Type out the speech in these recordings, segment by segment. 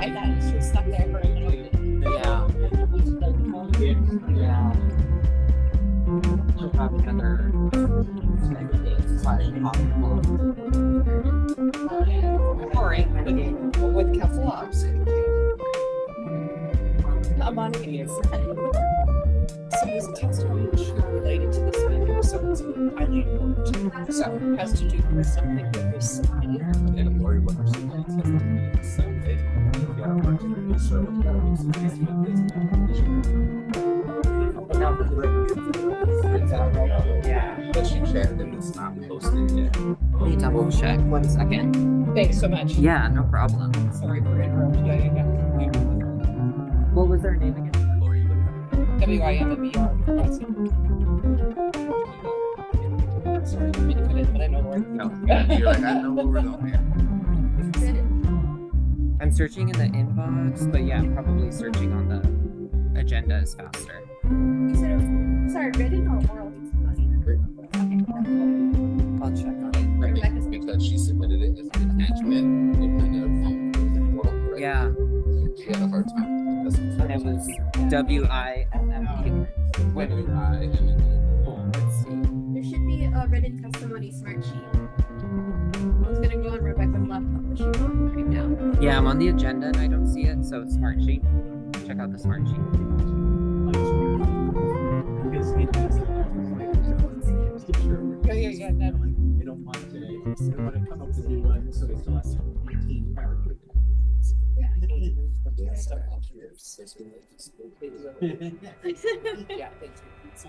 I bet she was stuck there for a little bit. Yeah. Yeah. She'll have another Alright, with couple ups. I'm on it. So there's a testimony related to this video, so it's highly important. So it has to do with something that was submitted. And Lori Winters Sunday. Yeah. But she chatted and it's not posted yet. Let me double check. 1 second. Thanks so much. Yeah, no problem. Sorry for interrupting. I got confused. What was her name again? Lori Winters. WIMMER. Sorry, I didn't mean to put it, but I know where. No. You're like, I know where we're going here. I'm searching in the inbox, but yeah, probably searching on the agenda is faster. You said it was, sorry, written or oral? I'll check on it. I think because she submitted it as an attachment, it kind of Yeah, she had a hard time. That's and it was WIMME. Let's see. There should be a written testimony smart sheet. It's gonna go on Rebecca's laptop, but she's on right now. Yeah, I'm on the agenda and I don't see it, so smart sheet. Check out the smart sheet. Yeah. They don't want to come up with new ones, so they still have 18 characters. Yeah, thanks.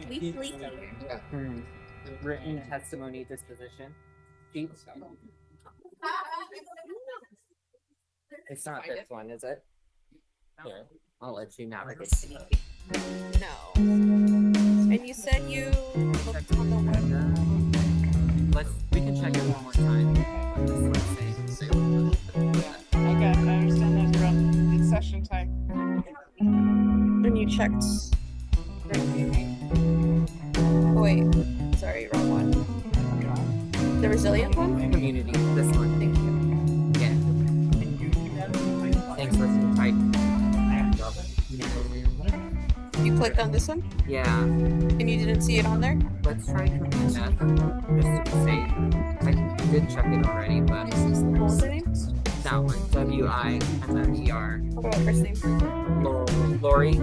Leafly here. Hmm. Written testimony disposition sheet. It's not this one, is it? Yeah. I'll let you navigate. No. And you said you looked on the web. We can check it one more time. Let's say. Okay, I understand that's around it's session time. And you checked. Oh, wait. Sorry, wrong one. The resilient one? Community, this one. Thank you. Yeah. Thanks for the type. You clicked on this one? Yeah. And you didn't see it on there? Let's try Community. Just to be safe. I did check it already, but What was the name? that one. WIMMER. What about first name? Lori. Lauri?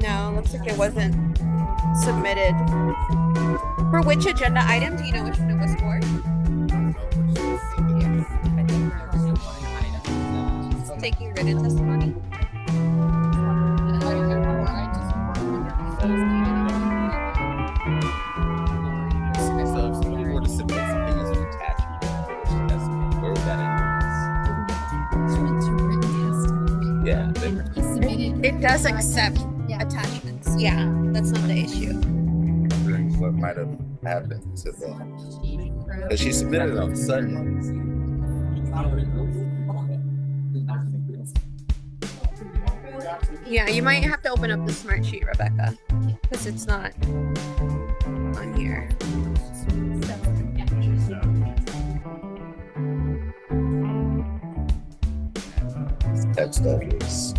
No, looks like it wasn't submitted. For which agenda item? Do you know which one it was for? Taking written testimony. Yeah, It does accept attachments. Yeah, that's not the issue. what might have happened to them. Because she submitted it on Sunday. Yeah, you might have to open up the smart sheet, Rebecca, because it's not on here. That stuff is.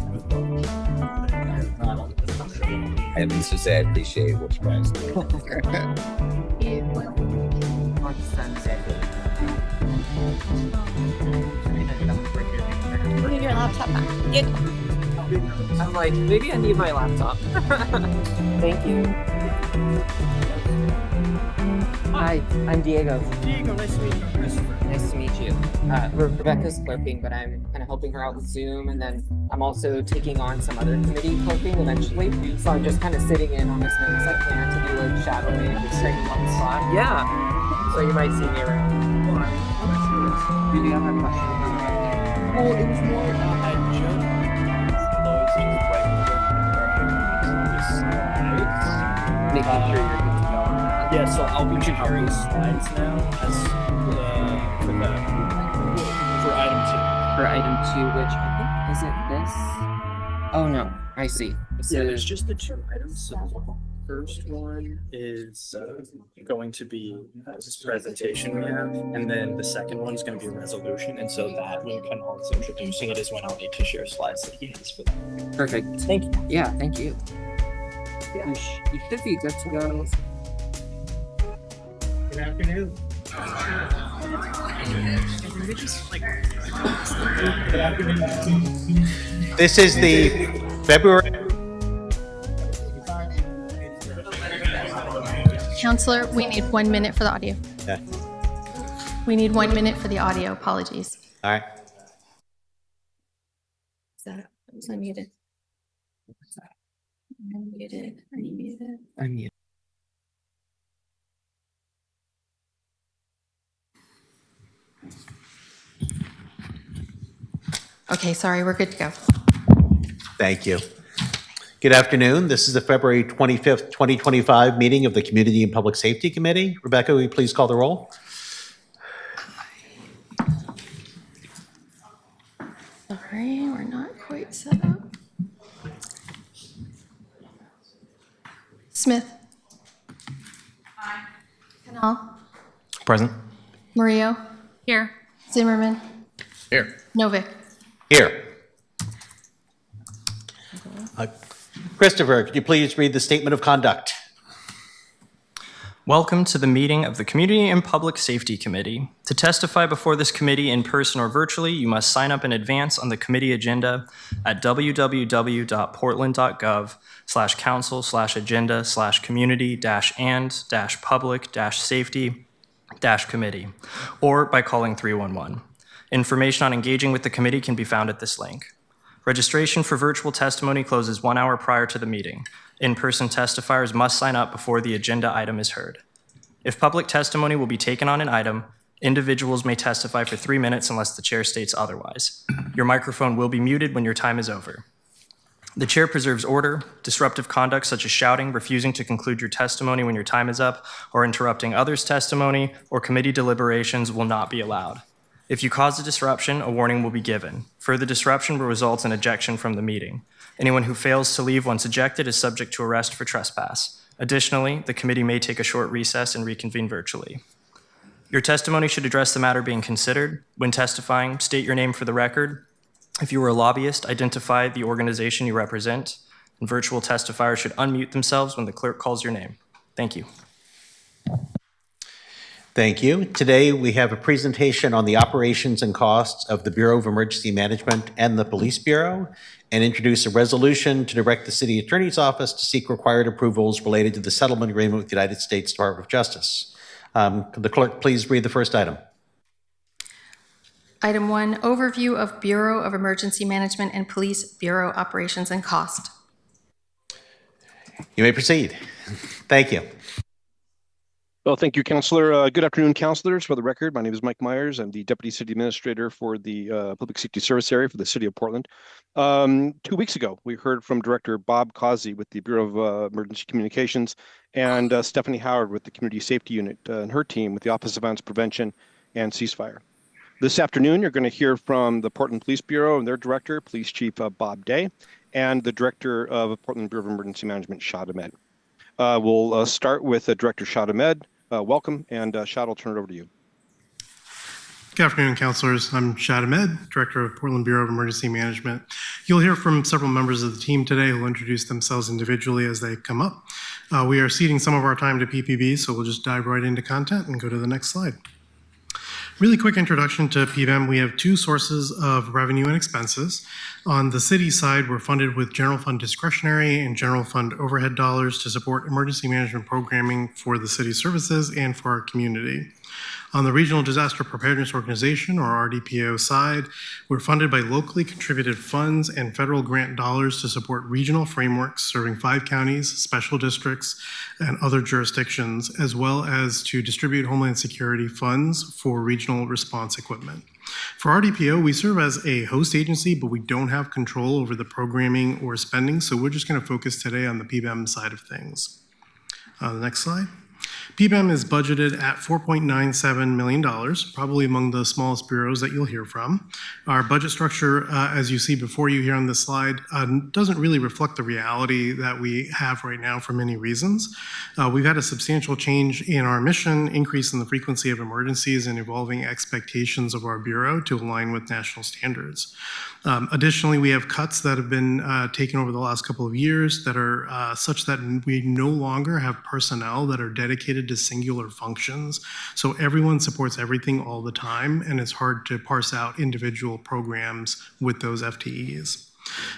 And to say I appreciate what you guys do. On Sunday. You need your laptop back. Get I'm like, maybe I need my laptop. Thank you. Hi, I'm Diego. Diego, nice to meet you. Christopher. Nice to meet you. Rebecca's clerking, but I'm kind of helping her out with Zoom, and then I'm also taking on some other committee clerking eventually. So I'm just kind of sitting in on as many as I can to do like shadowing and taking on the spot. Yeah. So you might see me around. Do you have a question? Oh, it was more I just closed just right Making sure you're good to go. yeah, so I'll be sharing slides now as for item 2. For item 2, which I think is it this? Oh no, I see. This Yeah, is- there's just the 2 items. So first one is going to be this presentation we have, and then the second one is going to be a resolution. And so that, when Kenal is introducing it, is when I'll need to share slides that he has for that. Perfect. Thank you. Yeah, thank you. You should be good to go. Good afternoon. This is the February. Counselor, we need 1 minute for the audio. Okay. We need 1 minute for the audio. Apologies. All right. Is that was unmuted? Unmuted. Unmuted. I'm Okay, sorry, we're good to go. Thank you. Good afternoon. This is the February 25th, 2025 meeting of the Community and Public Safety Committee. Rebecca, will you please call the roll? Sorry, we're not quite set up. Smith. Aye. Canal. Present. Murillo. Here. Zimmerman. Here. Novick. Here. Christopher, could you please read the statement of conduct? Welcome to the meeting of the Community and Public Safety Committee. To testify before this committee in person or virtually, you must sign up in advance on the committee agenda at www.portland.gov/council/agenda/community-and-public-safety-committee, or by calling 311. Information on engaging with the committee can be found at this link. Registration for virtual testimony closes 1 hour prior to the meeting. In-person testifiers must sign up before the agenda item is heard. If public testimony will be taken on an item, individuals may testify for 3 minutes unless the chair states otherwise. Your microphone will be muted when your time is over. The chair preserves order. Disruptive conduct such as shouting, refusing to conclude your testimony when your time is up, or interrupting others' testimony or committee deliberations will not be allowed. If you cause a disruption, a warning will be given. Further disruption will result in ejection from the meeting. Anyone who fails to leave once ejected is subject to arrest for trespass. Additionally, the committee may take a short recess and reconvene virtually. Your testimony should address the matter being considered. When testifying, state your name for the record. If you are a lobbyist, identify the organization you represent. And virtual testifiers should unmute themselves when the clerk calls your name. Thank you. Thank you. Today, we have a presentation on the operations and costs of the Bureau of Emergency Management and the Police Bureau, and introduce a resolution to direct the City Attorney's Office to seek required approvals related to the settlement agreement with the United States Department of Justice. Could the clerk please read the first item? Item 1, overview of Bureau of Emergency Management and Police Bureau operations and cost. You may proceed. Thank you. Well, thank you, Councillor. Good afternoon, councillors. For the record, my name is Mike Myers. I'm the Deputy City Administrator for the Public Safety Service Area for the City of Portland. 2 weeks ago, we heard from Director Bob Causey with the Bureau of Emergency Communications and Stephanie Howard with the Community Safety Unit and her team with the Office of Violence Prevention and Ceasefire. This afternoon, you're going to hear from the Portland Police Bureau and their Director, Police Chief Bob Day, and the Director of Portland Bureau of Emergency Management, Shad Ahmed. We'll start with Director Shad Ahmed. Welcome, and Shad, I'll turn it over to you. Good afternoon, councilors. I'm Shad Ahmed, Director of Portland Bureau of Emergency Management. You'll hear from several members of the team today who will introduce themselves individually as they come up. We are ceding some of our time to PPB, so we'll just dive right into content and go to the next slide. Really quick introduction to PBEM. We have two sources of revenue and expenses. On the city side, we're funded with general fund discretionary and general fund overhead dollars to support emergency management programming for the city services and for our community. On the Regional Disaster Preparedness Organization, or RDPO side, we're funded by locally contributed funds and federal grant dollars to support regional frameworks serving 5 counties, special districts, and other jurisdictions, as well as to distribute Homeland Security funds for regional response equipment. For RDPO, we serve as a host agency, but we don't have control over the programming or spending, so we're just going to focus today on the PBEM side of things. The next slide. PBEM is budgeted at $4.97 million, probably among the smallest bureaus that you'll hear from. Our budget structure, as you see before you here on this slide, doesn't really reflect the reality that we have right now for many reasons. We've had a substantial change in our mission, increase in the frequency of emergencies, and evolving expectations of our bureau to align with national standards. Additionally, we have cuts that have been taken over the last couple of years that are such that we no longer have personnel that are dedicated to singular functions. So everyone supports everything all the time, and it's hard to parse out individual programs with those FTEs.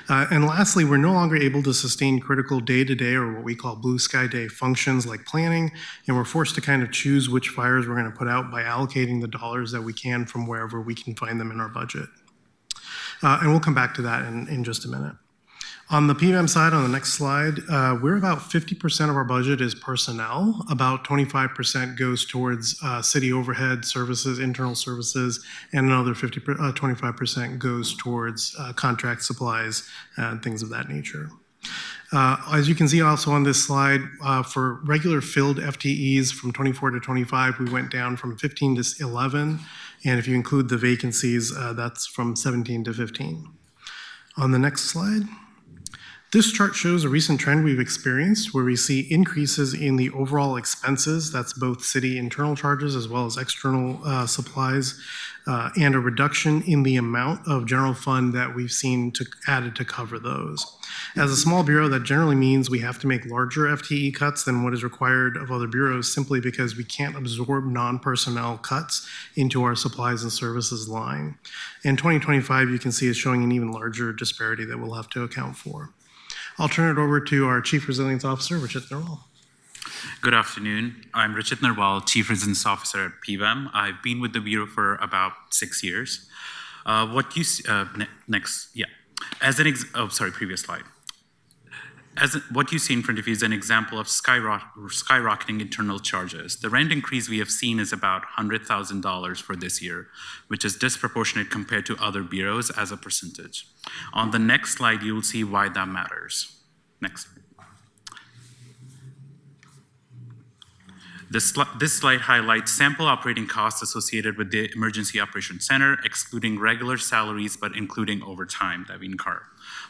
And lastly, we're no longer able to sustain critical day-to-day or what we call blue sky day functions like planning, and we're forced to kind of choose which fires we're going to put out by allocating the dollars that we can from wherever we can find them in our budget. And we'll come back to that in just a minute. On the PBEM side, on the next slide, we're about 50% of our budget is personnel. About 25% goes towards city overhead services, internal services, and another 25% goes towards contract supplies and things of that nature. As you can see also on this slide, for regular filled FTEs from 24 to 25, we went down from 15 to 11. And if you include the vacancies, that's from 17 to 15. On the next slide. This chart shows a recent trend we've experienced where we see increases in the overall expenses, that's both city internal charges as well as external supplies, and a reduction in the amount of general fund that we've seen added to cover those. As a small bureau, that generally means we have to make larger FTE cuts than what is required of other bureaus simply because we can't absorb non-personnel cuts into our supplies and services line. In 2025, you can see is showing an even larger disparity that we'll have to account for. I'll turn it over to our Chief Resilience Officer, Richard Narwal. Good afternoon. I'm Richard Narwal, Chief Resilience Officer at PBEM. I've been with the Bureau for about 6 years. Previous slide. What you see in front of you is an example of skyrocketing internal charges. The rent increase we have seen is about $100,000 for this year, which is disproportionate compared to other bureaus as a percentage. On the next slide, you will see why that matters. Next. This slide highlights sample operating costs associated with the Emergency Operations Center, excluding regular salaries but including overtime that we incur.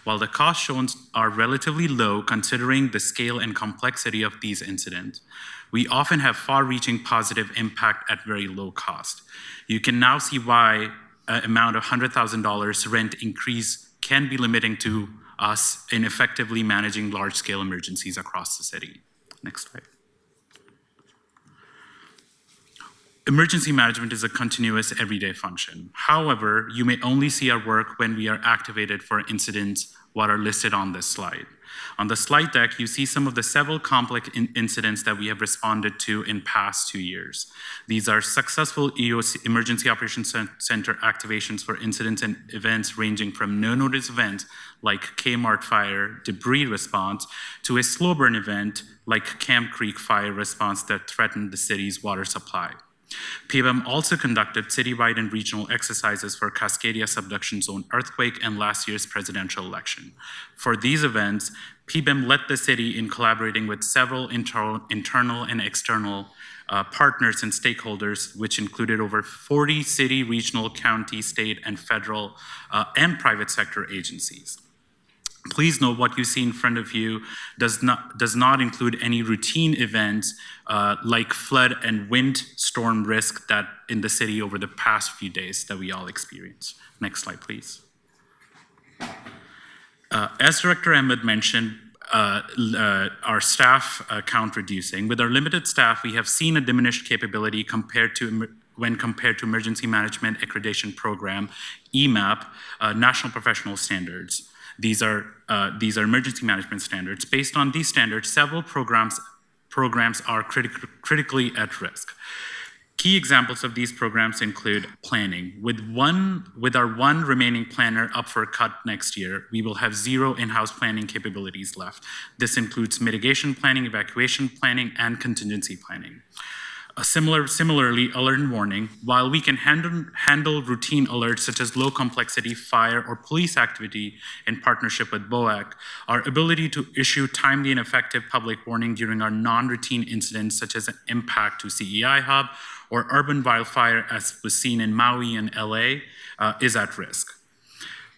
While the costs shown are relatively low considering the scale and complexity of these incidents, we often have far-reaching positive impact at very low cost. You can now see why an amount of $100,000 rent increase can be limiting to us in effectively managing large-scale emergencies across the city. Next slide. Emergency management is a continuous everyday function. However, you may only see our work when we are activated for incidents what are listed on this slide. On the slide deck, you see some of the several complex incidents that we have responded to in past 2 years. These are successful EOC, Emergency Operations Center activations for incidents and events ranging from no-notice events like Kmart fire, debris response, to a slow burn event like Camp Creek fire response that threatened the city's water supply. PBEM also conducted citywide and regional exercises for Cascadia subduction zone earthquake and last year's presidential election. For these events, PBEM led the city in collaborating with several internal and external partners and stakeholders, which included over 40 city, regional, county, state, and federal and private sector agencies. Please note what you see in front of you does not include any routine events like flood and wind storm risk that in the city over the past few days that we all experienced. Next slide, please. As Director Ahmed mentioned, our staff count reducing. With our limited staff, we have seen a diminished capability when compared to Emergency Management Accreditation Program, EMAP, National Professional Standards. These are emergency management standards. Based on these standards, several programs are critically at risk. Key examples of these programs include planning. With our one remaining planner up for cut next year, we will have 0 in-house planning capabilities left. This includes mitigation planning, evacuation planning, and contingency planning. Similarly, alert and warning, while we can handle routine alerts such as low complexity fire or police activity in partnership with BOAC, our ability to issue timely and effective public warning during our non-routine incidents such as an impact to CEI hub or urban wildfire as was seen in Maui and LA is at risk.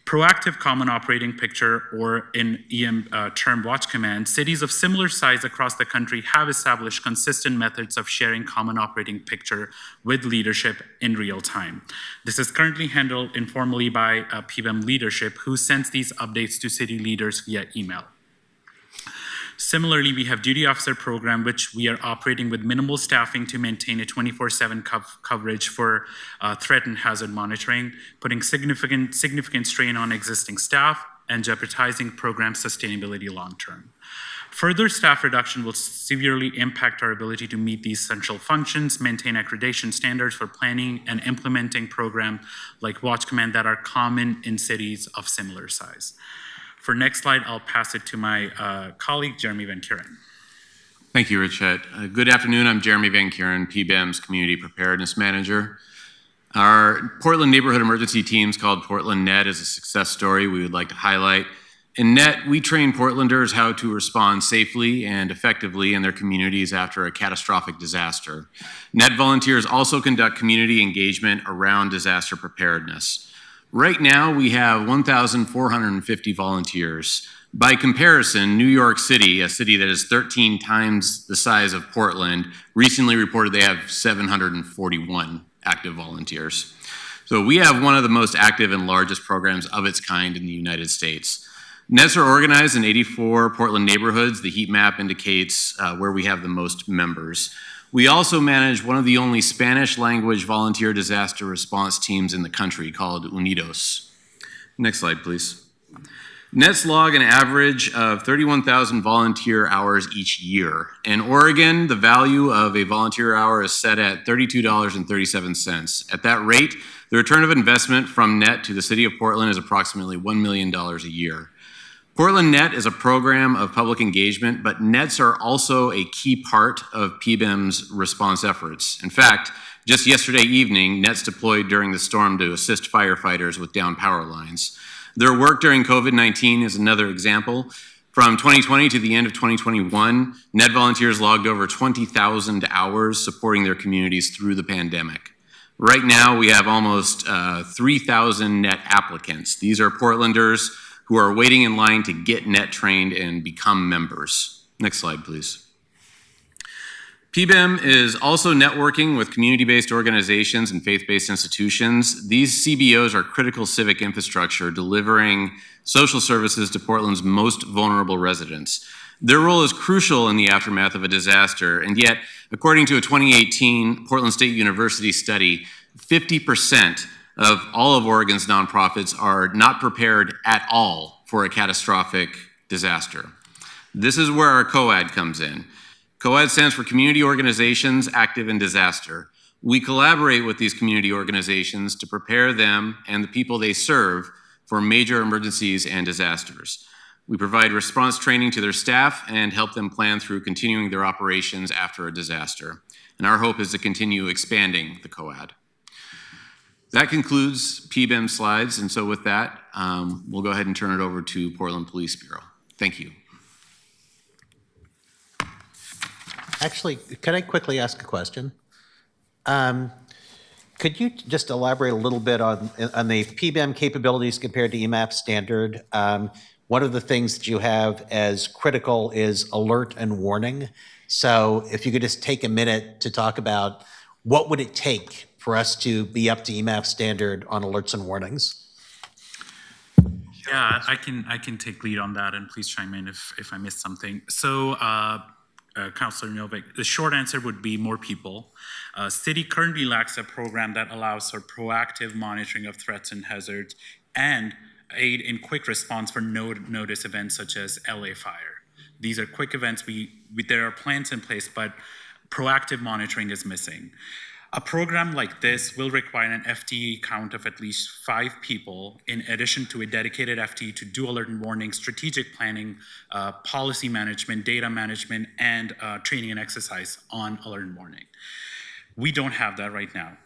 Proactive Common Operating Picture, or in EM term Watch Command, cities of similar size across the country have established consistent methods of sharing Common Operating Picture with leadership in real time. This is currently handled informally by PBEM leadership, who sends these updates to city leaders via email. Similarly, we have Duty Officer Program, which we are operating with minimal staffing to maintain a 24/7 coverage for threat and hazard monitoring, putting significant strain on existing staff and jeopardizing program sustainability long-term. Further staff reduction will severely impact our ability to meet these essential functions, maintain accreditation standards for planning and implementing programs like Watch Command that are common in cities of similar size. For next slide, I'll pass it to my colleague, Jeremy Van Kuren. Thank you, Richette. Good afternoon. I'm Jeremy Van Kuren, PBEM's Community Preparedness Manager. Our Portland Neighborhood Emergency Teams, called Portland NET, is a success story we would like to highlight. In NET, we train Portlanders how to respond safely and effectively in their communities after a catastrophic disaster. NET volunteers also conduct community engagement around disaster preparedness. Right now, we have 1,450 volunteers. By comparison, New York City, a city that is 13 times the size of Portland, recently reported they have 741 active volunteers. So we have one of the most active and largest programs of its kind in the United States. NETs are organized in 84 Portland neighborhoods. The heat map indicates where we have the most members. We also manage one of the only Spanish language volunteer disaster response teams in the country, called Unidos. Next slide, please. NETs log an average of 31,000 volunteer hours each year. In Oregon, the value of a volunteer hour is set at $32.37. At that rate, the return of investment from NET to the city of Portland is approximately $1 million a year. Portland NET is a program of public engagement, but NETs are also a key part of PBEM's response efforts. In fact, just yesterday evening, NETs deployed during the storm to assist firefighters with downed power lines. Their work during COVID-19 is another example. From 2020 to the end of 2021, NET volunteers logged over 20,000 hours supporting their communities through the pandemic. Right now, we have almost 3,000 NET applicants. These are Portlanders who are waiting in line to get NET trained and become members. Next slide, please. PBEM is also networking with community-based organizations and faith-based institutions. These CBOs are critical civic infrastructure delivering social services to Portland's most vulnerable residents. Their role is crucial in the aftermath of a disaster, and yet, according to a 2018 Portland State University study, 50% of all of Oregon's nonprofits are not prepared at all for a catastrophic disaster. This is where our COAD comes in. COAD stands for Community Organizations Active in Disaster. We collaborate with these community organizations to prepare them and the people they serve for major emergencies and disasters. We provide response training to their staff and help them plan through continuing their operations after a disaster. And our hope is to continue expanding the COAD. That concludes PBEM slides, and so with that, we'll go ahead and turn it over to Portland Police Bureau. Thank you. Actually, could I quickly ask a question? Could you just elaborate a little bit on the PBEM capabilities compared to EMAP standard? One of the things that you have as critical is alert and warning. So if you could just take a minute to talk about what would it take for us to be up to EMAP standard on alerts and warnings? Yeah, I can take lead on that, and please chime in if I missed something. So, Councilor Novak, the short answer would be more people. City currently lacks a program that allows for proactive monitoring of threats and hazards and aid in quick response for notice events such as LA fire. These are quick events. There are plans in place, but proactive monitoring is missing. A program like this will require an FTE count of at least 5 people, in addition to a dedicated FTE to do alert and warning, strategic planning, policy management, data management, and training and exercise on alert and warning. We don't have that right now.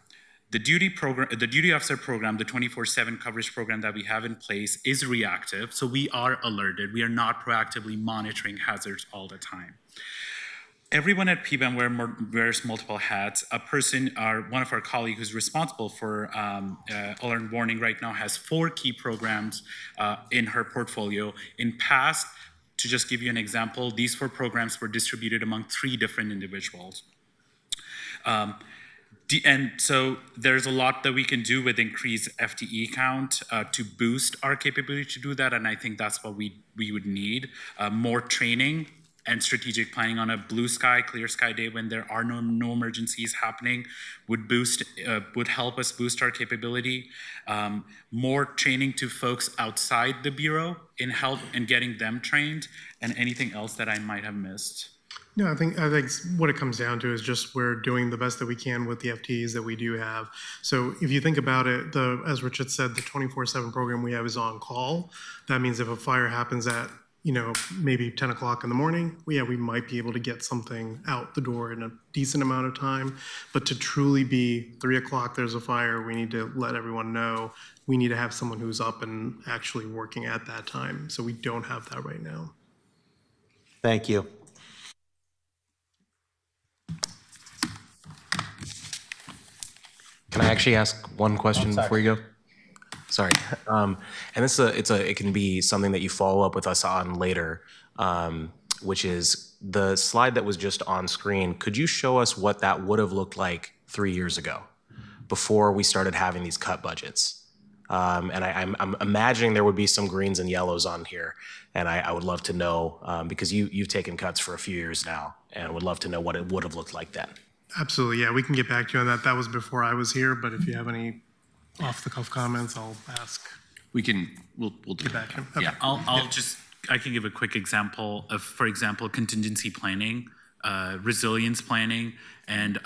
The duty officer program, the 24/7 coverage program that we have in place is reactive, so we are alerted. We are not proactively monitoring hazards all the time. Everyone at PBEM wears multiple hats. One of our colleagues who's responsible for alert warning right now has 4 key programs in her portfolio. In past, to just give you an example, these 4 programs were distributed among 3 different individuals. And so there's a lot that we can do with increased FTE count to boost our capability to do that, and I think that's what we would need. More training and strategic planning on a blue sky, clear sky day when there are no emergencies happening would help us boost our capability. More training to folks outside the Bureau in help in getting them trained, and anything else that I might have missed. No, I think what it comes down to is just we're doing the best that we can with the FTEs that we do have. So if you think about it, as Richard said, the 24/7 program we have is on call. That means if a fire happens at maybe 10 o'clock in the morning, we might be able to get something out the door in a decent amount of time. But to truly be 3 o'clock, there's a fire, we need to let everyone know. We need to have someone who's up and actually working at that time. So we don't have that right now. Thank you. Can I actually ask one question before you go? Sorry. And it can be something that you follow up with us on later, which is the slide that was just on screen. Could you show us what that would have looked like 3 years ago before we started having these cut budgets? And I'm imagining there would be some greens and yellows on here, and I would love to know, because you've taken cuts for a few years now, and would love to know what it would have looked like then. Absolutely, yeah, we can get back to you on that. That was before I was here, but if you have any off-the-cuff comments, I'll ask. We'll get back to him. Okay. Yeah, I can give a quick example of, for example, contingency planning, resilience planning, and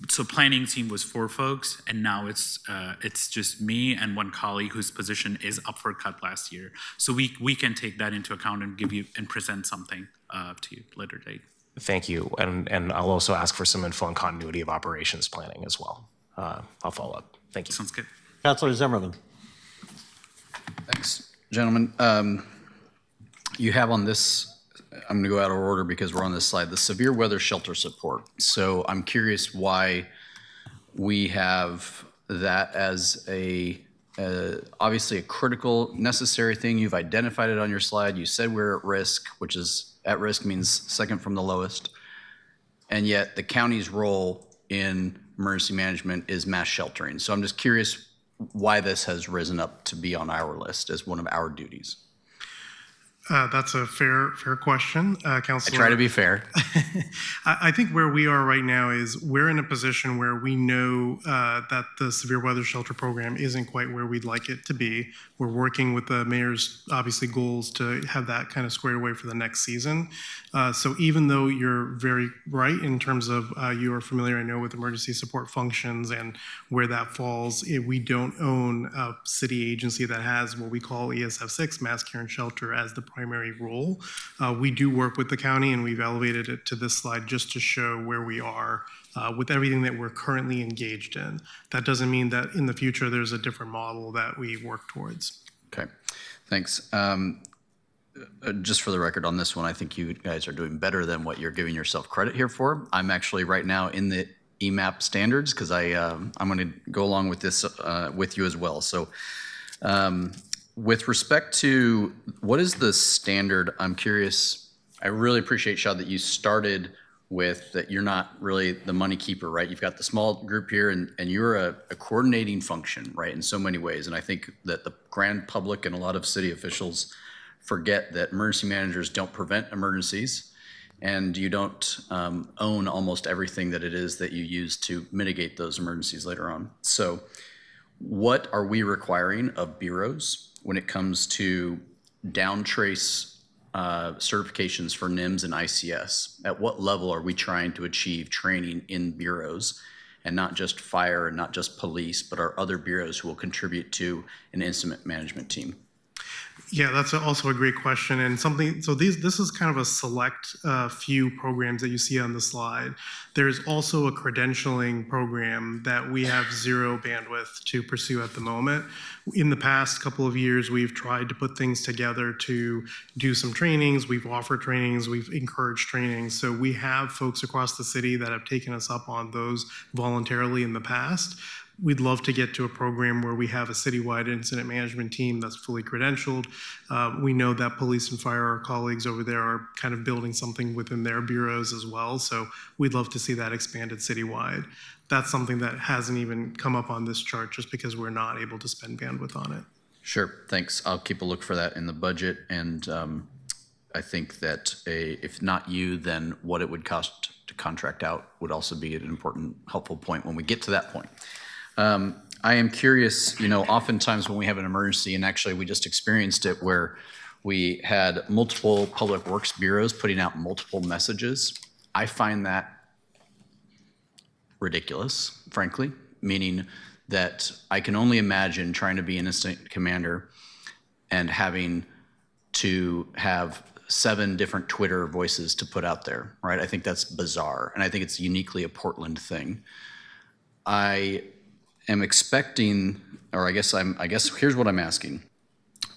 so planning team was 4 folks, and now it's just me and 1 colleague whose position is up for cut last year. So we can take that into account and give you and present something to you later date. Thank you, and I'll also ask for some info on continuity of operations planning as well. I'll follow up. Thank you. Sounds good. Councilor Zimmerman. Thanks, gentlemen. You have on this, I'm gonna go out of order because we're on this slide, the severe weather shelter support. So I'm curious why we have that as obviously a critical, necessary thing. You've identified it on your slide. You said we're at risk, which is at risk means second from the lowest. And yet the county's role in emergency management is mass sheltering. So I'm just curious why this has risen up to be on our list as one of our duties. That's a fair question, Councilor. I try to be fair. I think where we are right now is we're in a position where we know that the severe weather shelter program isn't quite where we'd like it to be. We're working with the mayor's obviously goals to have that kind of squared away for the next season. So even though you're very right in terms of you are familiar, I know, with emergency support functions and where that falls, we don't own a city agency that has what we call ESF6, Mass Care and Shelter, as the primary role. We do work with the county, and we've elevated it to this slide just to show where we are with everything that we're currently engaged in. That doesn't mean that in the future there's a different model that we work towards. Okay, thanks. Just for the record on this one, I think you guys are doing better than what you're giving yourself credit here for. I'm actually right now in the EMAP standards because I'm going to go along with this with you as well. So with respect to what is the standard, I'm curious. I really appreciate, Shad, that you started with that you're not really the money keeper, right? You've got the small group here and you're a coordinating function, right, in so many ways. And I think that the grand public and a lot of city officials forget that emergency managers don't prevent emergencies, and you don't own almost everything that it is that you use to mitigate those emergencies later on. So what are we requiring of bureaus when it comes to downtrace certifications for NIMS and ICS? At what level are we trying to achieve training in bureaus, and not just fire and not just police, but our other bureaus who will contribute to an incident management team? Yeah, that's also a great question, and something. So this is kind of a select few programs that you see on the slide. There's also a credentialing program that we have zero bandwidth to pursue at the moment. In the past couple of years, we've tried to put things together to do some trainings. We've offered trainings. We've encouraged trainings. So we have folks across the city that have taken us up on those voluntarily in the past. We'd love to get to a program where we have a citywide incident management team that's fully credentialed. We know that police and fire, our colleagues over there, are kind of building something within their bureaus as well. So we'd love to see that expanded citywide. That's something that hasn't even come up on this chart just because we're not able to spend bandwidth on it. Sure, thanks. I'll keep a look for that in the budget. And I think that if not you, then what it would cost to contract out would also be an important, helpful point when we get to that point. I am curious, oftentimes when we have an emergency, and actually we just experienced it where we had multiple public works bureaus putting out multiple messages. I find that ridiculous, frankly, meaning that I can only imagine trying to be an incident commander and having to have 7 different Twitter voices to put out there, right? I think that's bizarre, and I think it's uniquely a Portland thing. I am expecting, or I guess here's what I'm asking.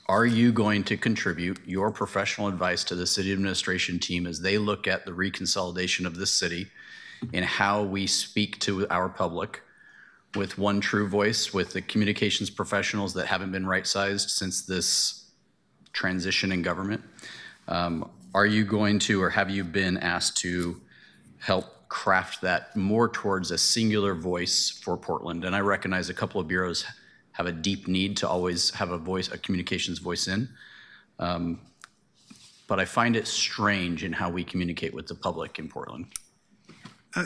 Are you going to contribute your professional advice to the city administration team as they look at the reconsolidation of this city and how we speak to our public with one true voice, with the communications professionals that haven't been right-sized since this transition in government? Are you going to, or have you been asked to help craft that more towards a singular voice for Portland? And I recognize a couple of bureaus have a deep need to always have a communications voice in. But I find it strange in how we communicate with the public in Portland.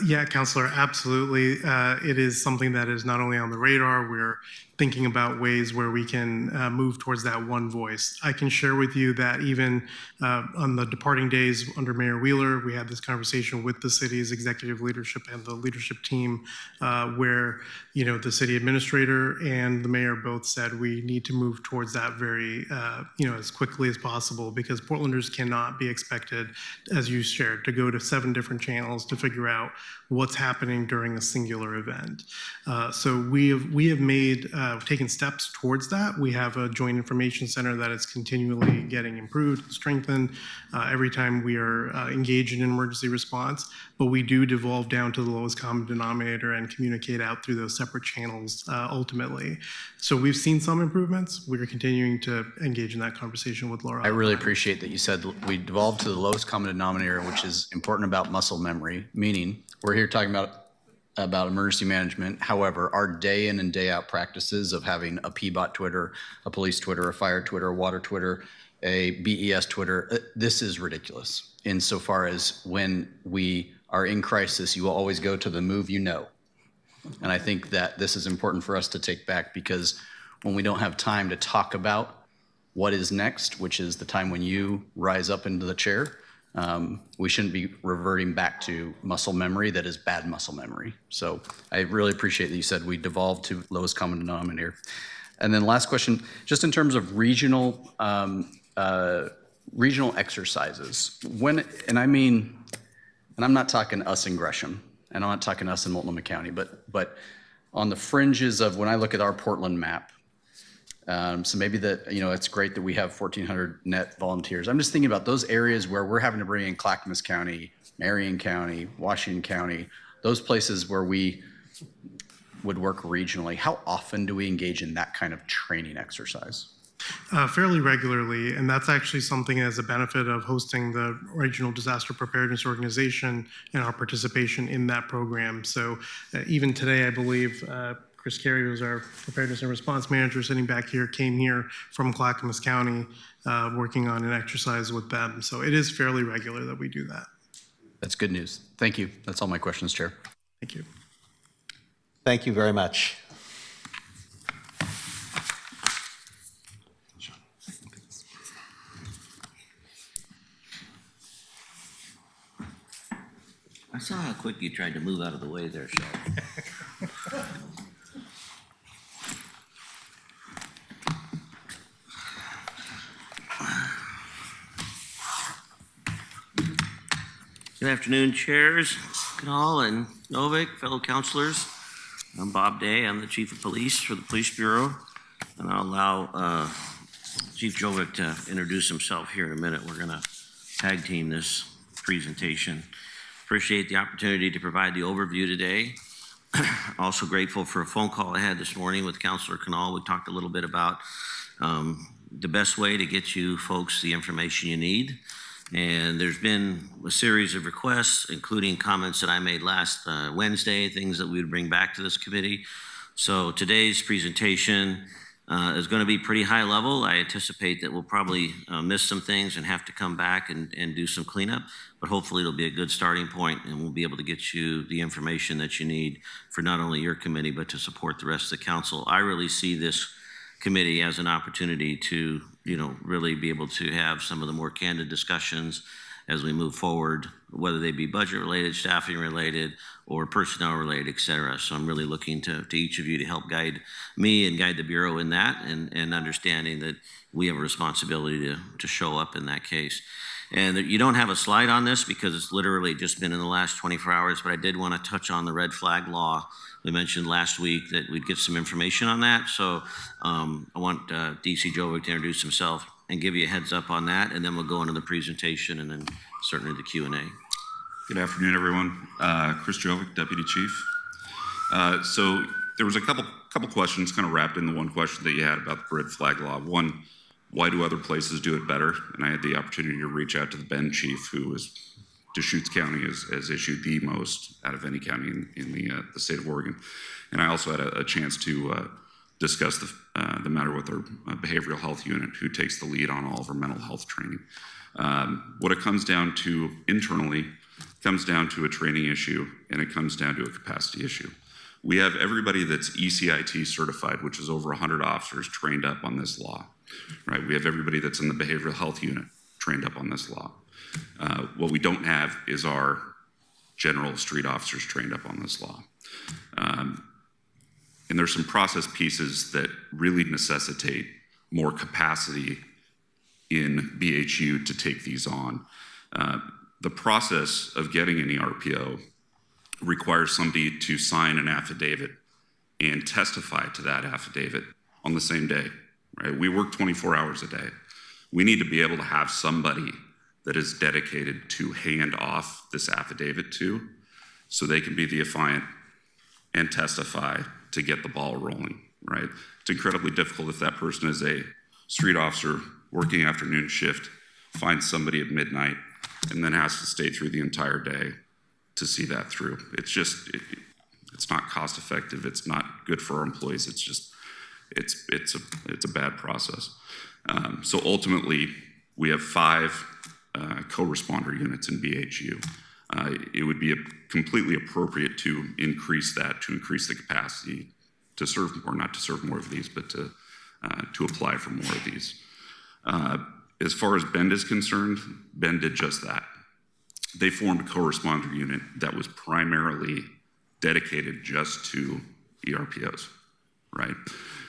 Yeah, Councilor, absolutely. It is something that is not only on the radar, we're thinking about ways where we can move towards that one voice. I can share with you that even on the departing days under Mayor Wheeler, we had this conversation with the city's executive leadership and the leadership team where, the city administrator and the mayor both said we need to move towards that very, as quickly as possible, because Portlanders cannot be expected, as you shared, to go to 7 different channels to figure out what's happening during a singular event. So we have made taken steps towards that. We have a joint information center that is continually getting improved, strengthened every time we are engaged in an emergency response. But we do devolve down to the lowest common denominator and communicate out through those separate channels ultimately. So we've seen some improvements. We're continuing to engage in that conversation with Laura. I really appreciate that you said we devolved to the lowest common denominator, which is important about muscle memory, meaning we're here talking about emergency management. However, our day in and day out practices of having a PBOT Twitter, a police Twitter, a fire Twitter, a water Twitter, a BES Twitter, this is ridiculous. Insofar as when we are in crisis, you will always go to the move you know. And I think that this is important for us to take back, because when we don't have time to talk about what is next, which is the time when you rise up into the chair, we shouldn't be reverting back to muscle memory that is bad muscle memory. So I really appreciate that you said we devolved to lowest common denominator. And then last question, just in terms of regional exercises, and I'm not talking us in Gresham, and I'm not talking us in Multnomah County, but on the fringes of when I look at our Portland map, so maybe it's great that we have 1,400 net volunteers. I'm just thinking about those areas where we're having to bring in Clackamas County, Marion County, Washington County, those places where we would work regionally. How often do we engage in that kind of training exercise? Fairly regularly, and that's actually something as a benefit of hosting the Regional Disaster Preparedness Organization and our participation in that program. So even today, I believe Chris Carey, who's our preparedness and response manager sitting back here, came here from Clackamas County working on an exercise with them. So it is fairly regular that we do that. That's good news. Thank you. That's all my questions, Chair. Thank you. Thank you very much. I saw how quick you tried to move out of the way there, Shel. Good afternoon, chairs, Canal and Novick, fellow councilors. I'm Bob Day. I'm the Chief of Police for the Police Bureau. And I'll allow Chief Jovic to introduce himself here in a minute. We're going to tag team this presentation. Appreciate the opportunity to provide the overview today. Also grateful for a phone call I had this morning with Councilor Canal. We talked a little bit about the best way to get you folks the information you need. And there's been a series of requests, including comments that I made last Wednesday, things that we would bring back to this committee. So today's presentation is going to be pretty high level. I anticipate that we'll probably miss some things and have to come back and do some cleanup, but hopefully it'll be a good starting point and we'll be able to get you the information that you need for not only your committee, but to support the rest of the council. I really see this committee as an opportunity to, really be able to have some of the more candid discussions as we move forward, whether they be budget related, staffing related, or personnel related, et cetera. So I'm really looking to each of you to help guide me and guide the Bureau in that, and understanding that we have a responsibility to show up in that case. And you don't have a slide on this because it's literally just been in the last 24 hours, but I did want to touch on the red flag law. We mentioned last week that we'd get some information on that. So I want DC Jovic to introduce himself and give you a heads up on that, and then we'll go into the presentation and then certainly the Q&A. Good afternoon, everyone. Chris Jovic, Deputy Chief. So there was a couple questions kind of wrapped in the one question that you had about the red flag law. One, why do other places do it better? And I had the opportunity to reach out to the Bend chief, who is Deschutes County has issued the most out of any county in the state of Oregon. And I also had a chance to discuss the matter with our behavioral health unit, who takes the lead on all of our mental health training. What it comes down to internally comes down to a training issue, and it comes down to a capacity issue. We have everybody that's ECIT certified, which is over 100 officers trained up on this law, right? We have everybody that's in the behavioral health unit trained up on this law. What we don't have is our general street officers trained up on this law. And there's some process pieces that really necessitate more capacity in BHU to take these on. The process of getting an ERPO requires somebody to sign an affidavit and testify to that affidavit on the same day, right? We work 24 hours a day. We need to be able to have somebody that is dedicated to hand off this affidavit to, so they can be the affiant and testify to get the ball rolling, right? It's incredibly difficult if that person is a street officer working afternoon shift, finds somebody at midnight, and then has to stay through the entire day to see that through. It's just, it's not cost effective. It's not good for our employees. It's just, it's a bad process. So ultimately, we have 5 co-responder units in BHU. It would be completely appropriate to increase that, to increase the capacity to serve more, not to serve more of these, but to apply for more of these. As far as Bend is concerned, Bend did just that. They formed a co-responder unit that was primarily dedicated just to ERPOs, right?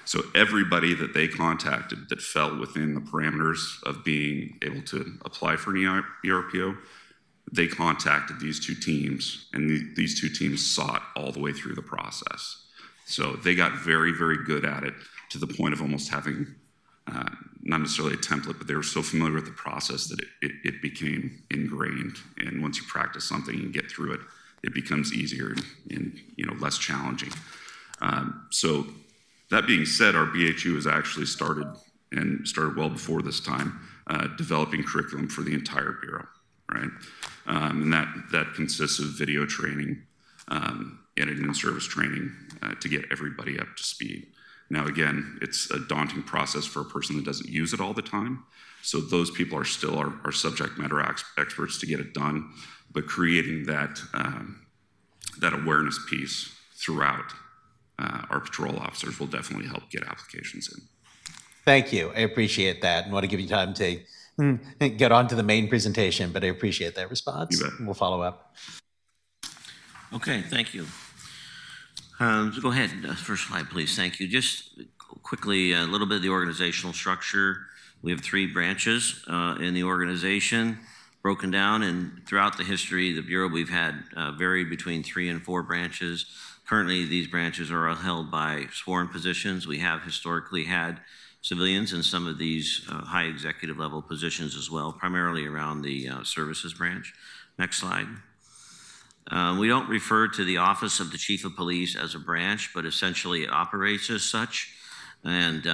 So everybody that they contacted that fell within the parameters of being able to apply for an ERPO, they contacted these 2 teams, and these 2 teams sought all the way through the process. So they got very, very good at it, to the point of almost having not necessarily a template, but they were so familiar with the process that it became ingrained. And once you practice something and get through it, it becomes easier and less challenging. So that being said, our BHU has actually started well before this time, developing curriculum for the entire Bureau, right? And that consists of video training and an in-service training to get everybody up to speed. Now, again, it's a daunting process for a person that doesn't use it all the time. So those people are still our subject matter experts to get it done, but creating that awareness piece throughout our patrol officers will definitely help get applications in. Thank you. I appreciate that, and want to give you time to get on to the main presentation, but I appreciate that response. You bet. We'll follow up. Okay, thank you. Go ahead, first slide, please. Thank you. Just quickly, a little bit of the organizational structure. We have 3 branches in the organization. broken down, and throughout the history of the Bureau, we've had varied between 3 and 4 branches. Currently, these branches are all held by sworn positions. We have historically had civilians in some of these high executive level positions as well, primarily around the services branch. Next slide. We don't refer to the Office of the Chief of Police as a branch, but essentially it operates as such. And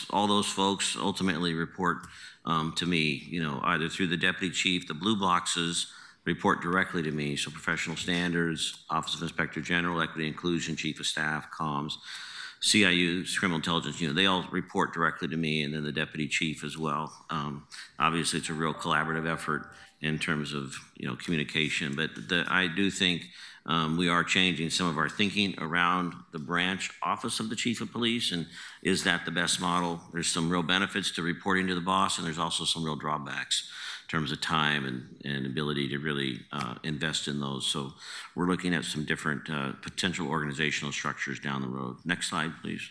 all those folks ultimately report to me, either through the deputy chief. The blue boxes report directly to me. So professional standards, Office of Inspector General, equity inclusion, chief of staff, comms, CIU, criminal intelligence unit, they all report directly to me, and then the deputy chief as well. Obviously, it's a real collaborative effort in terms of communication, but I do think we are changing some of our thinking around the branch office of the chief of police, and is that the best model? There's some real benefits to reporting to the boss, and there's also some real drawbacks in terms of time and ability to really invest in those. So we're looking at some different potential organizational structures down the road. Next slide, please.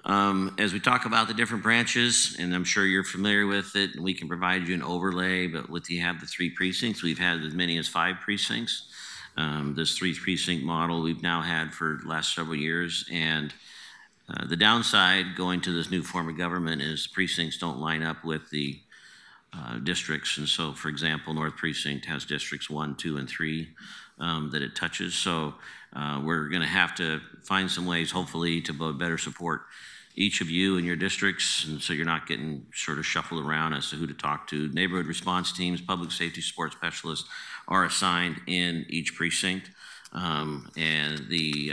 As we talk about the different branches, and I'm sure you're familiar with it, and we can provide you an overlay, but you have the 3 precincts. We've had as many as 5 precincts. This 3 precinct model we've now had for the last several years, and the downside going to this new form of government is precincts don't line up with the districts. And so, for example, North Precinct has districts 1, 2, and 3 that it touches. So we're going to have to find some ways, hopefully, to better support each of you in your districts, and so you're not getting sort of shuffled around as to who to talk to. Neighborhood response teams, public safety support specialists are assigned in each precinct. And the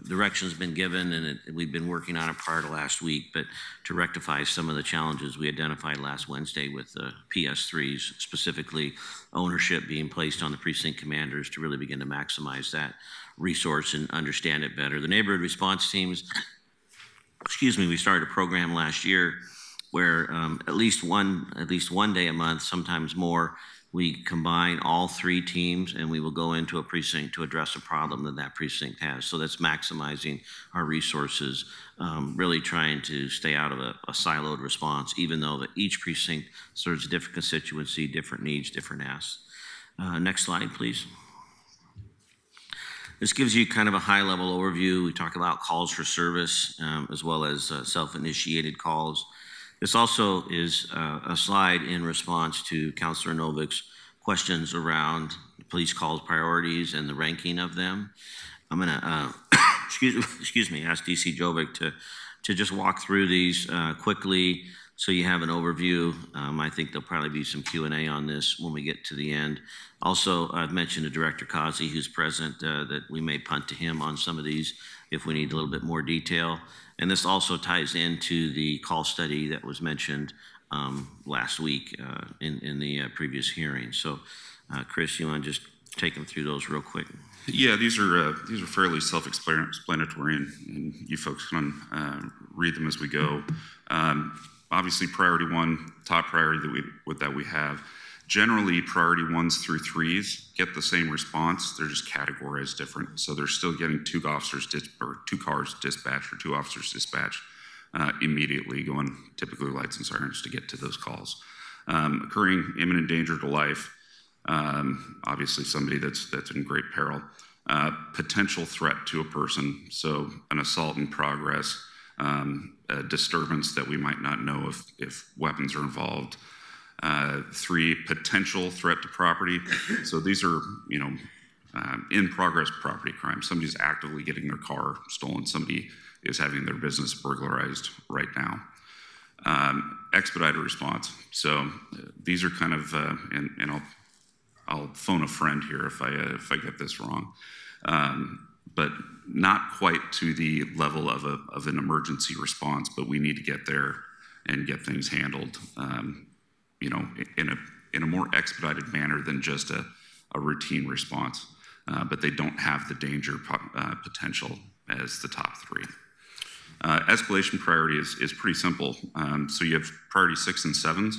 direction's been given, and we've been working on it prior to last week, but to rectify some of the challenges we identified last Wednesday with the PS3s, specifically ownership being placed on the precinct commanders to really begin to maximize that resource and understand it better. The neighborhood response teams, we started a program last year where at least one day a month, sometimes more, we combine all 3 teams, and we will go into a precinct to address a problem that precinct has. So that's maximizing our resources, really trying to stay out of a siloed response, even though that each precinct serves a different constituency, different needs, different asks. Next slide, please. This gives you kind of a high-level overview. We talk about calls for service, as well as self-initiated calls. This also is a slide in response to Councilor Novik's questions around police calls priorities and the ranking of them. I'm going to, ask DC Jovic to just walk through these quickly so you have an overview. I think there'll probably be some Q&A on this when we get to the end. Also, I've mentioned to Director Kazi, who's present, that we may punt to him on some of these if we need a little bit more detail. And this also ties into the call study that was mentioned last week in the previous hearing. So, Chris, you want to just take them through those real quick? Yeah, these are fairly self-explanatory, and you folks can read them as we go. Obviously, priority 1, top priority that we have. Generally, priority 1s through 3s get the same response. They're just categorized different. So they're still getting 2 cars dispatched or 2 officers dispatched immediately, going typically lights and sirens to get to those calls. Occurring imminent danger to life, obviously somebody that's in great peril. Potential threat to a person, so an assault in progress, a disturbance that we might not know if weapons are involved. 3, potential threat to property. So these are, in progress property crimes. Somebody's actively getting their car stolen. Somebody is having their business burglarized right now. Expedited response. So these are kind of, and I'll phone a friend here if I get this wrong. But not quite to the level of an emergency response, but we need to get there and get things handled. In a more expedited manner than just a routine response, but they don't have the danger potential as the top 3. Escalation priority is pretty simple. So you have priority 6 and 7s.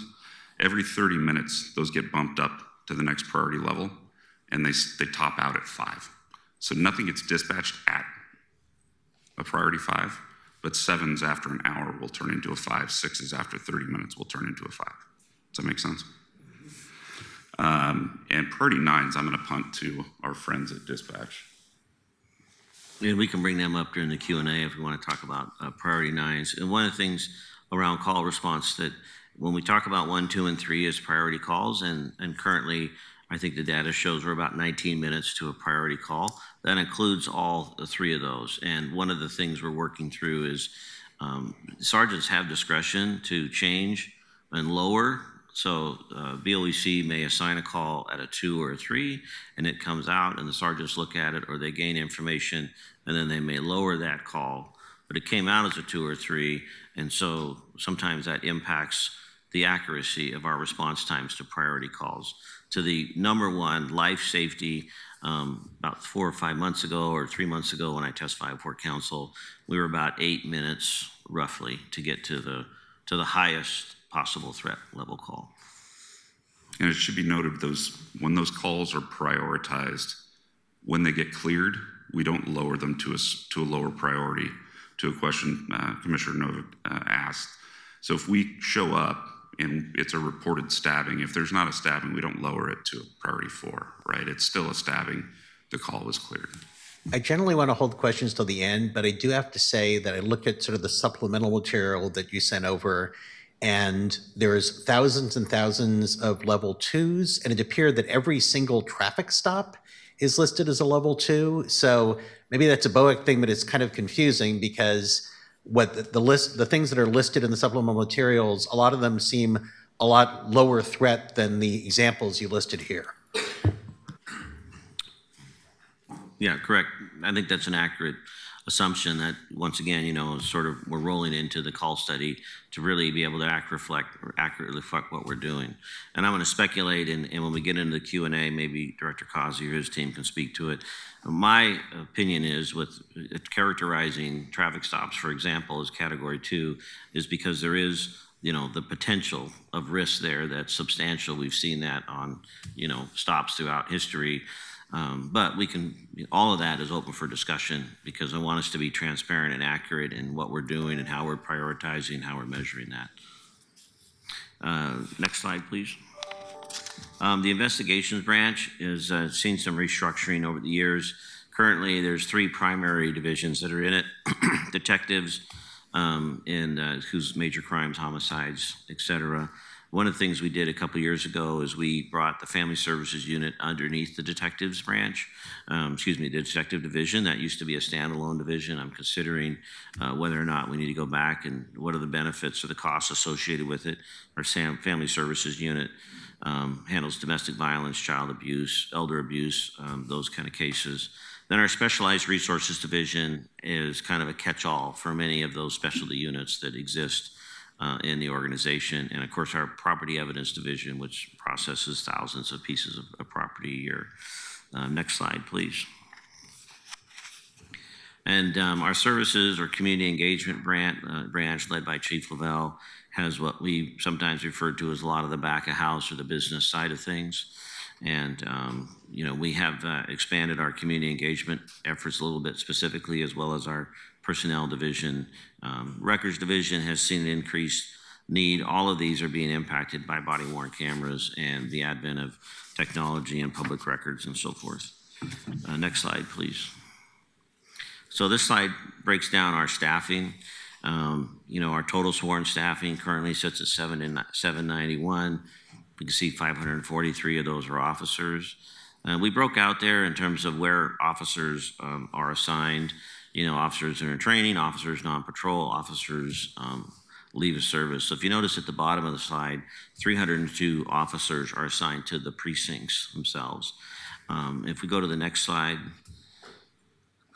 Every 30 minutes, those get bumped up to the next priority level, and they top out at 5. So nothing gets dispatched at a priority 5, but 7s after an hour will turn into a 5, 6s after 30 minutes will turn into a 5. Does that make sense? And priority 9s, I'm going to punt to our friends at dispatch. And we can bring them up during the Q&A if we want to talk about priority 9s. And one of the things around call response that when we talk about 1, 2, and 3 is priority calls, and currently I think the data shows we're about 19 minutes to a priority call. That includes all the 3 of those. And one of the things we're working through is sergeants have discretion to change and lower. So BOEC may assign a call at a 2 or a 3, and it comes out, and the sergeants look at it, or they gain information, and then they may lower that call. But it came out as a 2 or 3, and so sometimes that impacts the accuracy of our response times to priority calls. To the number 1, life safety, about 4 or 5 months ago, or 3 months ago when I testified before council, we were about 8 minutes roughly to get to the highest possible threat level call. And it should be noted when those calls are prioritized, when they get cleared, we don't lower them to a lower priority, to a question Commissioner Novick asked. So if we show up and it's a reported stabbing, if there's not a stabbing, we don't lower it to priority 4, right? It's still a stabbing, the call is cleared. I generally want to hold questions till the end, but I do have to say that I looked at sort of the supplemental material that you sent over, and there's thousands and thousands of level 2s, and it appeared that every single traffic stop is listed as a level 2. So maybe that's a BOEC thing, but it's kind of confusing because what the things that are listed in the supplemental materials, a lot of them seem a lot lower threat than the examples you listed here. Yeah, correct. I think that's an accurate assumption that, once again, sort of we're rolling into the call study to really be able to accurately reflect what we're doing. And I'm going to speculate, and when we get into the Q&A, maybe Director Causey or his team can speak to it. My opinion is with characterizing traffic stops, for example, as category 2, is because there is, the potential of risk there that's substantial. We've seen that on, stops throughout history. But all of that is open for discussion because I want us to be transparent and accurate in what we're doing and how we're prioritizing, how we're measuring that. Next slide, please. The investigations branch has seen some restructuring over the years. Currently, there's 3 primary divisions that are in it. Detectives, whose major crimes, homicides, et cetera. One of the things we did a couple years ago is we brought the Family Services Unit underneath the Detectives branch, the Detective Division. That used to be a standalone division. I'm considering whether or not we need to go back and what are the benefits or the costs associated with it. Our Family Services Unit handles domestic violence, child abuse, elder abuse, those kind of cases. Then our Specialized Resources Division is kind of a catch-all for many of those specialty units that exist in the organization. And of course, our Property Evidence Division, which processes thousands of pieces of property a year. Next slide, please. And our services or community engagement branch led by Chief Lavelle has what we sometimes refer to as a lot of the back of house or the business side of things. And, we have expanded our community engagement efforts a little bit specifically, as well as our personnel division. Records division has seen an increased need. All of these are being impacted by body-worn cameras and the advent of technology and public records and so forth. Next slide, please. So this slide breaks down our staffing. Our total sworn staffing currently sits at 791. You can see 543 of those are officers. We broke out there in terms of where officers are assigned. Officers that are in training, officers non-patrol, officers leave of service. So if you notice at the bottom of the slide, 302 officers are assigned to the precincts themselves. If we go to the next slide.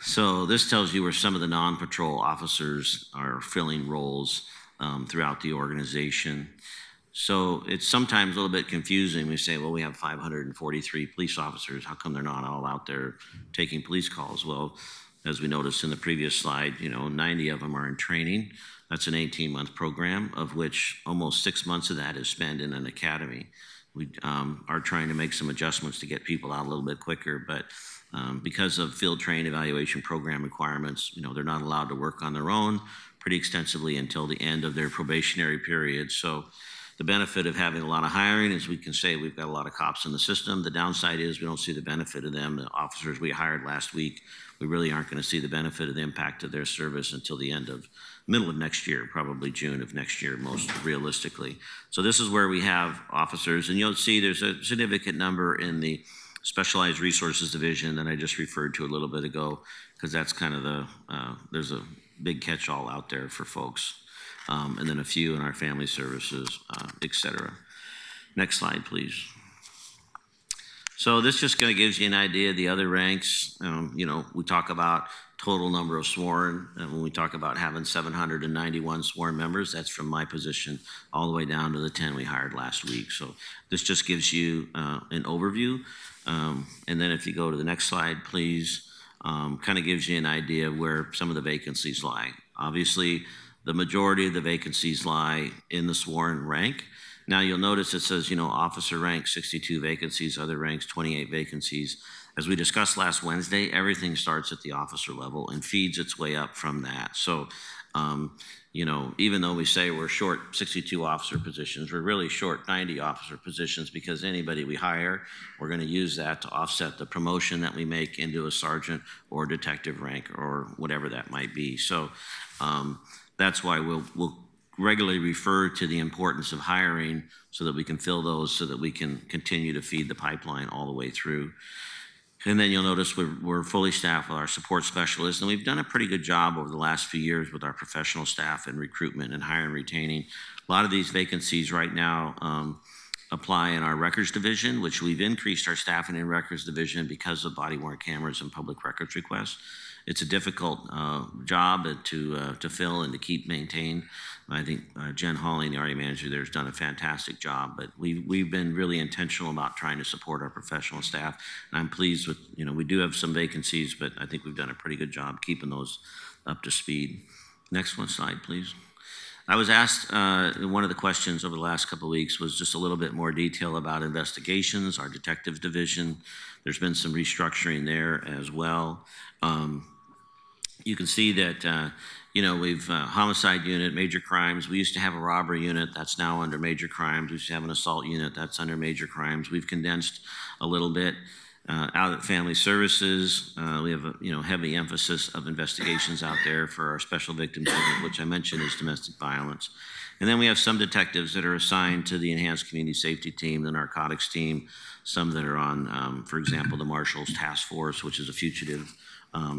So this tells you where some of the non-patrol officers are filling roles throughout the organization. So it's sometimes a little bit confusing. We say, well, we have 543 police officers. How come they're not all out there taking police calls? Well, as we noticed in the previous slide, 90 of them are in training. That's an 18-month program, of which almost 6 months of that is spent in an academy. We are trying to make some adjustments to get people out a little bit quicker, but because of field train evaluation program requirements, they're not allowed to work on their own pretty extensively until the end of their probationary period. So The benefit of having a lot of hiring is we can say we've got a lot of cops in the system. The downside is we don't see the benefit of them. The officers we hired last week, we really aren't going to see the benefit of the impact of their service until the middle of next year, probably June of next year, most realistically. So this is where we have officers, and you'll see there's a significant number in the Specialized Resources Division that I just referred to a little bit ago, because that's kind of there's a big catch-all out there for folks. And then a few in our family services, et cetera. Next slide, please. So this just kind of gives you an idea of the other ranks. We talk about total number of sworn, and when we talk about having 791 sworn members, that's from my position all the way down to the 10 we hired last week. So this just gives you an overview. And then if you go to the next slide, please, kind of gives you an idea of where some of the vacancies lie. Obviously, the majority of the vacancies lie in the sworn rank. Now you'll notice it says, officer rank 62 vacancies, other ranks 28 vacancies. As we discussed last Wednesday, everything starts at the officer level and feeds its way up from that. So, even though we say we're short 62 officer positions, we're really short 90 officer positions, because anybody we hire, we're going to use that to offset the promotion that we make into a sergeant or detective rank or whatever that might be. So that's why we'll regularly refer to the importance of hiring so that we can fill those, so that we can continue to feed the pipeline all the way through. And then you'll notice we're fully staffed with our support specialists, and we've done a pretty good job over the last few years with our professional staff and recruitment and hiring and retaining. A lot of these vacancies right now apply in our records division, which we've increased our staffing in records division because of body-worn cameras and public records requests. It's a difficult job to fill and to keep maintained. I think Jen Hawley, the RE manager there, has done a fantastic job, but we've been really intentional about trying to support our professional staff. And I'm pleased with, we do have some vacancies, but I think we've done a pretty good job keeping those up to speed. Next one slide, please. I was asked, one of the questions over the last couple of weeks was just a little bit more detail about investigations, our detectives division. There's been some restructuring there as well. You can see that, we've homicide unit, major crimes. We used to have a robbery unit. That's now under major crimes. We used to have an assault unit. That's under major crimes. We've condensed a little bit. Out at family services, we have a heavy emphasis of investigations out there for our special victims unit, which I mentioned is domestic violence. And then we have some detectives that are assigned to the enhanced community safety team, the narcotics team, some that are on, for example, the Marshals Task Force, which is a fugitive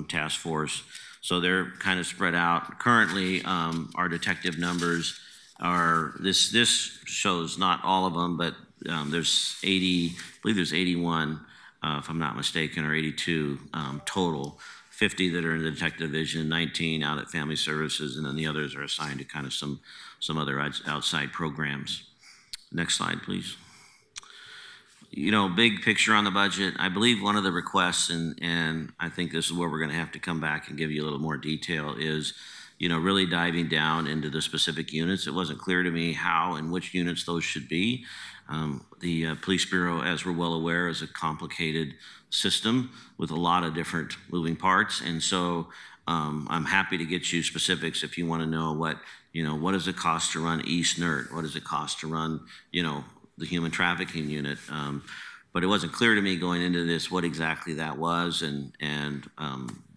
task force. So they're kind of spread out. Currently, our detective numbers are, this shows not all of them, but there's 80, I believe there's 81, if I'm not mistaken, or 82 total. 50 that are in the detective division, 19 out at family services, and then the others are assigned to kind of some other outside programs. Next slide, please. Big picture on the budget. I believe one of the requests, and I think this is where we're going to have to come back and give you a little more detail, is, really diving down into the specific units. It wasn't clear to me how and which units those should be. The Police Bureau, as we're well aware, is a complicated system with a lot of different moving parts. And so I'm happy to get you specifics if you want to know what does it cost to run East NERT? What does it cost to run, the human trafficking unit? But it wasn't clear to me going into this what exactly that was and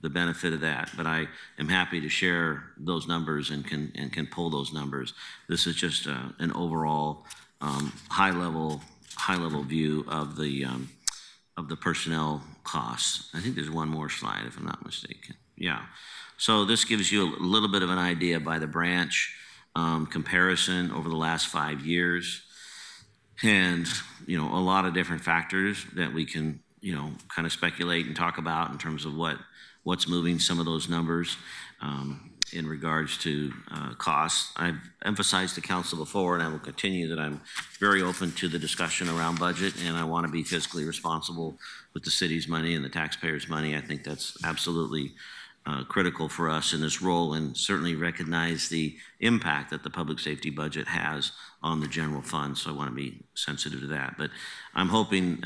the benefit of that. But I am happy to share those numbers and can pull those numbers. This is just an overall high level view of the personnel costs. I think there's one more slide if I'm not mistaken. Yeah. So this gives you a little bit of an idea by the branch comparison over the last 5 years. And, a lot of different factors that we can, kind of speculate and talk about in terms of what's moving some of those numbers in regards to costs. I've emphasized to council before, and I will continue, that I'm very open to the discussion around budget, and I want to be fiscally responsible with the city's money and the taxpayers' money. I think that's absolutely critical for us in this role, and certainly recognize the impact that the public safety budget has on the general fund. So I want to be sensitive to that. But I'm hoping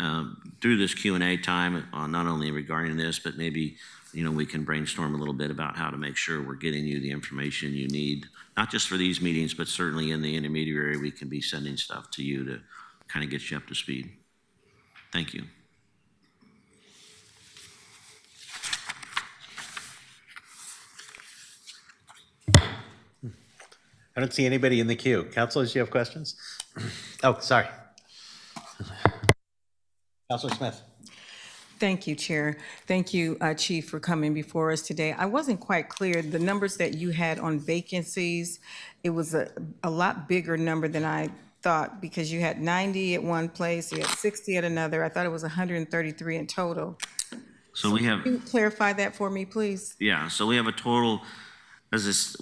through this Q&A time, not only regarding this, but maybe we can brainstorm a little bit about how to make sure we're getting you the information you need, not just for these meetings, but certainly in the intermediary, we can be sending stuff to you to kind of get you up to speed. Thank you. I don't see anybody in the queue. Councilors, you have questions? Oh, sorry. Councilor Smith. Thank you, Chair. Thank you, Chief, for coming before us today. I wasn't quite clear. The numbers that you had on vacancies, it was a lot bigger number than I thought, because you had 90 at one place, you had 60 at another. I thought it was 133 in total. So we have. Can you clarify that for me, please? Yeah. So we have a total.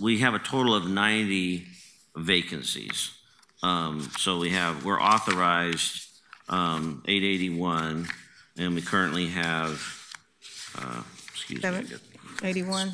We have a total of 90 vacancies. So we're authorized 881, and we currently have, excuse me. 81.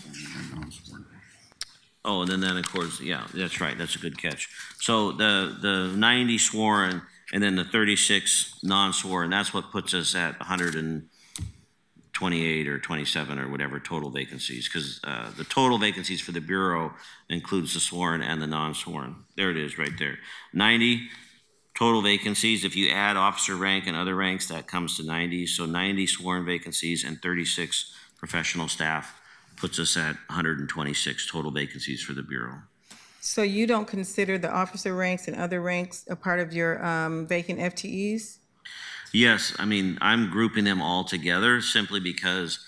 Oh, and then of course, yeah, that's right. That's a good catch. So the 90 sworn, and then the 36 non-sworn, that's what puts us at 128 or 27 or whatever total vacancies, because the total vacancies for the Bureau includes the sworn and the non-sworn. There it is right there. 90 total vacancies. If you add officer rank and other ranks, that comes to 90. So 90 sworn vacancies and 36 professional staff puts us at 126 total vacancies for the Bureau. So you don't consider the officer ranks and other ranks a part of your vacant FTEs? Yes, I mean, I'm grouping them all together simply because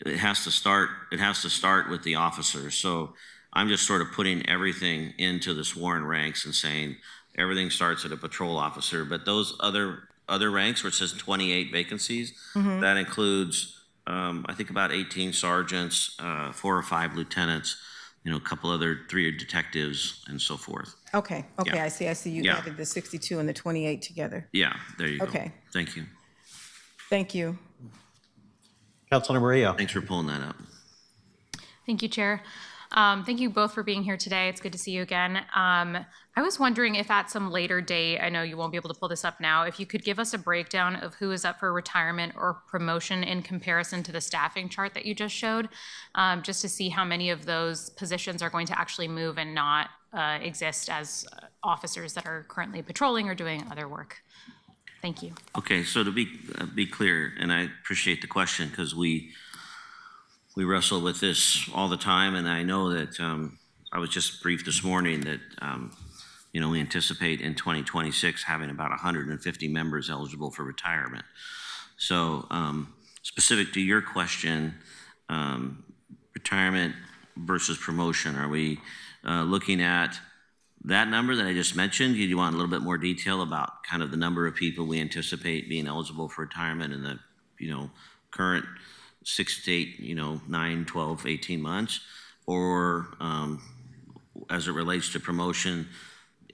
it has to start with the officers. So I'm just sort of putting everything into the sworn ranks and saying everything starts at a patrol officer. But those other ranks where it says 28 vacancies, that includes I think about 18 sergeants, 4 or 5 lieutenants, a couple other 3 detectives, and so forth. Okay, Yeah. I see you added the 62 and the 28 together. Yeah, there you go. Okay. Thank you. Thank you. Councilor Murillo. Thanks for pulling that up. Thank you, Chair. Thank you both for being here today. It's good to see you again. I was wondering if at some later date, I know you won't be able to pull this up now, if you could give us a breakdown of who is up for retirement or promotion in comparison to the staffing chart that you just showed, just to see how many of those positions are going to actually move and not exist as officers that are currently patrolling or doing other work. Thank you. Okay, so to be clear, and I appreciate the question because we wrestle with this all the time, and I know that I was just briefed this morning that we anticipate in 2026 having about 150 members eligible for retirement. So specific to your question, retirement versus promotion, are we looking at that number that I just mentioned? Do you want a little bit more detail about kind of the number of people we anticipate being eligible for retirement in the current 6 to 8, 9, 12, 18 months, or as it relates to promotion,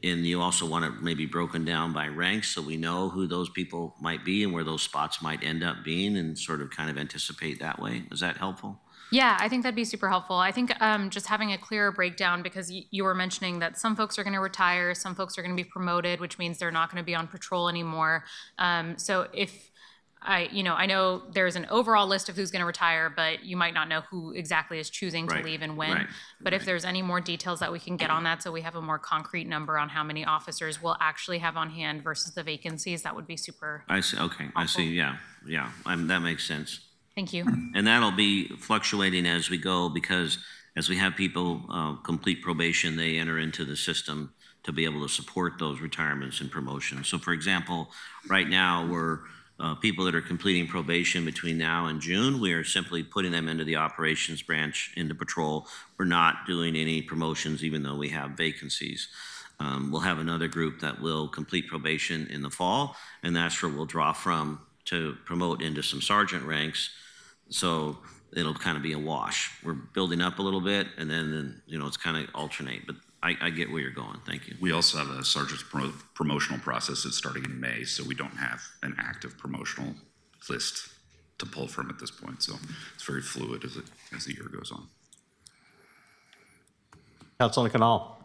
and you also want it maybe broken down by ranks so we know who those people might be and where those spots might end up being and sort of kind of anticipate that way. Is that helpful? Yeah, I think that'd be super helpful. I think just having a clearer breakdown, because you were mentioning that some folks are going to retire, some folks are going to be promoted, which means they're not going to be on patrol anymore. So if I know there's an overall list of who's going to retire, but you might not know who exactly is choosing to leave and when. Right. But if there's any more details that we can get on that, so we have a more concrete number on how many officers we'll actually have on hand versus the vacancies, that would be super. I see. Okay, I see. Yeah. That makes sense. Thank you. And that'll be fluctuating as we go, because as we have people complete probation, they enter into the system to be able to support those retirements and promotions. So for example, right now we're people that are completing probation between now and June, we are simply putting them into the operations branch, into patrol. We're not doing any promotions, even though we have vacancies. We'll have another group that will complete probation in the fall, and that's where we'll draw from to promote into some sergeant ranks. So it'll kind of be a wash. We're building up a little bit, and then it's kind of alternate, but I get where you're going. Thank you. We also have a sergeant's promotional process that's starting in May, so we don't have an active promotional list to pull from at this point. So it's very fluid as the year goes on. Councilman Canal.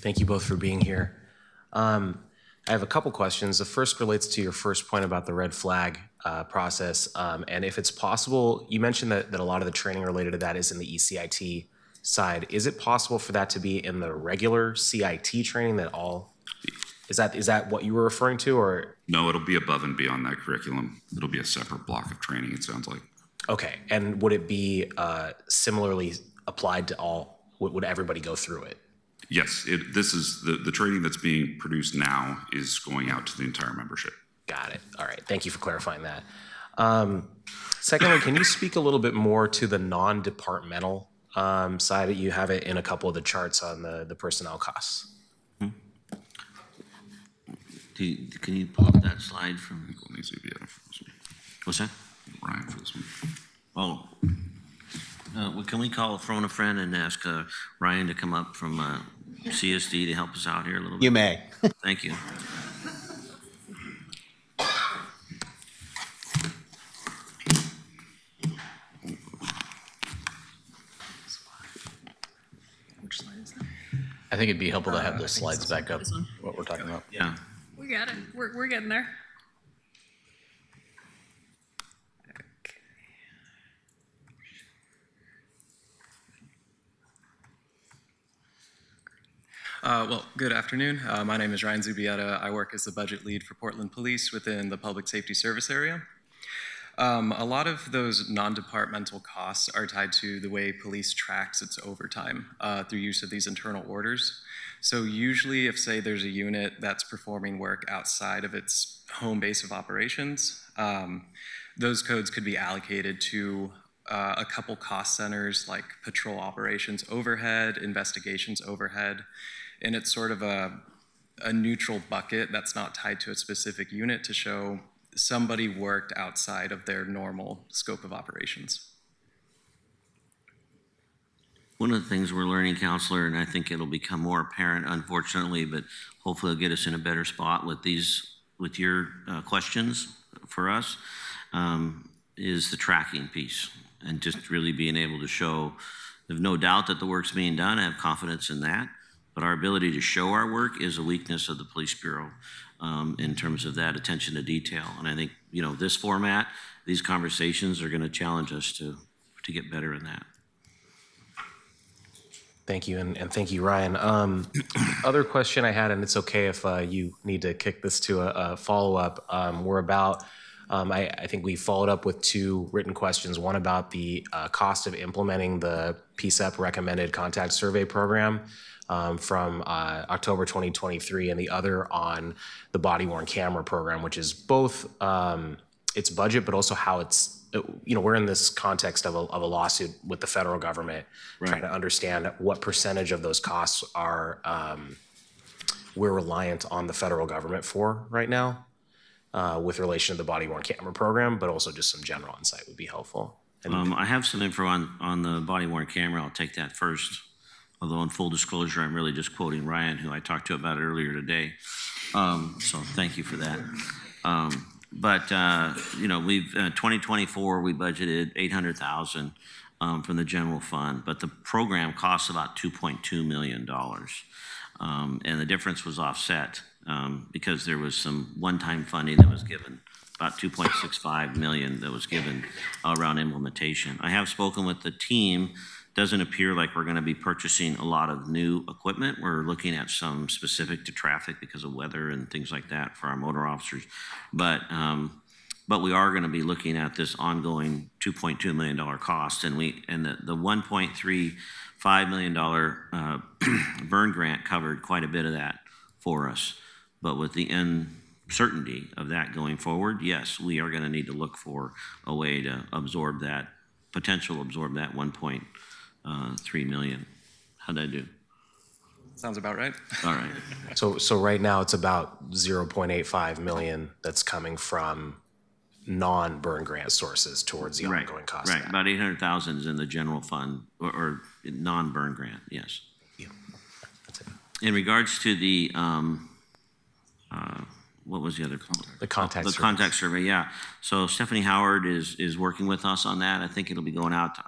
Thank you both for being here. I have a couple questions. The first relates to your first point about the red flag process. And if it's possible, you mentioned that a lot of the training related to that is in the ECIT side. Is it possible for that to be in the regular CIT training that all, is that what you were referring to, or? No, it'll be above and beyond that curriculum. It'll be a separate block of training, it sounds like. Okay, and would it be similarly applied to all, would everybody go through it? Yes, this is the training that's being produced now is going out to the entire membership. Got it. All right. Thank you for clarifying that. Secondly, can you speak a little bit more to the non-departmental side that you have it in a couple of the charts on the personnel costs? Can you pull up that slide from? What's that? Ryan for this one. Oh. Well, can we phone a friend and ask Ryan to come up from CSD to help us out here a little bit? You may. Thank you. Which slide is that? I think it'd be helpful to have the slides back up, what we're talking about. Yeah. We got it. We're getting there. Well, good afternoon. My name is Ryan Zubietta. I work as the budget lead for Portland Police within the Public Safety Service area. A lot of those non-departmental costs are tied to the way police tracks its overtime through use of these internal orders. So usually if, say, there's a unit that's performing work outside of its home base of operations, those codes could be allocated to a couple cost centers like patrol operations overhead, investigations overhead, and it's sort of a neutral bucket that's not tied to a specific unit to show somebody worked outside of their normal scope of operations. One of the things we're learning, Counselor, and I think it'll become more apparent, unfortunately, but hopefully it'll get us in a better spot with your questions for us, is the tracking piece, and just really being able to show. There's no doubt that the work's being done. I have confidence in that. But our ability to show our work is a weakness of the Police Bureau in terms of that attention to detail. And I think, this format, these conversations are going to challenge us to get better in that. Thank you, and thank you, Ryan. Other question I had, and it's okay if you need to kick this to a follow-up. We're about, I think we followed up with 2 written questions, one about the cost of implementing the PSEP recommended contact survey program from October 2023, and the other on the body-worn camera program, which is both its budget, but also how it's, we're in this context of a lawsuit with the federal government, trying to understand what percentage of those costs are we're reliant on the federal government for right now with relation to the body-worn camera program, but also just some general insight would be helpful. I have some info on the body-worn camera. I'll take that first. Although in full disclosure, I'm really just quoting Ryan, who I talked to about it earlier today. So thank you for that. We've 2024 we budgeted $800,000 from the general fund, but the program costs about $2.2 million, and the difference was offset because there was some one-time funding that was given, about $2.65 million that was given around implementation. I have spoken with the team. Doesn't appear like we're going to be purchasing a lot of new equipment. We're looking at some specific to traffic because of weather and things like that for our motor officers. But we are going to be looking at this ongoing $2.2 million cost, and the $1.35 million burn grant covered quite a bit of that for us. But with the uncertainty of that going forward, yes, we are going to need to look for a way to absorb that 1.3 million. How'd I do? Sounds about right. All right. So right now it's about 0.85 million that's coming from non-burn grant sources towards the ongoing cost. Right, about 800,000 is in the general fund or non-burn grant, yes. Yeah, that's it. In regards to the, what was the other? The contact survey. Contact survey, yeah. So Stephanie Howard is working with us on that. I think it'll be going out to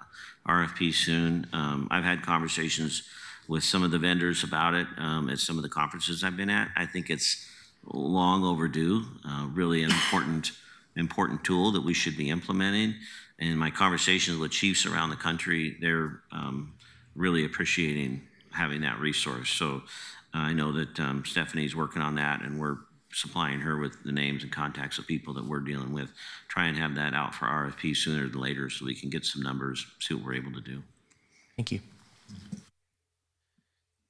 RFP soon. I've had conversations with some of the vendors about it at some of the conferences I've been at. I think it's long overdue, really an important tool that we should be implementing. And my conversations with chiefs around the country, they're really appreciating having that resource. So I know that Stephanie's working on that, and we're supplying her with the names and contacts of people that we're dealing with. Try and have that out for RFP sooner than later so we can get some numbers, see what we're able to do. Thank you.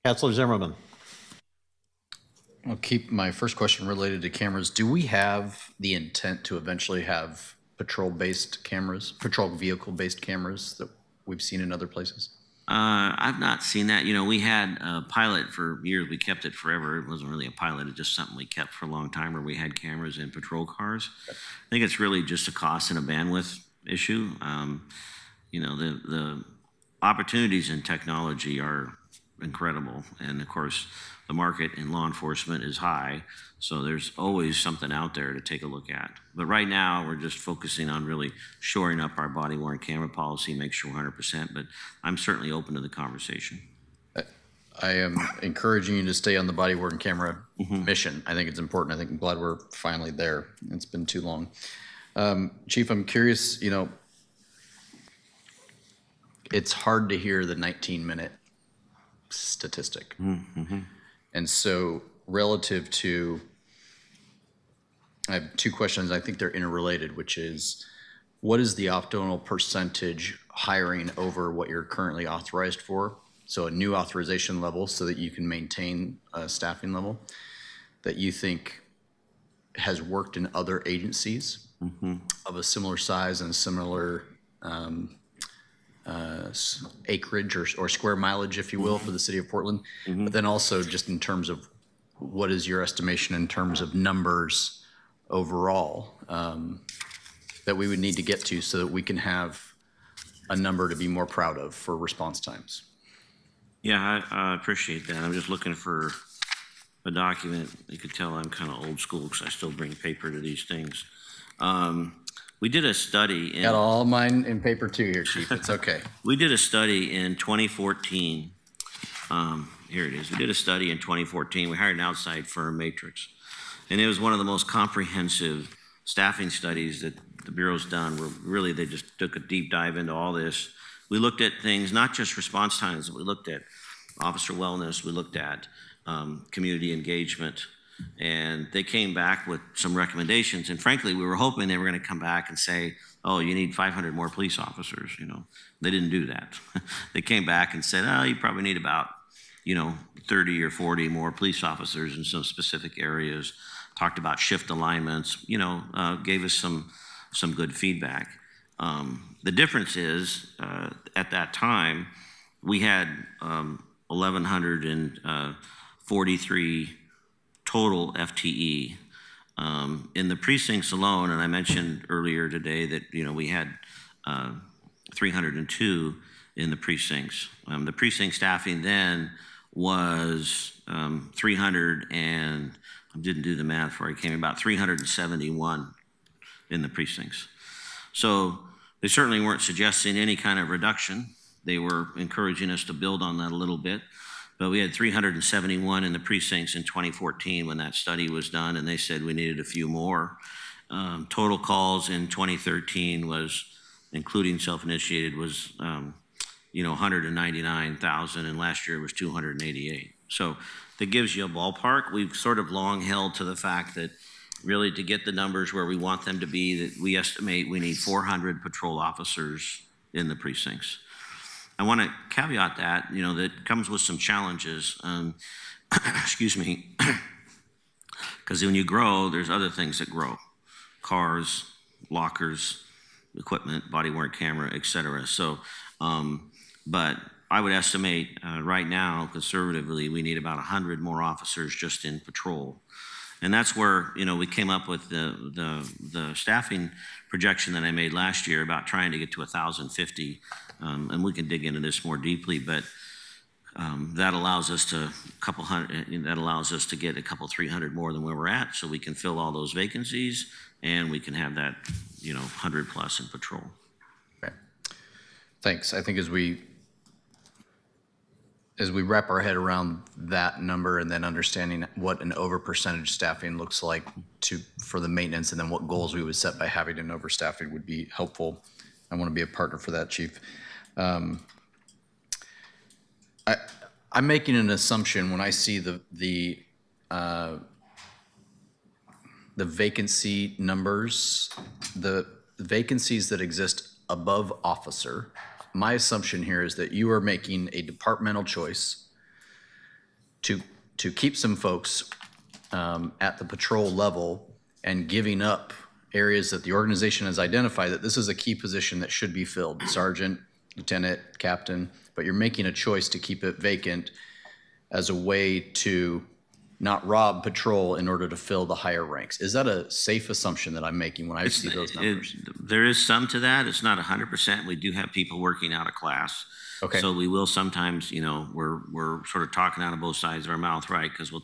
Councilor Zimmerman. I'll keep my first question related to cameras. Do we have the intent to eventually have patrol-based cameras, patrol vehicle-based cameras that we've seen in other places? I've not seen that. You know, we had a pilot for years. We kept it forever. It wasn't really a pilot. It's just something we kept for a long time where we had cameras in patrol cars. I think it's really just a cost and a bandwidth issue. You know, the opportunities in technology are incredible. And of course, the market in law enforcement is high. So there's always something out there to take a look at. But right now, we're just focusing on really shoring up our body-worn camera policy, make sure 100%. But I'm certainly open to the conversation. I am encouraging you to stay on the body-worn camera mission. I think it's important. I think I'm glad we're finally there. It's been too long. Chief, I'm curious, you know, it's hard to hear the 19-minute statistic. And so relative to, I have two questions. I think they're interrelated, which is, what is the optimal percentage hiring over what you're currently authorized for? So a new authorization level so that you can maintain a staffing level that you think has worked in other agencies of a similar size and similar acreage or square mileage, if you will, for the city of Portland. But then also just in terms of what is your estimation in terms of numbers overall that we would need to get to so that we can have a number to be more proud of for response times? Yeah, I appreciate that. I'm just looking for a document. You could tell I'm kind of old school because I still bring paper to these things. We did a study in... Got all mine in paper too here, Chief. It's okay. We did a study in 2014. Here it is. We did a study in 2014. We hired an outside firm, Matrix. And it was one of the most comprehensive staffing studies that the Bureau's done, where really they just took a deep dive into all this. We looked at things, not just response times, but we looked at officer wellness, we looked at community engagement, and they came back with some recommendations. And frankly, we were hoping they were going to come back and say, oh, you need 500 more police officers. You know, they didn't do that. They came back and said, oh, you probably need about, 30 or 40 more police officers in some specific areas. Talked about shift alignments, gave us some good feedback. The difference is, at that time, we had 1,143 total FTE in the precincts alone. And I mentioned earlier today that, we had 302 in the precincts. The precinct staffing then was 300 and, I didn't do the math before I came, about 371 in the precincts. So they certainly weren't suggesting any kind of reduction. They were encouraging us to build on that a little bit. But we had 371 in the precincts in 2014 when that study was done, and they said we needed a few more. Total calls in 2013 was, including self-initiated, was 199,000, and last year it was 288. So that gives you a ballpark. We've sort of long held to the fact that really to get the numbers where we want them to be, that we estimate we need 400 patrol officers in the precincts. I want to caveat that, that comes with some challenges. Excuse me. Because when you grow, there's other things that grow. Cars, lockers, equipment, body-worn camera, et cetera. So, but I would estimate right now, conservatively, we need about 100 more officers just in patrol. And that's where, we came up with the staffing projection that I made last year about trying to get to 1,050. And we can dig into this more deeply, but that allows us to get a couple 300 more than where we're at, so we can fill all those vacancies and we can have that 100 plus in patrol. Okay. Thanks. I think as we as we wrap our head around that number and then understanding what an over percentage staffing looks like for the maintenance and then what goals we would set by having an overstaffing would be helpful. I want to be a partner for that, Chief. I'm making an assumption when I see the vacancy numbers, the vacancies that exist above officer. My assumption here is that you are making a departmental choice to keep some folks at the patrol level and giving up areas that the organization has identified that this is a key position that should be filled, sergeant, lieutenant, captain, but you're making a choice to keep it vacant as a way to not rob patrol in order to fill the higher ranks. Is that a safe assumption that I'm making when I see those numbers? There is some to that. It's not 100%. We do have people working out of class. Okay. So we will sometimes, we're sort of talking out of both sides of our mouth, right? Because we'll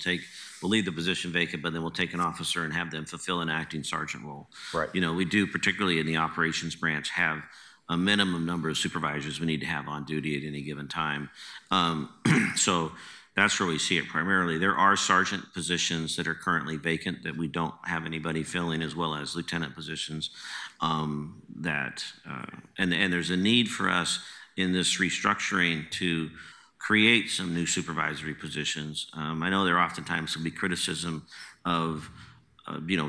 leave the position vacant, but then we'll take an officer and have them fulfill an acting sergeant role. Right. We do, particularly in the operations branch, have a minimum number of supervisors we need to have on duty at any given time. So that's where we see it primarily. There are sergeant positions that are currently vacant that we don't have anybody filling, as well as lieutenant positions and there's a need for us in this restructuring to create some new supervisory positions. I know there oftentimes can be criticism of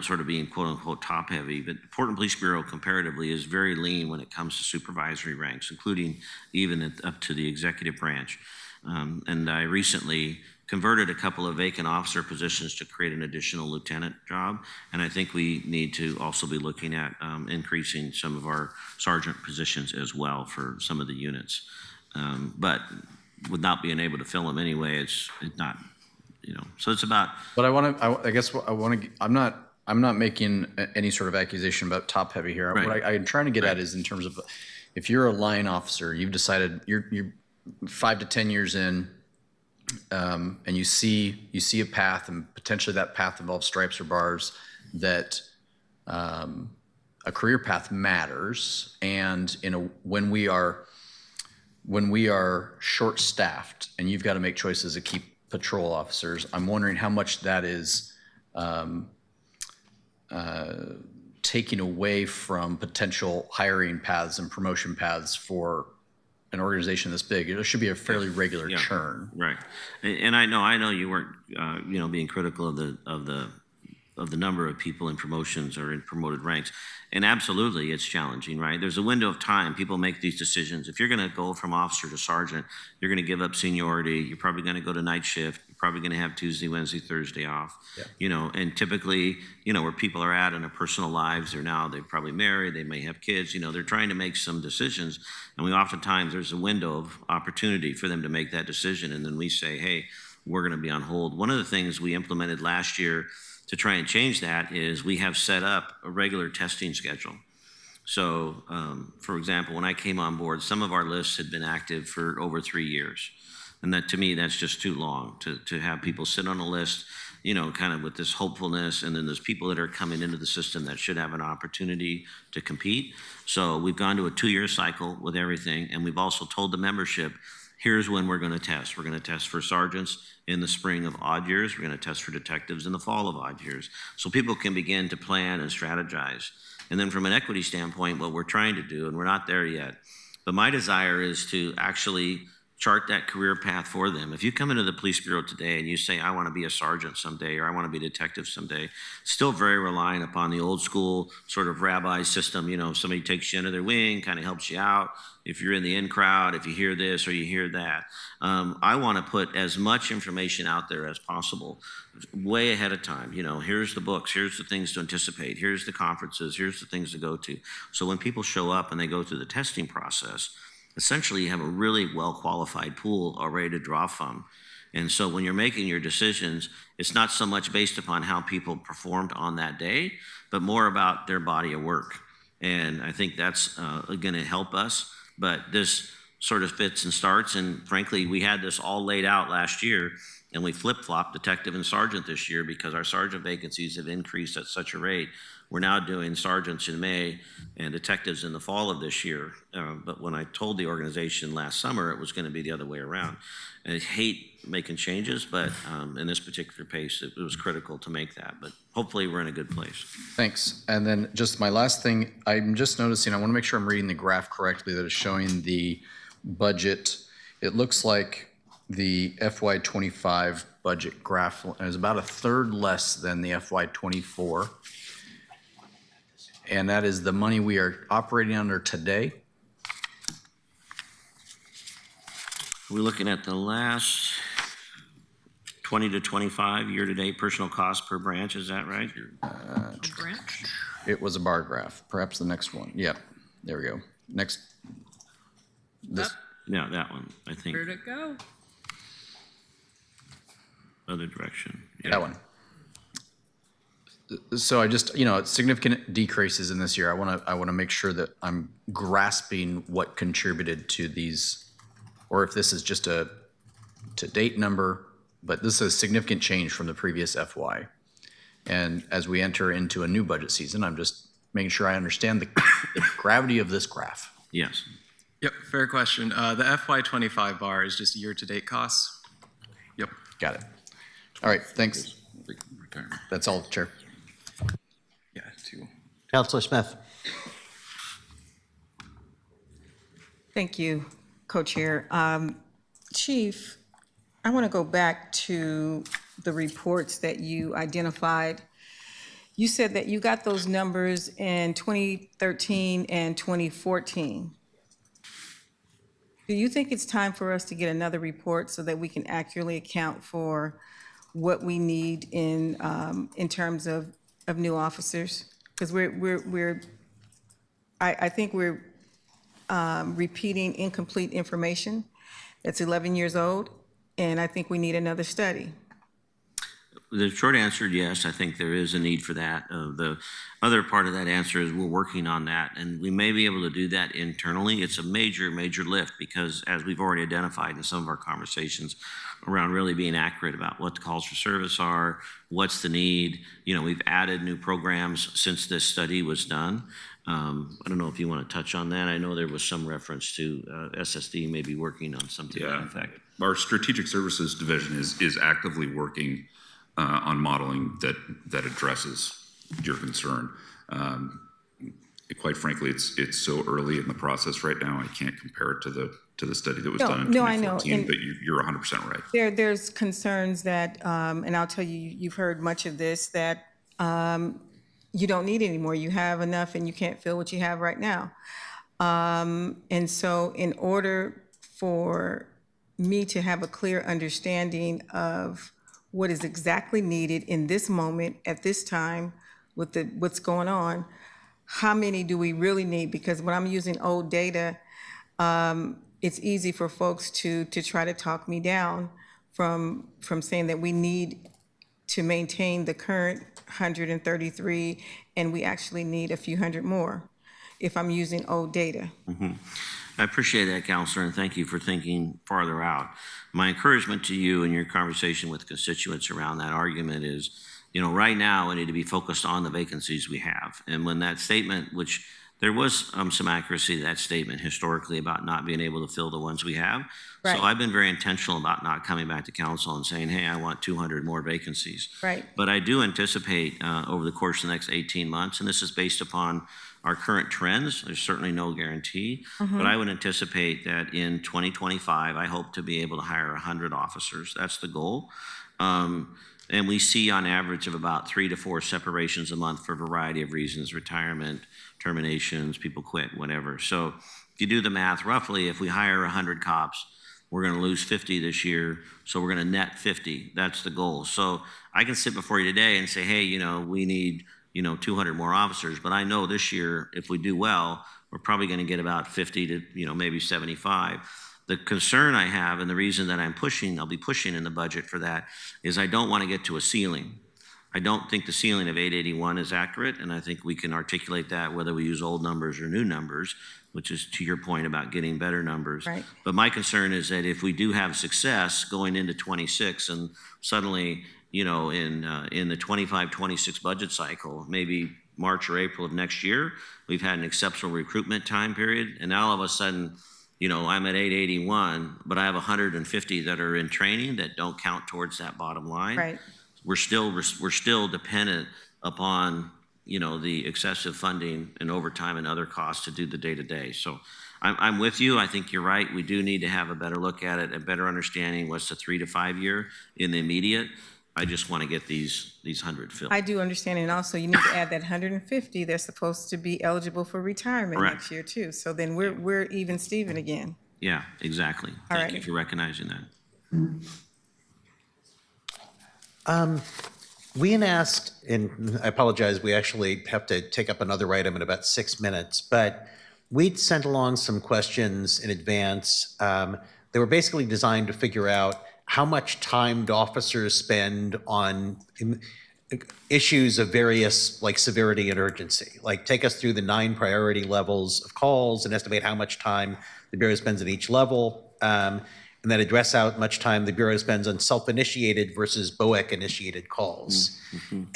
sort of being quote unquote top heavy, but the Portland Police Bureau comparatively is very lean when it comes to supervisory ranks, including even up to the executive branch. And I recently converted a couple of vacant officer positions to create an additional lieutenant job. And I think we need to also be looking at increasing some of our sergeant positions as well for some of the units. But with not being able to fill them anyway, it's not, so it's about. But I'm not making any sort of accusation about top heavy here. Right. What I'm trying to get at is in terms of if you're a line officer, you've decided you're 5 to 10 years in, and you see a path, and potentially that path involves stripes or bars, that a career path matters. And when we are short-staffed, and you've got to make choices to keep patrol officers, I'm wondering how much that is taking away from potential hiring paths and promotion paths for an organization this big. It should be a fairly regular churn. Right. And I know you weren't, being critical of the number of people in promotions or in promoted ranks. And absolutely, it's challenging, right? There's a window of time. People make these decisions. If you're going to go from officer to sergeant, you're going to give up seniority. You're probably going to go to night shift. You're probably going to have Tuesday, Wednesday, Thursday off. Yeah. And typically, where people are at in their personal lives, they're probably married. They may have kids. They're trying to make some decisions. And oftentimes, there's a window of opportunity for them to make that decision. And then we say, hey, we're going to be on hold. One of the things we implemented last year to try and change that is we have set up a regular testing schedule. So, for example, when I came on board, some of our lists had been active for over 3 years. And that, to me, that's just too long to have people sit on a list, kind of with this hopefulness. And then there's people that are coming into the system that should have an opportunity to compete. So we've gone to a 2-year cycle with everything. And we've also told the membership, here's when we're going to test. We're going to test for sergeants in the spring of odd years. We're going to test for detectives in the fall of odd years. So people can begin to plan and strategize. And then from an equity standpoint, what we're trying to do, and we're not there yet, but my desire is to actually chart that career path for them. If you come into the police bureau today and you say, I want to be a sergeant someday, or I want to be a detective someday, still very reliant upon the old school sort of rabbi system. Somebody takes you under their wing, kind of helps you out. If you're in the in crowd, if you hear this or you hear that. I want to put as much information out there as possible, way ahead of time. Here's the books, here's the things to anticipate, here's the conferences, here's the things to go to. So when people show up and they go through the testing process, essentially you have a really well-qualified pool already to draw from. And so when you're making your decisions, it's not so much based upon how people performed on that day, but more about their body of work. And I think that's going to help us. But this sort of fits and starts. And frankly, we had this all laid out last year, and we flip-flopped detective and sergeant this year because our sergeant vacancies have increased at such a rate. We're now doing sergeants in May and detectives in the fall of this year. But when I told the organization last summer, it was going to be the other way around. And I hate making changes, but in this particular pace, it was critical to make that. But hopefully we're in a good place. Thanks. And then just my last thing, I'm just noticing, I want to make sure I'm reading the graph correctly that is showing the budget. It looks like the FY25 budget graph is about a third less than the FY24. And that is the money we are operating under today. We're looking at the last 20 to 25 year-to-date personal costs per branch, is that right? It was a bar graph, perhaps the next one. Yep, there we go. Next. This. Yeah, that one, I think. Where'd it go? Other direction. Yeah. That one. So I just, significant decreases in this year. I want to make sure that I'm grasping what contributed to these, or if this is just a to-date number, but this is a significant change from the previous FY. And as we enter into a new budget season, I'm just making sure I understand the gravity of this graph. Yes. Yep, fair question. The FY25 bar is just year-to-date costs. Yep. Got it. All right, thanks. That's all, Chair. Yeah, two. Councilor Smith. Thank you, Co-Chair. Chief, I want to go back to the reports that you identified. You said that you got those numbers in 2013 and 2014. Do you think it's time for us to get another report so that we can accurately account for what we need in terms of new officers? Because I think we're repeating incomplete information that's 11 years old, and I think we need another study. The short answer, yes, I think there is a need for that. The other part of that answer is we're working on that, and we may be able to do that internally. It's a major, major lift because, as we've already identified in some of our conversations around really being accurate about what the calls for service are, what's the need. We've added new programs since this study was done. I don't know if you want to touch on that. I know there was some reference to SSD maybe working on something to that effect. Our Strategic Services Division is actively working on modeling that addresses your concern. Quite frankly, it's so early in the process right now. I can't compare it to the study that was done in 2014. I know. But you're 100% right. There's concerns that, and I'll tell you, you've heard much of this, that you don't need any more. You have enough, and you can't fill what you have right now. And so, in order for me to have a clear understanding of what is exactly needed in this moment, at this time, with what's going on, how many do we really need? Because when I'm using old data, it's easy for folks to try to talk me down from saying that we need to maintain the current 133, and we actually need a few hundred more if I'm using old data. Mm-hmm. I appreciate that, Counselor, and thank you for thinking farther out. My encouragement to you in your conversation with constituents around that argument is, right now we need to be focused on the vacancies we have. And when that statement, which there was some accuracy to that statement historically about not being able to fill the ones we have. Right. So I've been very intentional about not coming back to council and saying, hey, I want 200 more vacancies. Right. But I do anticipate over the course of the next 18 months, and this is based upon our current trends, there's certainly no guarantee, but I would anticipate that in 2025, I hope to be able to hire 100 officers. That's the goal. And we see on average of about 3 to 4 separations a month for a variety of reasons, retirement, terminations, people quit, whatever. So if you do the math, roughly, if we hire 100 cops, we're going to lose 50 this year, so we're going to net 50. That's the goal. So I can sit before you today and say, hey, we need 200 more officers, but I know this year, if we do well, we're probably going to get about 50 to, maybe 75. The concern I have, and the reason that I'll be pushing in the budget for that, is I don't want to get to a ceiling. I don't think the ceiling of 881 is accurate, and I think we can articulate that whether we use old numbers or new numbers, which is to your point about getting better numbers. Right. But my concern is that if we do have success going into 26 and suddenly, in the 25-26 budget cycle, maybe March or April of next year. We've had an exceptional recruitment time period, and now all of a sudden, you know, I'm at 881, but I have 150 that are in training that don't count towards that bottom line. Right. We're still dependent upon, you know, the excessive funding and overtime and other costs to do the day-to-day. So I'm with you. I think you're right. We do need to have a better look at it, a better understanding what's the 3 to 5 year in the immediate. I just want to get these 100 filled. I do understand, and also you need to add that 150. They're supposed to be eligible for retirement Correct. next year too. So then we're even Steven again. Yeah, exactly. All Thank right. you for recognizing that. We had asked, and I apologize, we actually have to take up another item in about 6 minutes, but we'd sent along some questions in advance. They were basically designed to figure out how much time do officers spend on issues of various, like, severity and urgency. Like, take us through the 9 priority levels of calls and estimate how much time the Bureau spends at each level, and then address how much time the Bureau spends on self-initiated versus BOEC-initiated calls.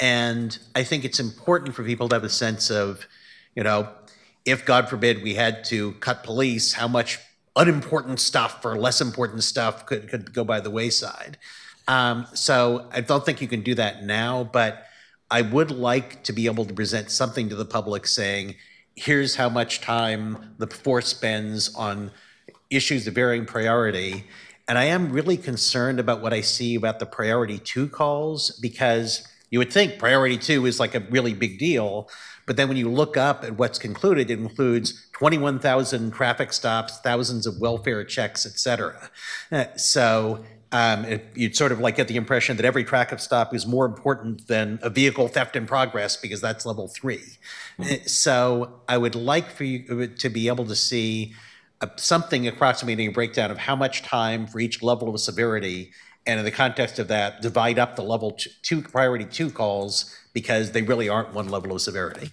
And I think it's important for people to have a sense of, you know, if, God forbid, we had to cut police, how much unimportant stuff or less important stuff could go by the wayside. So I don't think you can do that now, but I would like to be able to present something to the public saying, here's how much time the force spends on issues of varying priority. And I am really concerned about what I see about the priority 2 calls, because you would think priority 2 is like a really big deal. But then when you look up at what's concluded, it includes 21,000 traffic stops, thousands of welfare checks, et cetera. So you'd sort of like get the impression that every traffic stop is more important than a vehicle theft in progress, because that's level 3. So I would like for you to be able to see something approximating a breakdown of how much time for each level of severity, and in the context of that, divide up the level 2 priority 2 calls, because they really aren't one level of severity.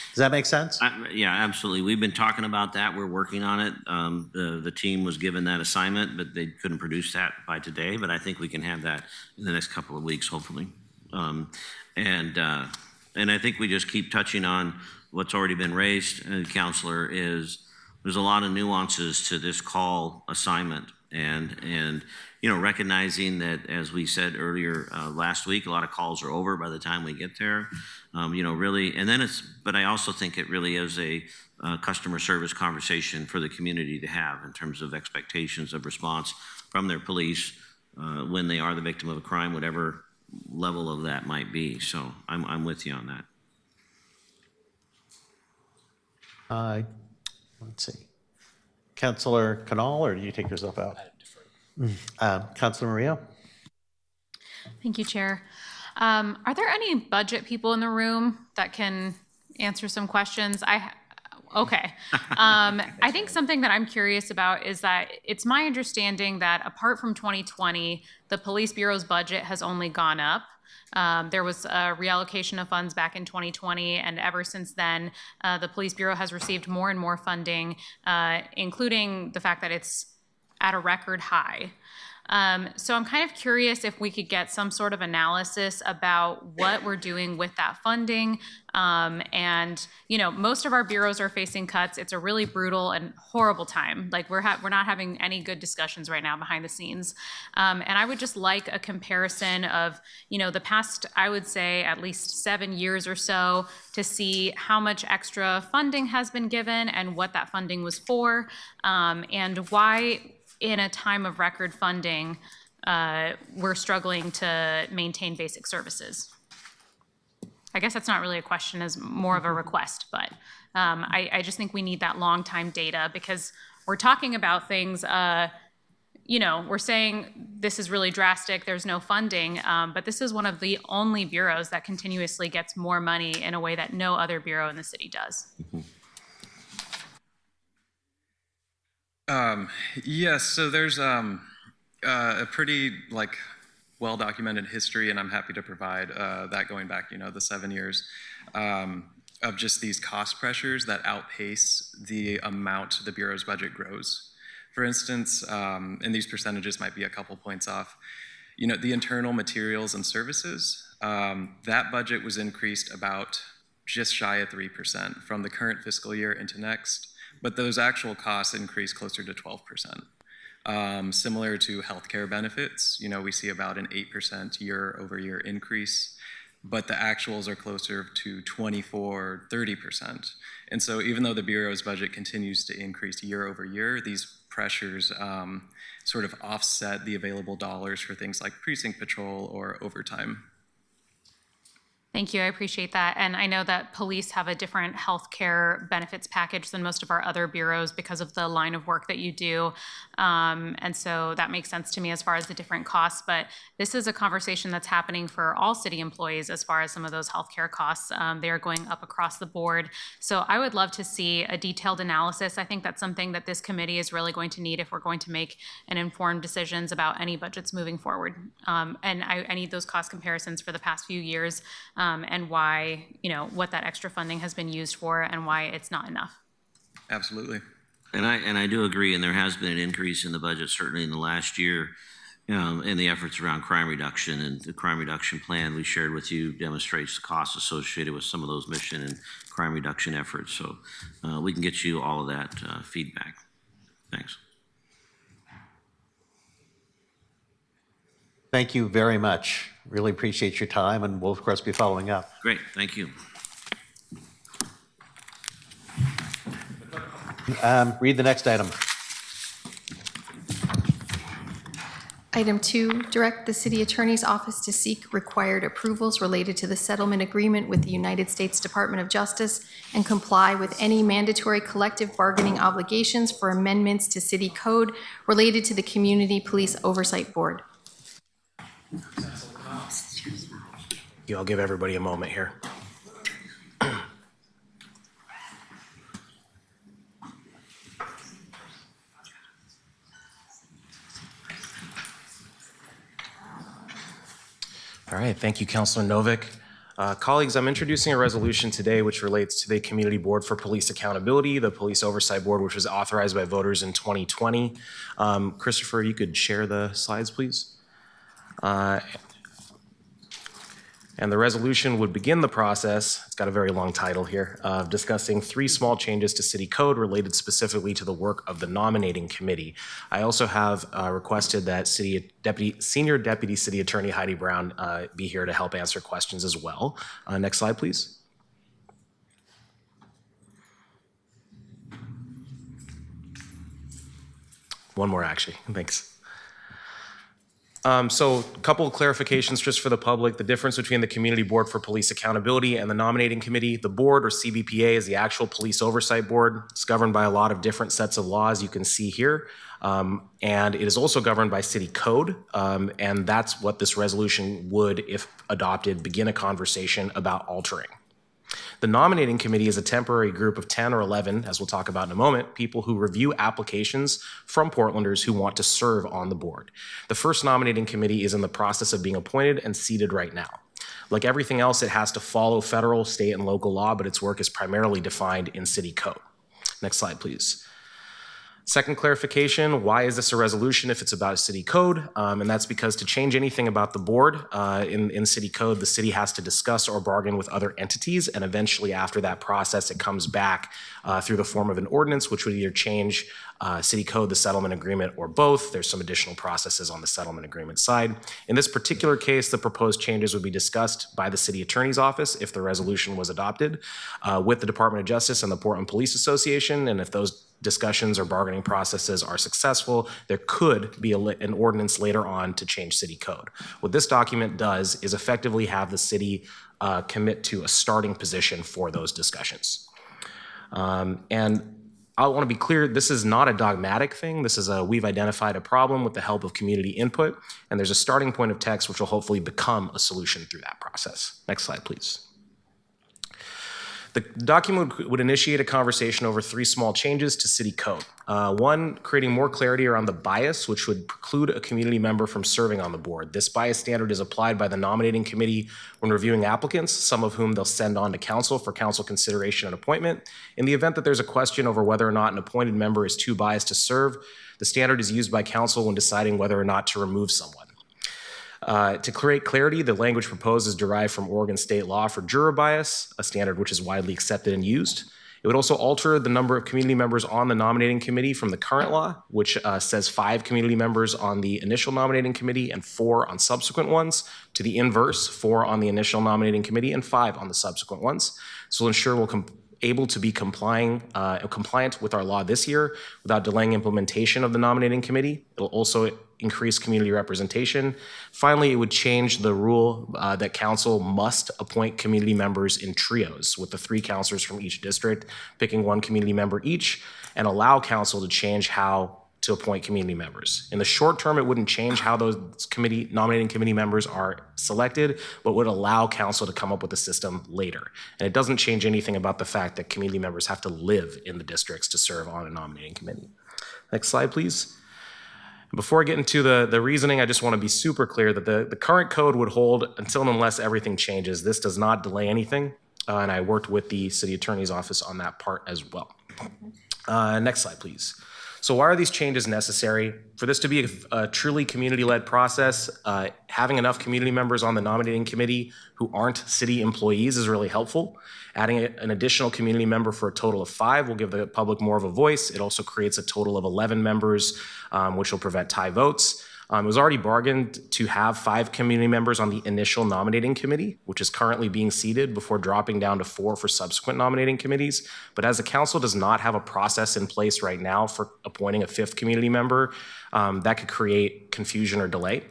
Does that make sense? Yeah, absolutely. We've been talking about that. We're working on it. The team was given that assignment, but they couldn't produce that by today. But I think we can have that in the next couple of weeks, hopefully. And I think we just keep touching on what's already been raised, Counselor, is there's a lot of nuances to this call assignment. And you know, recognizing that, as we said earlier last week, a lot of calls are over by the time we get there. You know, really, and then but I also think it really is a customer service conversation for the community to have in terms of expectations of response from their police when they are the victim of a crime, whatever level of that might be. So I'm with you on that. Let's see. Councilor Canal, or do you take yourself out? Councilor Murillo? Thank you, Chair. Are there any budget people in the room that can answer some questions? Okay. I think something that I'm curious about is that it's my understanding that apart from 2020, the Police Bureau's budget has only gone up. There was a reallocation of funds back in 2020, and ever since then, the Police Bureau has received more and more funding, including the fact that it's at a record high. So I'm kind of curious if we could get some sort of analysis about what we're doing with that funding. And, you know, most of our bureaus are facing cuts. It's a really brutal and horrible time. Like we're not having any good discussions right now behind the scenes. And I would just like a comparison of, you know, the past, I would say at least 7 years or so, to see how much extra funding has been given and what that funding was for, and why in a time of record funding, we're struggling to maintain basic services. I guess that's not really a question, as more of a request, but I just think we need that long time data, because we're talking about things, you know, we're saying this is really drastic, there's no funding, but this is one of the only bureaus that continuously gets more money in a way that no other bureau in the city does. Yes, so there's a pretty well-documented history, and I'm happy to provide that going back, you know, the 7 years of just these cost pressures that outpace the amount the Bureau's budget grows. For instance, and these percentages might be a couple points off, you know, the internal materials and services, that budget was increased about just shy of 3% from the current fiscal year into next, but those actual costs increase closer to 12%. Similar to healthcare benefits, we see about an 8% year-over-year increase, but the actuals are closer to 24-30%. And so even though the Bureau's budget continues to increase year over year, these pressures sort of offset the available dollars for things like precinct patrol or overtime. Thank you. I appreciate that. And I know that police have a different healthcare benefits package than most of our other bureaus because of the line of work that you do. And so that makes sense to me as far as the different costs. But this is a conversation that's happening for all city employees as far as some of those healthcare costs. They are going up across the board. So I would love to see a detailed analysis. I think that's something that this committee is really going to need if we're going to make an informed decisions about any budgets moving forward. And I need those cost comparisons for the past few years. And why, what that extra funding has been used for and why it's not enough. Absolutely. And I do agree, and there has been an increase in the budget certainly in the last year in the efforts around crime reduction, and the crime reduction plan we shared with you demonstrates the costs associated with some of those mission and crime reduction efforts. So we can get you all of that feedback. Thanks. Thank you very much. Really appreciate your time, and we'll, of course, be following up. Great, thank you. Read the next item. Item 2, direct the City Attorney's Office to seek required approvals related to the settlement agreement with the United States Department of Justice and comply with any mandatory collective bargaining obligations for amendments to City Code related to the Community Police Oversight Board. I'll give everybody a moment here. All right, thank you, Councilor Novick. Colleagues, I'm introducing a resolution today which relates to the Community Board for Police Accountability, the Police Oversight Board, which was authorized by voters in 2020. Christopher, you could share the slides, please. And the resolution would begin the process, it's got a very long title here, of discussing 3 small changes to city code related specifically to the work of the nominating committee. I also have requested that Senior Deputy City Attorney Heidi Brown be here to help answer questions as well. Next slide, please. One more, actually, thanks. So a couple of clarifications just for the public. The difference between the Community Board for Police Accountability and the Nominating Committee. The board, or CBPA, is the actual police oversight board. It's governed by a lot of different sets of laws you can see here. And it is also governed by city code. And that's what this resolution would, if adopted, begin a conversation about altering. The nominating committee is a temporary group of 10 or 11, as we'll talk about in a moment, people who review applications from Portlanders who want to serve on the board. The first nominating committee is in the process of being appointed and seated right now. Like everything else, it has to follow federal, state, and local law, but its work is primarily defined in city code. Next slide, please. Second clarification, why is this a resolution if it's about a city code? And that's because to change anything about the board in city code, the city has to discuss or bargain with other entities, and eventually after that process, it comes back through the form of an ordinance, which would either change city code, the settlement agreement, or both. There's some additional processes on the settlement agreement side. In this particular case, the proposed changes would be discussed by the city attorney's office if the resolution was adopted with the Department of Justice and the Portland Police Association, and if those discussions or bargaining processes are successful, there could be an ordinance later on to change city code. What this document does is effectively have the city commit to a starting position for those discussions. And I want to be clear, this is not a dogmatic thing. This is we've identified a problem with the help of community input, and there's a starting point of text which will hopefully become a solution through that process. Next slide, please. The document would initiate a conversation over 3 small changes to city code. One, creating more clarity around the bias, which would preclude a community member from serving on the board. This bias standard is applied by the nominating committee when reviewing applicants, some of whom they'll send on to council for council consideration and appointment. In the event that there's a question over whether or not an appointed member is too biased to serve, the standard is used by council when deciding whether or not to remove someone. To create clarity, the language proposed is derived from Oregon state law for juror bias, a standard which is widely accepted and used. It would also alter the number of community members on the nominating committee from the current law, which says 5 community members on the initial nominating committee and 4 on subsequent ones, to the inverse, 4 on the initial nominating committee and 5 on the subsequent ones. This will ensure we'll able to be compliant with our law this year without delaying implementation of the nominating committee. It'll also increase community representation. Finally, it would change the rule that council must appoint community members in trios, with the 3 counselors from each district picking 1 community member each, and allow council to change how to appoint community members. In the short term, it wouldn't change how those nominating committee members are selected, but would allow council to come up with a system later. And it doesn't change anything about the fact that community members have to live in the districts to serve on a nominating committee. Next slide, please. Before I get into the reasoning, I just want to be super clear that the current code would hold until and unless everything changes. This does not delay anything, and I worked with the city attorney's office on that part as well. Next slide, please. So why are these changes necessary? For this to be a truly community-led process, having enough community members on the nominating committee who aren't city employees is really helpful. Adding an additional community member for a total of 5 will give the public more of a voice. It also creates a total of 11 members, which will prevent tie votes. It was already bargained to have 5 community members on the initial nominating committee, which is currently being seated before dropping down to 4 for subsequent nominating committees. But as the council does not have a process in place right now for appointing a 5th community member, that could create confusion or delay.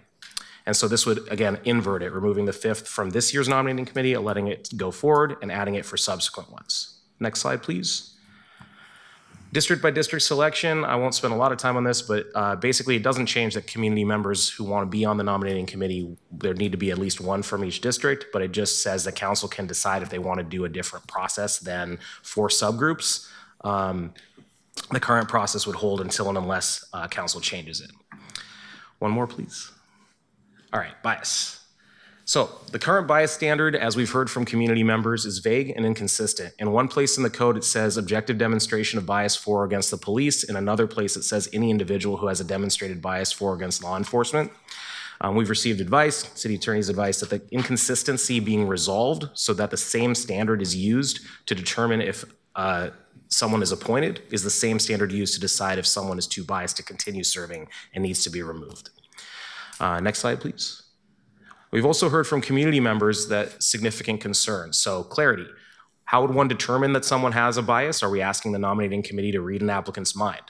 And so this would, again, invert it, removing the 5th from this year's nominating committee, letting it go forward, and adding it for subsequent ones. Next slide, please. District by district selection, I won't spend a lot of time on this, but basically it doesn't change that community members who want to be on the nominating committee, there need to be at least 1 from each district, but it just says the council can decide if they want to do a different process than 4 subgroups. The current process would hold until and unless council changes it. One more, please. All right, bias. So the current bias standard, as we've heard from community members, is vague and inconsistent. In one place in the code, it says objective demonstration of bias for or against the police. In another place, it says any individual who has a demonstrated bias for or against law enforcement. We've received advice, city attorney's advice, that the inconsistency being resolved so that the same standard is used to determine if someone is appointed is the same standard used to decide if someone is too biased to continue serving and needs to be removed. Next slide, please. We've also heard from community members that significant concerns. So clarity, how would one determine that someone has a bias? Are we asking the nominating committee to read an applicant's mind?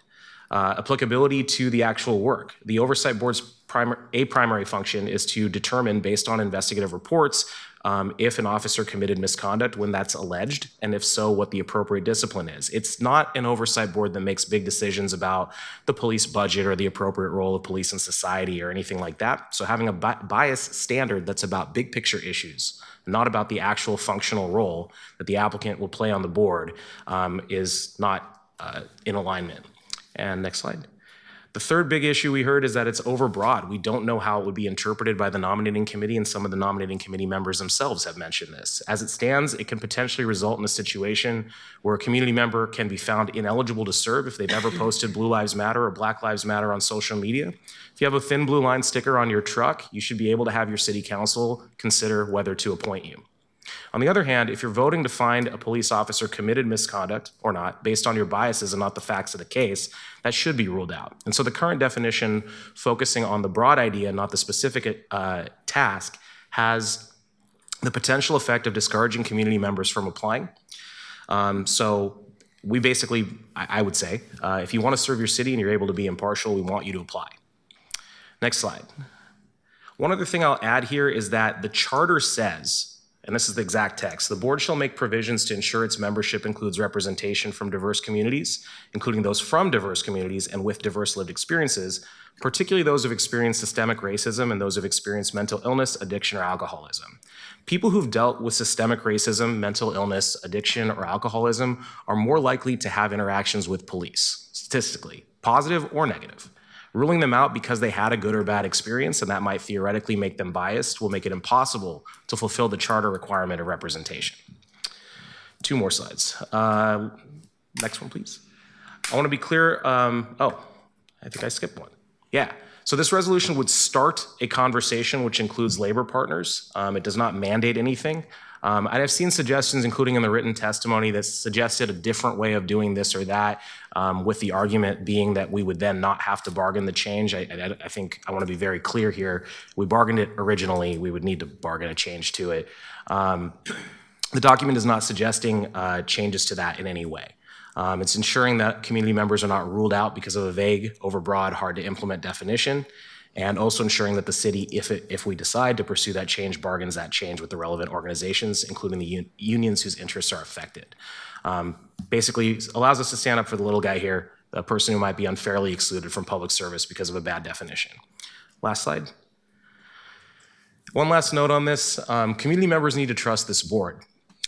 Applicability to the actual work. The Oversight Board's primary function is to determine, based on investigative reports, if an officer committed misconduct when that's alleged, and if so, what the appropriate discipline is. It's not an oversight board that makes big decisions about the police budget or the appropriate role of police in society or anything like that. So having a bias standard that's about big picture issues, not about the actual functional role that the applicant will play on the board, is not in alignment. And next slide. The third big issue we heard is that it's overbroad. We don't know how it would be interpreted by the nominating committee, and some of the nominating committee members themselves have mentioned this. As it stands, it can potentially result in a situation where a community member can be found ineligible to serve if they've ever posted Blue Lives Matter or Black Lives Matter on social media. If you have a thin blue line sticker on your truck, you should be able to have your city council consider whether to appoint you. On the other hand, if you're voting to find a police officer committed misconduct or not, based on your biases and not the facts of the case, that should be ruled out. And so the current definition, focusing on the broad idea, not the specific task, has the potential effect of discouraging community members from applying. So we basically, I would say, if you want to serve your city and you're able to be impartial, we want you to apply. Next slide. One other thing I'll add here is that the charter says, and this is the exact text, the board shall make provisions to ensure its membership includes representation from diverse communities, including those from diverse communities and with diverse lived experiences, particularly those who've experienced systemic racism and those who've experienced mental illness, addiction, or alcoholism. People who've dealt with systemic racism, mental illness, addiction, or alcoholism are more likely to have interactions with police, statistically, positive or negative. Ruling them out because they had a good or bad experience, and that might theoretically make them biased, will make it impossible to fulfill the charter requirement of representation. 2 more slides. Next one, please. I want to be clear. I think I skipped one. Yeah. So this resolution would start a conversation which includes labor partners. It does not mandate anything. I've seen suggestions, including in the written testimony, that suggested a different way of doing this or that, with the argument being that we would then not have to bargain the change. I think I want to be very clear here. We bargained it originally. We would need to bargain a change to it. The document is not suggesting changes to that in any way. It's ensuring that community members are not ruled out because of a vague, overbroad, hard to implement definition, and also ensuring that the city, if we decide to pursue that change, bargains that change with the relevant organizations, including the unions whose interests are affected. Basically, allows us to stand up for the little guy here, the person who might be unfairly excluded from public service because of a bad definition. Last slide. One last note on this, community members need to trust this board.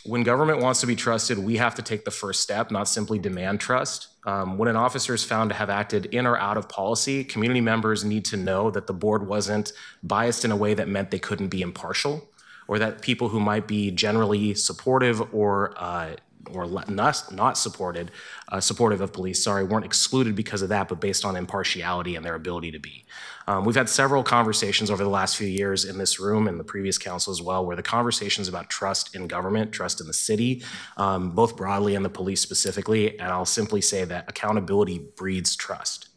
When government wants to be trusted, we have to take the first step, not simply demand trust. When an officer is found to have acted in or out of policy, community members need to know that the board wasn't biased in a way that meant they couldn't be impartial, or that people who might be generally supportive or not supportive of police, weren't excluded because of that, but based on impartiality and their ability to be. We've had several conversations over the last few years in this room and the previous council as well, where the conversations about trust in government, trust in the city, both broadly and the police specifically, and I'll simply say that accountability breeds trust.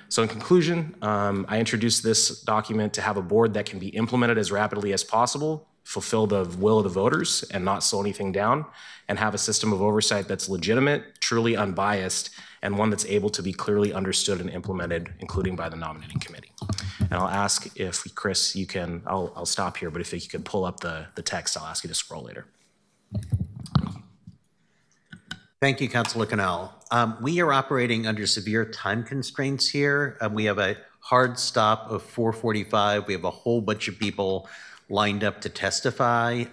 So in conclusion, I introduced this document to have a board that can be implemented as rapidly as possible, fulfill the will of the voters and not slow anything down, and have a system of oversight that's legitimate, truly unbiased, and one that's able to be clearly understood and implemented, including by the nominating committee. And I'll ask if, Chris, you can, I'll stop here, but if you could pull up the text, I'll ask you to scroll later. Thank you, Councilor Canal. We are operating under severe time constraints here. We have a hard stop of 4:45. We have a whole bunch of people lined up to testify.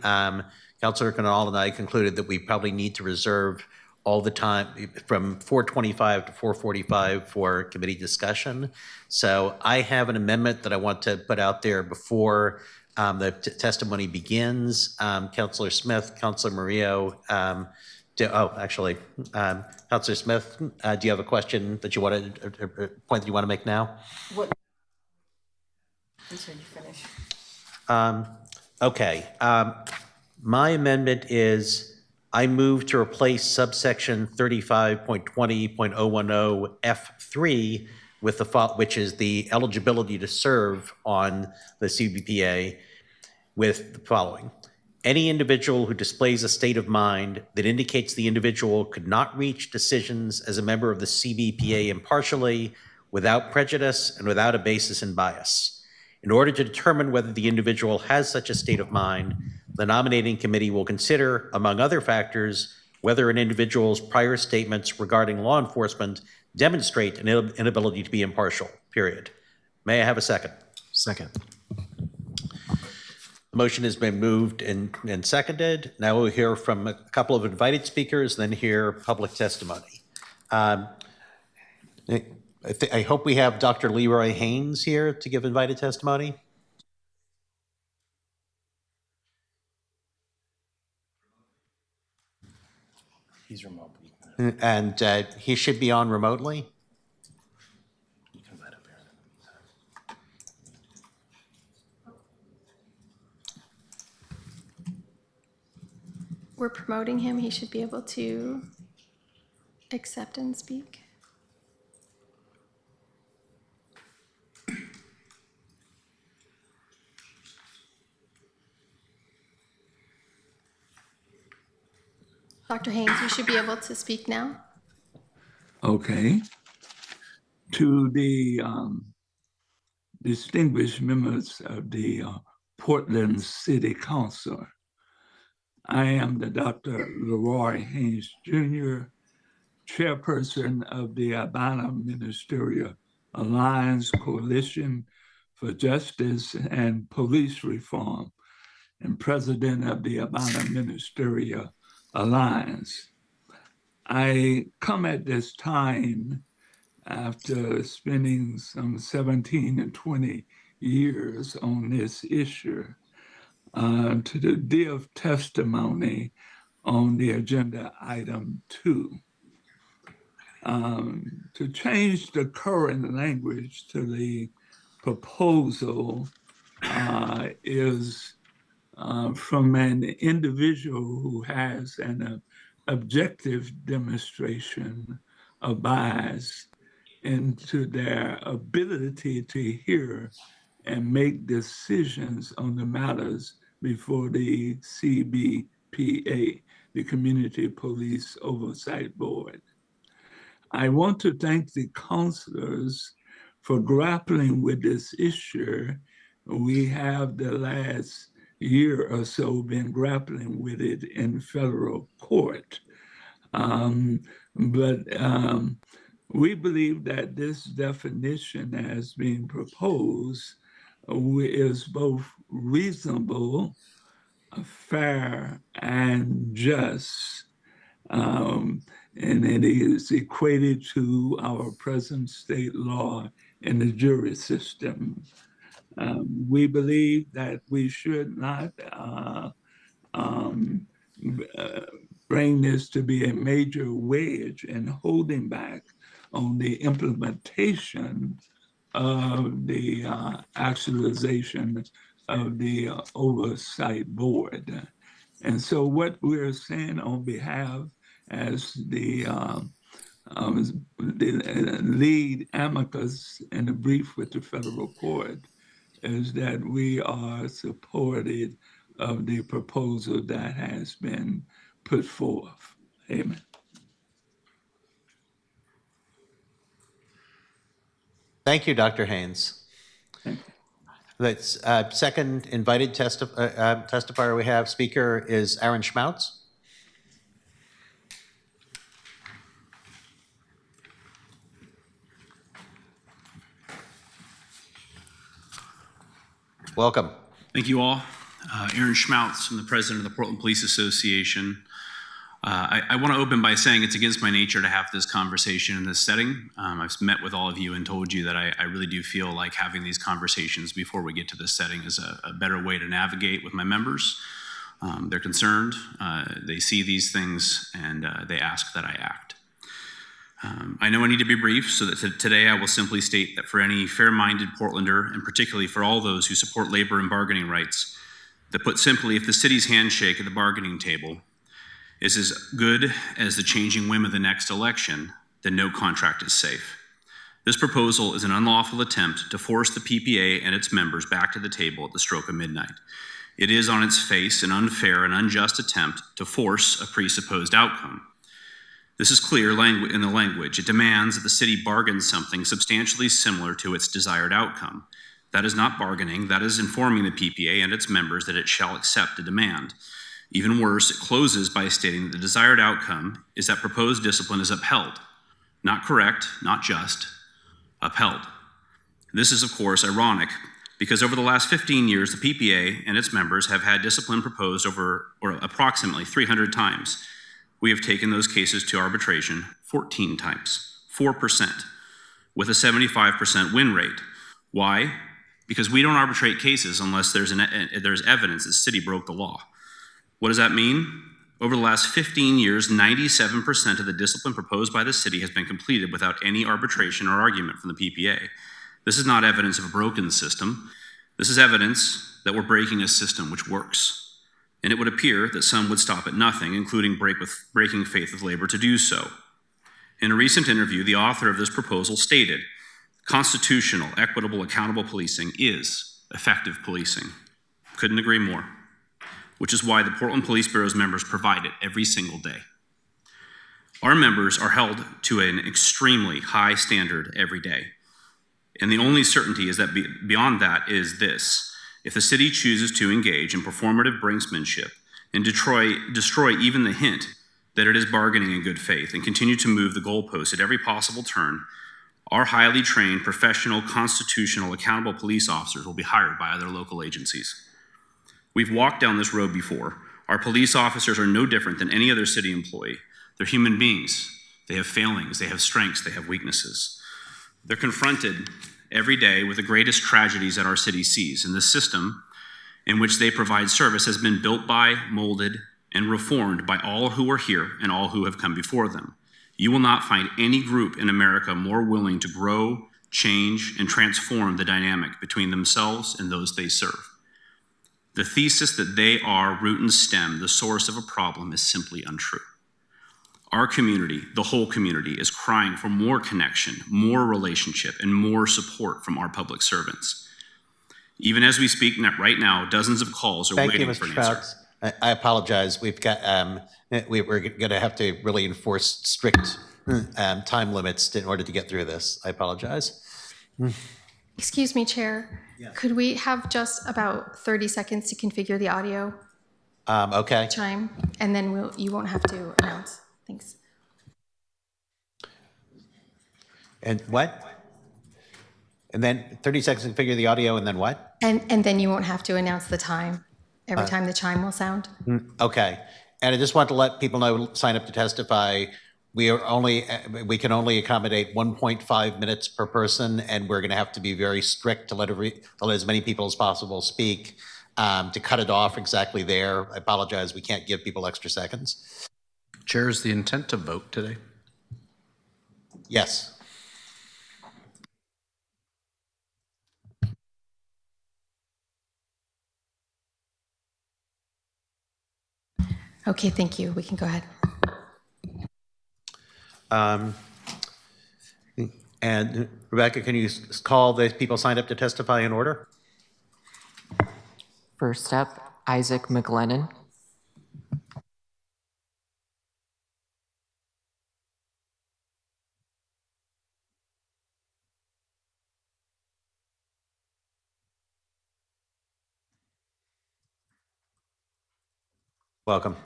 Councilor Canal and I concluded that we probably need to reserve all the time from 4:25 to 4:45 for committee discussion. So I have an amendment that I want to put out there before the testimony begins. Councilor Smith, Councilor Murillo, Councilor Smith, do you have a question that you want to, a point that you want to make now? What? Until you finish. Okay. My amendment is I move to replace subsection 35.20.010 F3 with the which is the eligibility to serve on the CBPA, with the following. Any individual who displays a state of mind that indicates the individual could not reach decisions as a member of the CBPA impartially, without prejudice, and without a basis in bias. In order to determine whether the individual has such a state of mind, the nominating committee will consider, among other factors, whether an individual's prior statements regarding law enforcement demonstrate an inability to be impartial, period. May I have a second? Second. The motion has been moved and seconded. Now we'll hear from a couple of invited speakers, then hear public testimony. I hope we have Dr. Leroy Haynes here to give invited testimony. He's remote. And he should be on remotely. You can invite up here. We're promoting him. He should be able to accept and speak. Dr. Haynes, you should be able to speak now. Okay. To the distinguished members of the Portland City Council, I am the Dr. Leroy Haynes Jr., chairperson of the Albina Ministerial Alliance Coalition for Justice and Police Reform, and president of the Albina Ministerial Alliance. I come at this time after spending some 17 and 20 years on this issue to give testimony on the agenda item 2. To change the current language to the proposal is from an individual who has an objective demonstration of bias into their ability to hear and make decisions on the matters before the CBPA, the Community Police Oversight Board. I want to thank the counselors for grappling with this issue. We have the last year or so been grappling with it in federal court. We believe that this definition as being proposed is both reasonable, fair, and just. And it is equated to our present state law in the jury system. We believe that we should not bring this to be a major wedge in holding back on the implementation of the actualization of the oversight board. And so what we're saying on behalf as the lead amicus in the brief with the federal court is that we are supportive of the proposal that has been put forth. Amen. Thank you, Dr. Haynes. The second invited testifier we have, speaker, is Aaron Schmautz. Welcome. Thank you all. Aaron Schmautz, I'm the president of the Portland Police Association. I want to open by saying it's against my nature to have this conversation in this setting. I've met with all of you and told you that I really do feel like having these conversations before we get to this setting is a better way to navigate with my members. They're concerned, they see these things, and they ask that I act. I know I need to be brief, so that today I will simply state that for any fair-minded Portlander, and particularly for all those who support labor and bargaining rights, that put simply, if the city's handshake at the bargaining table is as good as the changing whim of the next election, then no contract is safe. This proposal is an unlawful attempt to force the PPA and its members back to the table at the stroke of midnight. It is on its face an unfair and unjust attempt to force a presupposed outcome. This is clear in the language. It demands that the city bargain something substantially similar to its desired outcome. That is not bargaining, that is informing the PPA and its members that it shall accept a demand. Even worse, it closes by stating that the desired outcome is that proposed discipline is upheld. Not correct, not just, upheld. This is, of course, ironic because over the last 15 years, the PPA and its members have had discipline proposed over approximately 300 times. We have taken those cases to arbitration 14 times, 4%, with a 75% win rate. Why? Because we don't arbitrate cases unless there's evidence that the city broke the law. What does that mean? Over the last 15 years, 97% of the discipline proposed by the city has been completed without any arbitration or argument from the PPA. This is not evidence of a broken system. This is evidence that we're breaking a system which works. And it would appear that some would stop at nothing, including breaking faith with labor to do so. In a recent interview, the author of this proposal stated, "Constitutional, equitable, accountable policing is effective policing." Couldn't agree more. Which is why the Portland Police Bureau's members provide it every single day. Our members are held to an extremely high standard every day. And the only certainty is that beyond that is this: if the city chooses to engage in performative brinksmanship and destroy even the hint that it is bargaining in good faith and continue to move the goalposts at every possible turn, our highly trained, professional, constitutional, accountable police officers will be hired by other local agencies. We've walked down this road before. Our police officers are no different than any other city employee. They're human beings. They have failings, they have strengths, they have weaknesses. They're confronted every day with the greatest tragedies that our city sees, and the system in which they provide service has been built by, molded, and reformed by all who are here and all who have come before them. You will not find any group in America more willing to grow, change, and transform the dynamic between themselves and those they serve. The thesis that they are root and stem, the source of a problem, is simply untrue. Our community, the whole community, is crying for more connection, more relationship, and more support from our public servants. Even as we speak right now, dozens of calls are waiting for an answer. Thank you, Mr. Schmaltz. I apologize. We're going to have to really enforce strict time limits in order to get through this. I apologize. Excuse me, Chair. Could we have just about 30 seconds to configure the audio Okay. chime? And then you won't have to announce. Thanks. And what? And then 30 seconds to configure the audio, and then what? And then you won't have to announce the time every time the chime will sound. Okay. And I just want to let people know, sign up to testify. We can only accommodate 1.5 minutes per person, and we're going to have to be very strict to let as many people as possible speak. To cut it off exactly there, I apologize. We can't give people extra seconds. Chair, is the intent to vote today? Yes. Okay, thank you. We can go ahead. And Rebecca, can you call the people signed up to testify in order? First up, Isaac McGlennon. Welcome.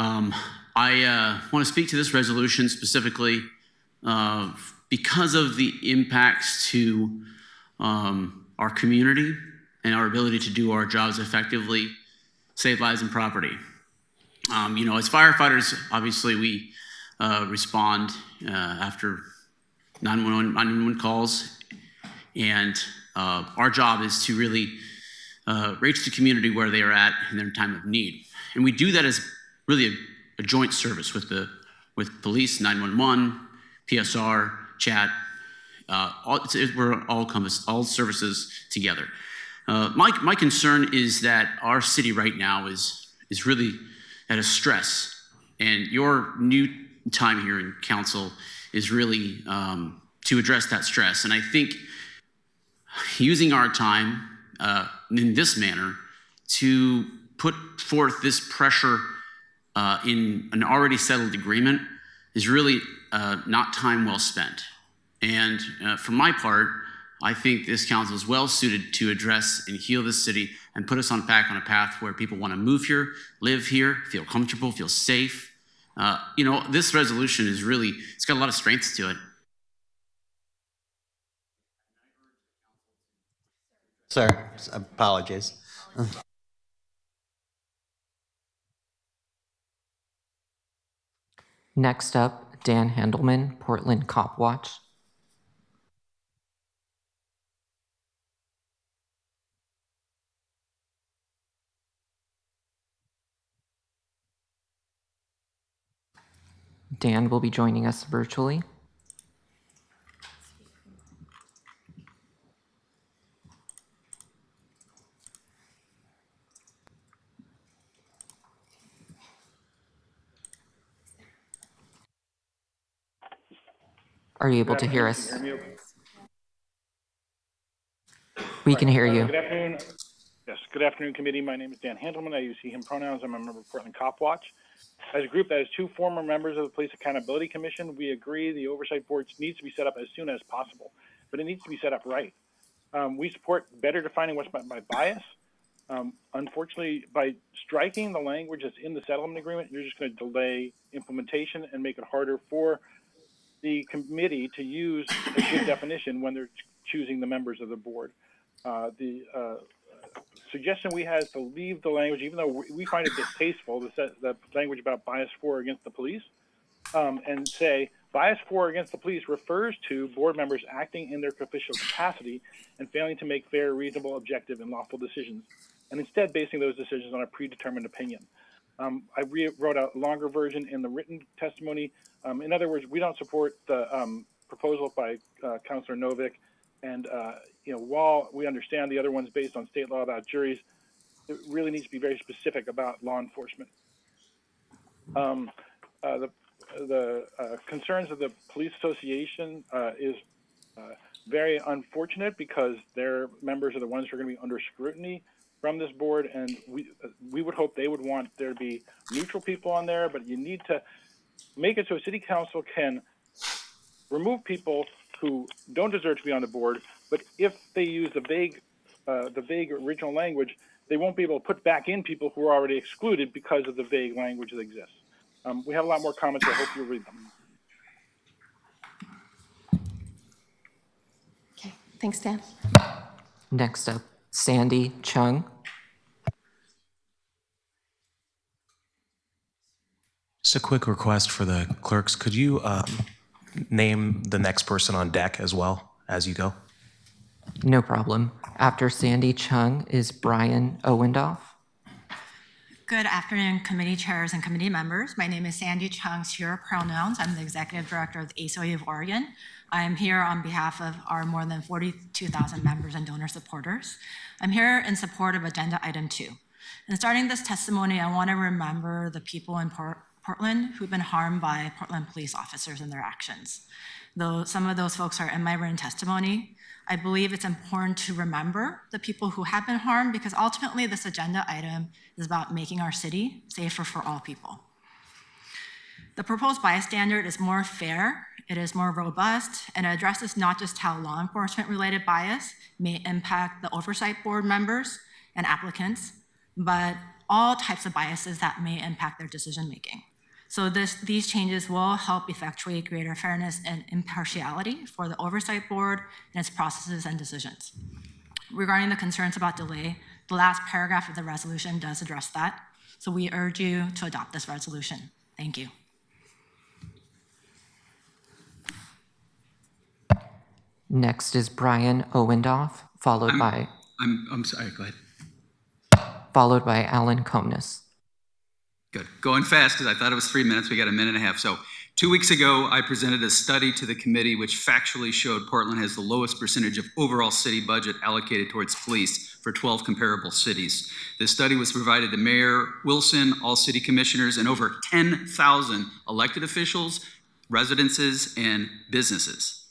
I want to speak to this resolution specifically because of the impacts to our community and our ability to do our jobs effectively, save lives and property. As firefighters, obviously we respond after 911 calls, and our job is to really reach the community where they are at in their time of need. And we do that as really a joint service with police, 911, PSR, chat. We're all services together. My concern is that our city right now is really at a stress, and your new time here in council is really to address that stress. And I think using our time in this manner to put forth this pressure in an already settled agreement is really not time well spent. And for my part, I think this council is well suited to address and heal this city and put us back on a path where people want to move here, live here, feel comfortable, feel safe. This resolution is really, it's got a lot of strengths to it. Sir, apologies. Next up, Dan Handelman, Portland Cop Watch. Dan will be joining us virtually. Are you able to hear us? We can hear you. Good afternoon. Yes, good afternoon, committee. My name is Dan Handelman. I use he, him pronouns. I'm a member of Portland Cop Watch. As a group that has two former members of the Police Accountability Commission, we agree the Oversight Board needs to be set up as soon as possible, but it needs to be set up right. We support better defining what's meant by bias. Unfortunately, by striking the language that's in the settlement agreement, you're just going to delay implementation and make it harder for the committee to use a good definition when they're choosing the members of the board. The suggestion we had is to leave the language, even though we find it distasteful, the language about bias for or against the police, and say Bias for or against the police refers to board members acting in their official capacity and failing to make fair, reasonable, objective, and lawful decisions, and instead basing those decisions on a predetermined opinion. I wrote a longer version in the written testimony. In other words, we don't support the proposal by Councilor Novick, and while we understand the other one's based on state law about juries, it really needs to be very specific about law enforcement. The concerns of the police association is very unfortunate because their members are the ones who are going to be under scrutiny from this board, and we would hope they would want there to be neutral people on there, but you need to make it so city council can remove people who don't deserve to be on the board, but if they use the vague original language, they won't be able to put back in people who are already excluded because of the vague language that exists. We have a lot more comments, so I hope you'll read them. Okay, thanks, Dan. Next up, Sandy Chung. Just a quick request for the clerks. Could you name the next person on deck as well as you go? No problem. After Sandy Chung is Brian Owendoff. Good afternoon, committee chairs and committee members. My name is Sandy Chung, she, her pronouns. I'm the executive director of the ACLU of Oregon. I am here on behalf of our more than 42,000 members and donor supporters. I'm here in support of agenda item 2. In starting this testimony, I want to remember the people in Portland who've been harmed by Portland police officers and their actions. Though some of those folks are in my written testimony, I believe it's important to remember the people who have been harmed because ultimately this agenda item is about making our city safer for all people. The proposed bias standard is more fair, it is more robust, and it addresses not just how law enforcement related bias may impact the oversight board members and applicants, but all types of biases that may impact their decision making. So these changes will help effectuate greater fairness and impartiality for the oversight board and its processes and decisions. Regarding the concerns about delay, the last paragraph of the resolution does address that. So we urge you to adopt this resolution. Thank you. Next is Brian Owendoff, followed by I'm sorry, go ahead. followed by Alan Comness. Good. Going fast because I thought it was 3 minutes. We got a minute and a half. So 2 weeks ago, I presented a study to the committee which factually showed Portland has the lowest percentage of overall city budget allocated towards police for 12 comparable cities. This study was provided to Mayor Wilson, all city commissioners, and over 10,000 elected officials, residences, and businesses.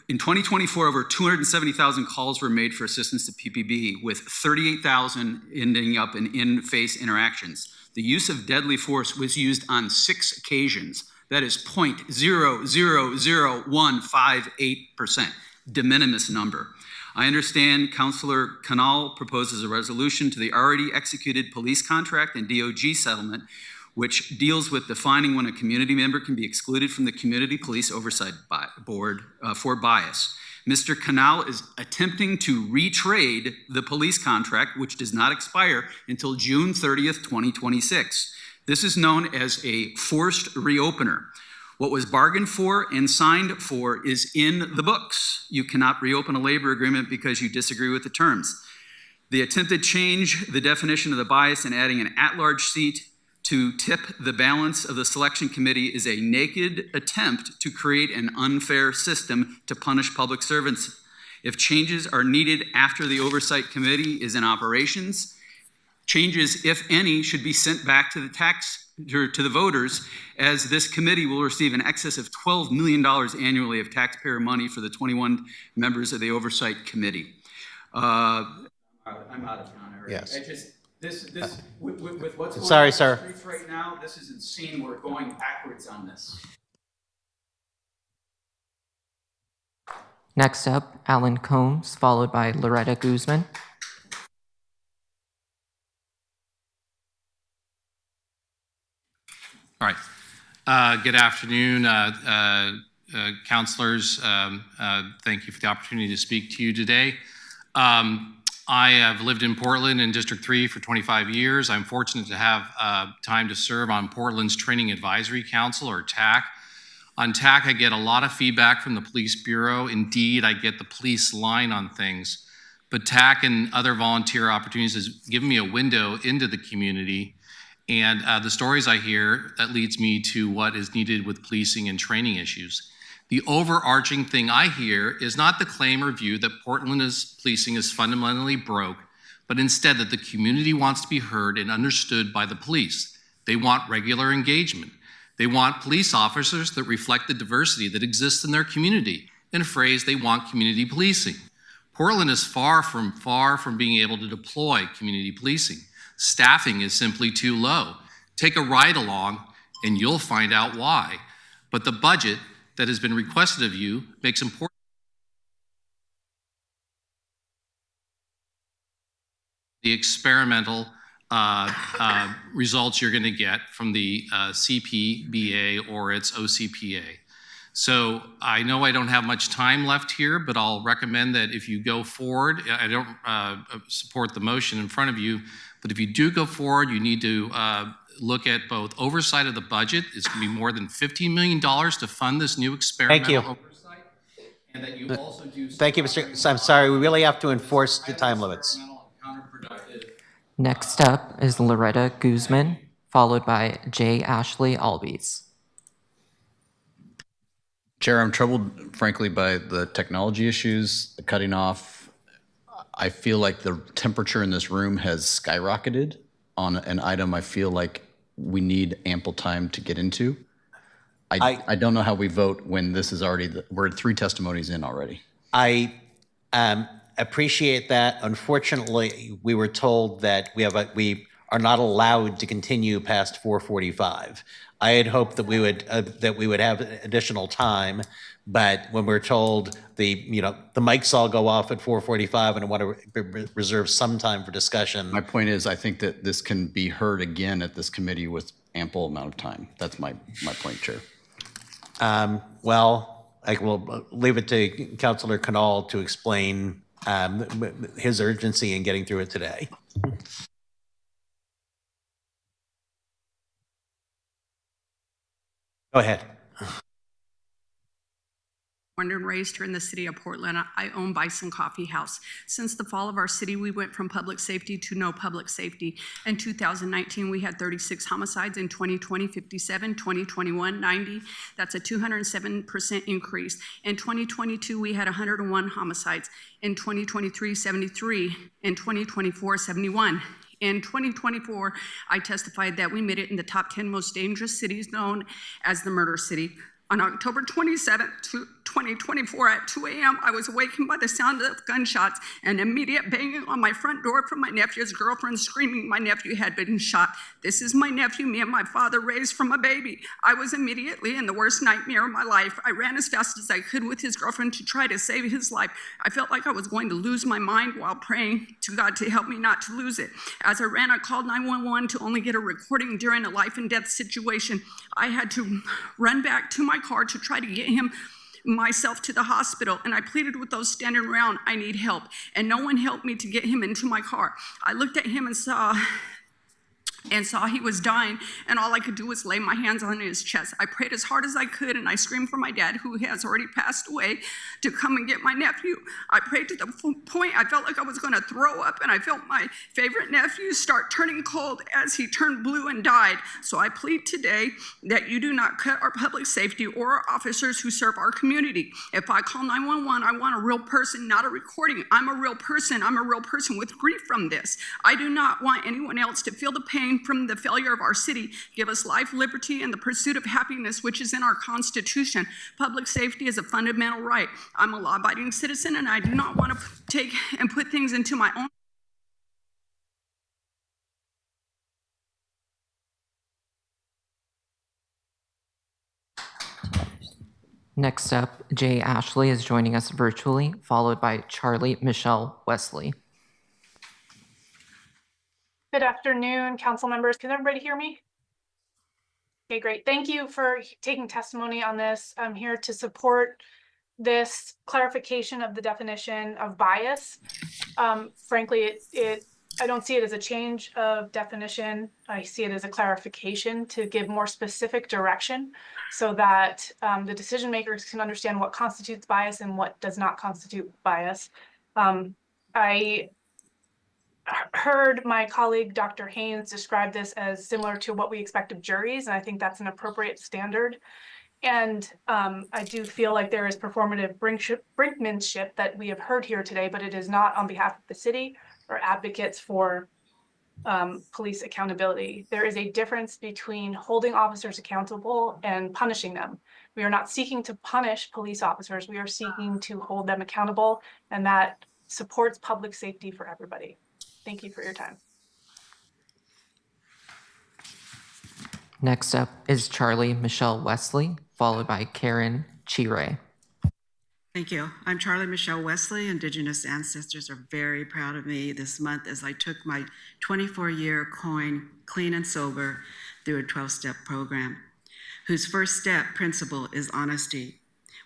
In 2024, over 270,000 calls were made for assistance to PPB, with 38,000 ending up in in-face interactions. The use of deadly force was used on 6 occasions. That is 0.000158%, de minimis number. I understand Councilor Canal proposes a resolution to the already executed police contract and DOG settlement, which deals with defining when a community member can be excluded from the Community Police Oversight Board for bias. Mr. Canal is attempting to retrade the police contract, which does not expire until June 30th, 2026. This is known as a forced reopener. What was bargained for and signed for is in the books. You cannot reopen a labor agreement because you disagree with the terms. The attempted change the definition of the bias and adding an at-large seat to tip the balance of the selection committee is a naked attempt to create an unfair system to punish public servants. If changes are needed after the oversight committee is in operations, changes, if any, should be sent back to the voters, as this committee will receive in excess of $12 million annually of taxpayer money for the 21 members of the oversight committee. I'm out of time already. Yes. With what's going Sorry, on sir. in the streets right now, this is insane. We're going backwards on this. Next up, Alan Combs, followed by Loretta Guzman. All right. Good afternoon, counselors. Thank you for the opportunity to speak to you today. I have lived in Portland in District 3 for 25 years. I'm fortunate to have time to serve on Portland's Training Advisory Council, or TAC. On TAC, I get a lot of feedback from the Police Bureau. Indeed, I get the police line on things. But TAC and other volunteer opportunities has given me a window into the community. And the stories I hear, that leads me to what is needed with policing and training issues. The overarching thing I hear is not the claim or view that Portland's policing is fundamentally broke, but instead that the community wants to be heard and understood by the police. They want regular engagement. They want police officers that reflect the diversity that exists in their community. In a phrase, they want community policing. Portland is far from being able to deploy community policing. Staffing is simply too low. Take a ride along and you'll find out why. But the budget that has been requested of you makes important the experimental results you're going to get from the CPBA or its OCPA. So I know I don't have much time left here, but I'll recommend that if you go forward, I don't support the motion in front of you, but if you do go forward, you need to look at both oversight of the budget. It's going to be more than $15 million to fund this new experimental oversight. And that you also do. Thank you, Mr. I'm sorry, we really have to enforce the time limits. Next up is Loretta Guzman, followed by J. Ashley Albies. Chair, I'm troubled, frankly, by the technology issues, the cutting off. I feel like the temperature in this room has skyrocketed on an item I feel like we need ample time to get into. I don't know how we vote when this is already, we're 3 testimonies in already. I appreciate that. Unfortunately, we were told that we are not allowed to continue past 4:45. I had hoped that we would have additional time, but when we're told the mics all go off at 4:45 and I want to reserve some time for discussion. My point is, I think that this can be heard again at this committee with ample amount of time. That's my point, Chair. Well, I will leave it to Councilor Canal to explain his urgency in getting through it today. Go ahead. Born and raised here in the city of Portland. I own Bison Coffee House. Since the fall of our city, we went from public safety to no public safety. In 2019, we had 36 homicides. In 2020, 57. 2021, 90. That's a 207% increase. In 2022, we had 101 homicides. In 2023, 73. In 2024, 71. In 2024, I testified that we made it in the top 10 most dangerous cities known as the murder city. On October 27, 2024 at 2 a.m., I was awakened by the sound of gunshots and immediate banging on my front door from my nephew's girlfriend screaming my nephew had been shot. This is my nephew me and my father raised from a baby. I was immediately in the worst nightmare of my life. I ran as fast as I could with his girlfriend to try to save his life. I felt like I was going to lose my mind while praying to God to help me not to lose it. As I ran, I called 911 to only get a recording during a life and death situation. I had to run back to my car to try to get myself to the hospital, and I pleaded with those standing around, I need help, and no one helped me to get him into my car. I looked at him and saw he was dying, and all I could do was lay my hands on his chest. I prayed as hard as I could, and I screamed for my dad, who has already passed away, to come and get my nephew. I prayed to the point I felt like I was going to throw up, and I felt my favorite nephew start turning cold as he turned blue and died. So I plead today that you do not cut our public safety or our officers who serve our community. If I call 911, I want a real person, not a recording. I'm a real person. I'm a real person with grief from this. I do not want anyone else to feel the pain from the failure of our city. Give us life, liberty, and the pursuit of happiness, which is in our Constitution. Public safety is a fundamental right. I'm a law-abiding citizen, and I do not want to take and put things into my own. Next up, Jay Ashley is joining us virtually, followed by Charlie Michelle Wesley. Good afternoon, council members. Can everybody hear me? Okay, great. Thank you for taking testimony on this. I'm here to support this clarification of the definition of bias. Frankly, I don't see it as a change of definition. I see it as a clarification to give more specific direction so that the decision makers can understand what constitutes bias and what does not constitute bias. I heard my colleague, Dr. Haynes, describe this as similar to what we expect of juries, and I think that's an appropriate standard. And I do feel like there is performative brinkmanship that we have heard here today, but it is not on behalf of the city or advocates for police accountability. There is a difference between holding officers accountable and punishing them. We are not seeking to punish police officers. We are seeking to hold them accountable, and that supports public safety for everybody. Thank you for your time. Next up is Charlie Michelle Wesley, followed by Karen Chire. Thank you. I'm Charlie Michelle Wesley. Indigenous ancestors are very proud of me this month as I took my 24-year coin clean and sober through a 12-step program, whose first step principle is honesty.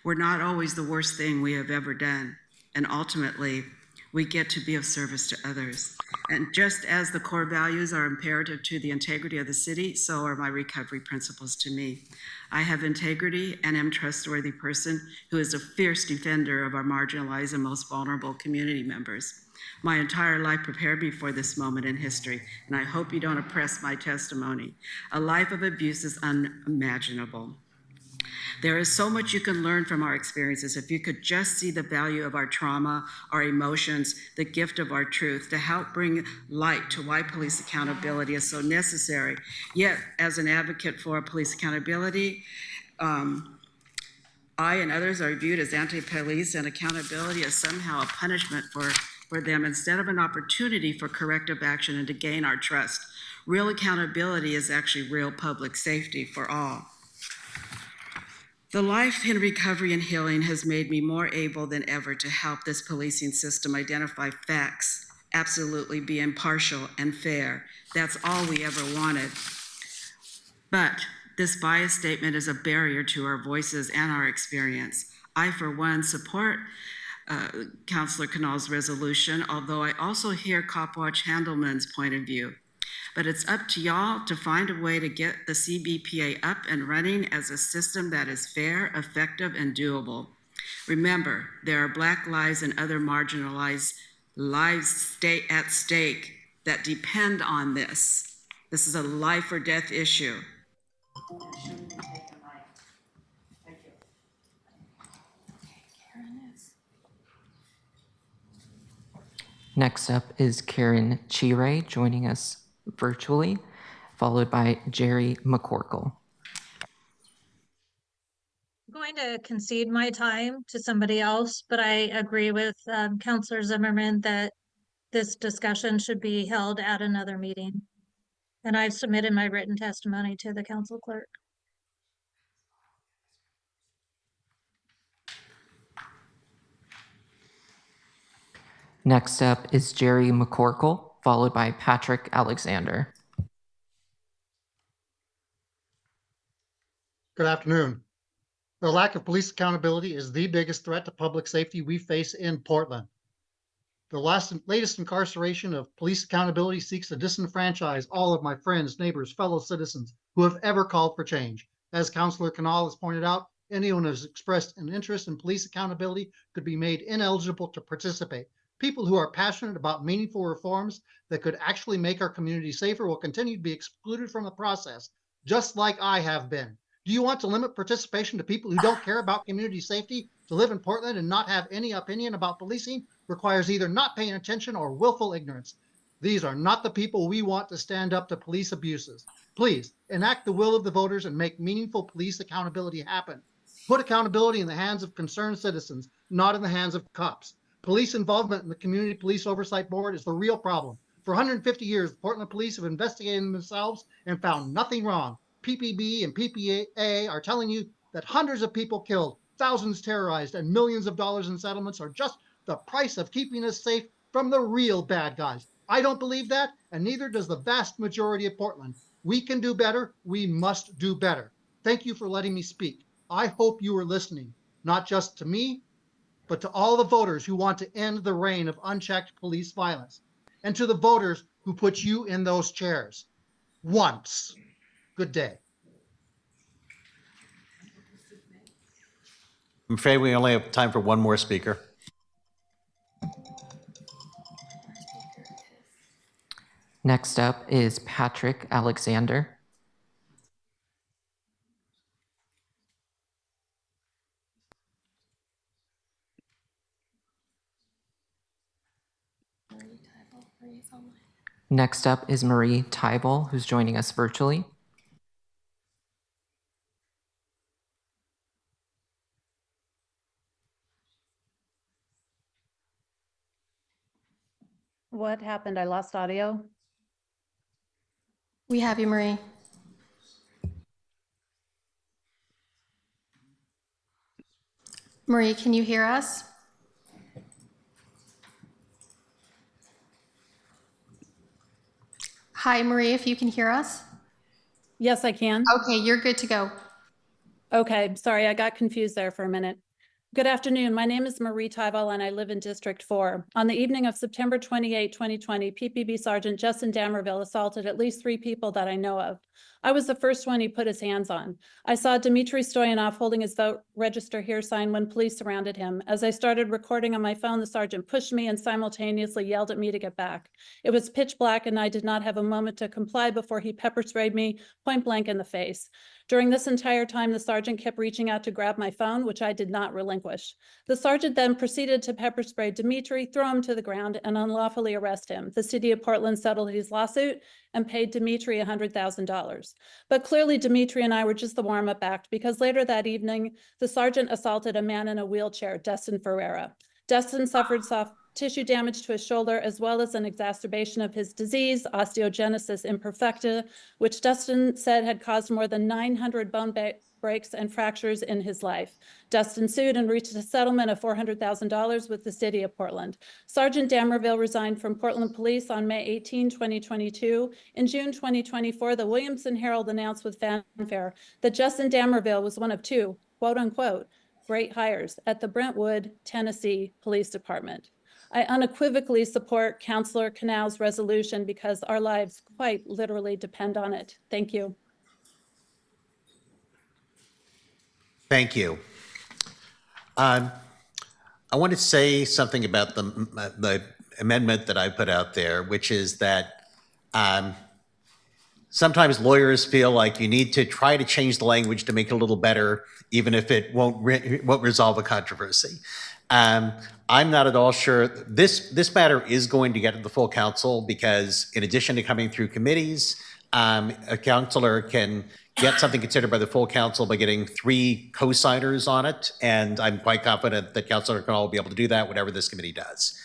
We're not always the worst thing we have ever done, and ultimately, we get to be of service to others. And just as the core values are imperative to the integrity of the city, so are my recovery principles to me. I have integrity and am a trustworthy person who is a fierce defender of our marginalized and most vulnerable community members. My entire life prepared me for this moment in history, and I hope you don't oppress my testimony. A life of abuse is unimaginable. There is so much you can learn from our experiences if you could just see the value of our trauma, our emotions, the gift of our truth to help bring light to why police accountability is so necessary. Yet, as an advocate for police accountability, I and others are viewed as anti-police, and accountability is somehow a punishment for them instead of an opportunity for corrective action and to gain our trust. Real accountability is actually real public safety for all. The life in recovery and healing has made me more able than ever to help this policing system identify facts, absolutely be impartial and fair. That's all we ever wanted. But this bias statement is a barrier to our voices and our experience. I, for one, support Councillor Canal's resolution, although I also hear Copwatch Handelman's point of view. But it's up to y'all to find a way to get the CBPA up and running as a system that is fair, effective, and doable. Remember, there are Black lives and other marginalized lives at stake that depend on this. This is a life or death issue. Next up is Karen Chire joining us virtually, followed by Jerry McCorkle. I'm going to concede my time to somebody else, but I agree with Councillor Zimmerman that this discussion should be held at another meeting. And I've submitted my written testimony to the council clerk. Next up is Jerry McCorkle, followed by Patrick Alexander. Good afternoon. The lack of police accountability is the biggest threat to public safety we face in Portland. The latest incarceration of police accountability seeks to disenfranchise all of my friends, neighbors, fellow citizens who have ever called for change. As Councillor Canal has pointed out, anyone who has expressed an interest in police accountability could be made ineligible to participate. People who are passionate about meaningful reforms that could actually make our community safer will continue to be excluded from the process, just like I have been. Do you want to limit participation to people who don't care about community safety? To live in Portland and not have any opinion about policing requires either not paying attention or willful ignorance. These are not the people we want to stand up to police abuses. Please enact the will of the voters and make meaningful police accountability happen. Put accountability in the hands of concerned citizens, not in the hands of cops. Police involvement in the Community Police Oversight Board is the real problem. For 150 years, the Portland police have investigated themselves and found nothing wrong. PPB and PPA are telling you that hundreds of people killed, thousands terrorized, and millions of dollars in settlements are just the price of keeping us safe from the real bad guys. I don't believe that, and neither does the vast majority of Portland. We can do better. We must do better. Thank you for letting me speak. I hope you are listening. not just to me, but to all the voters who want to end the reign of unchecked police violence, and to the voters who put you in those chairs. Once. Good day. I'm afraid we only have time for one more speaker. Next up is Patrick Alexander. Next up is Marie Tybal, who's joining us virtually. What happened? I lost audio. We have you, Marie. Marie, can you hear us? Hi, Marie, if you can hear us. Yes, I can. Okay, you're good to go. Okay, sorry, I got confused there for a minute. Good afternoon. My name is Marie Tybal and I live in District 4. On the evening of September 28, 2020, PPB Sergeant Justin Damerville assaulted at least 3 people that I know of. I was the first one he put his hands on. I saw Dmitry Stoyanov holding his vote register here sign when police surrounded him. As I started recording on my phone, the sergeant pushed me and simultaneously yelled at me to get back. It was pitch black and I did not have a moment to comply before he pepper sprayed me point blank in the face. During this entire time, the sergeant kept reaching out to grab my phone, which I did not relinquish. The sergeant then proceeded to pepper spray Dmitry, throw him to the ground, and unlawfully arrest him. The city of Portland settled his lawsuit and paid Dmitry $100,000. But clearly Dmitry and I were just the warm-up act because later that evening, the sergeant assaulted a man in a wheelchair, Destin Ferreira. Destin suffered soft tissue damage to his shoulder, as well as an exacerbation of his disease, osteogenesis imperfecta, which Destin said had caused more than 900 bone breaks and fractures in his life. Destin sued and reached a settlement of $400,000 with the city of Portland. Sergeant Damerville resigned from Portland Police on May 18, 2022. In June 2024, the Williamson Herald announced with fanfare that Justin Damerville was one of 2, quote unquote, great hires at the Brentwood, Tennessee Police Department. I unequivocally support Councilor Canal's resolution because our lives quite literally depend on it. Thank you. Thank you. I want to say something about the amendment that I put out there, which is that sometimes lawyers feel like you need to try to change the language to make it a little better, even if it won't resolve a controversy. I'm not at all sure. This matter is going to get to the full council because in addition to coming through committees, a councilor can get something considered by the full council by getting 3 co-signers on it. And I'm quite confident that Councilor Canal will be able to do that, whatever this committee does.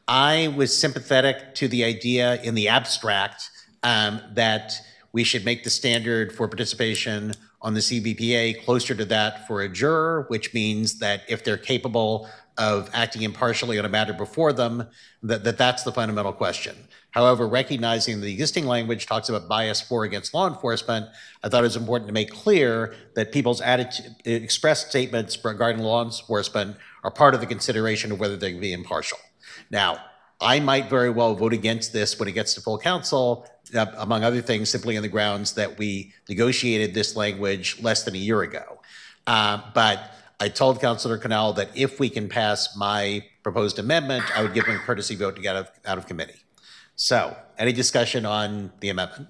I was sympathetic to the idea in the abstract that we should make the standard for participation on the CBPA closer to that for a juror, which means that if they're capable of acting impartially on a matter before them, that's the fundamental question. However, recognizing the existing language talks about bias for against law enforcement, I thought it was important to make clear that people's expressed statements regarding law enforcement are part of the consideration of whether they can be impartial. Now, I might very well vote against this when it gets to full council, among other things, simply on the grounds that we negotiated this language less than a year ago. But I told Councilor Canal that if we can pass my proposed amendment, I would give him a courtesy vote to get out of committee. So, any discussion on the amendment?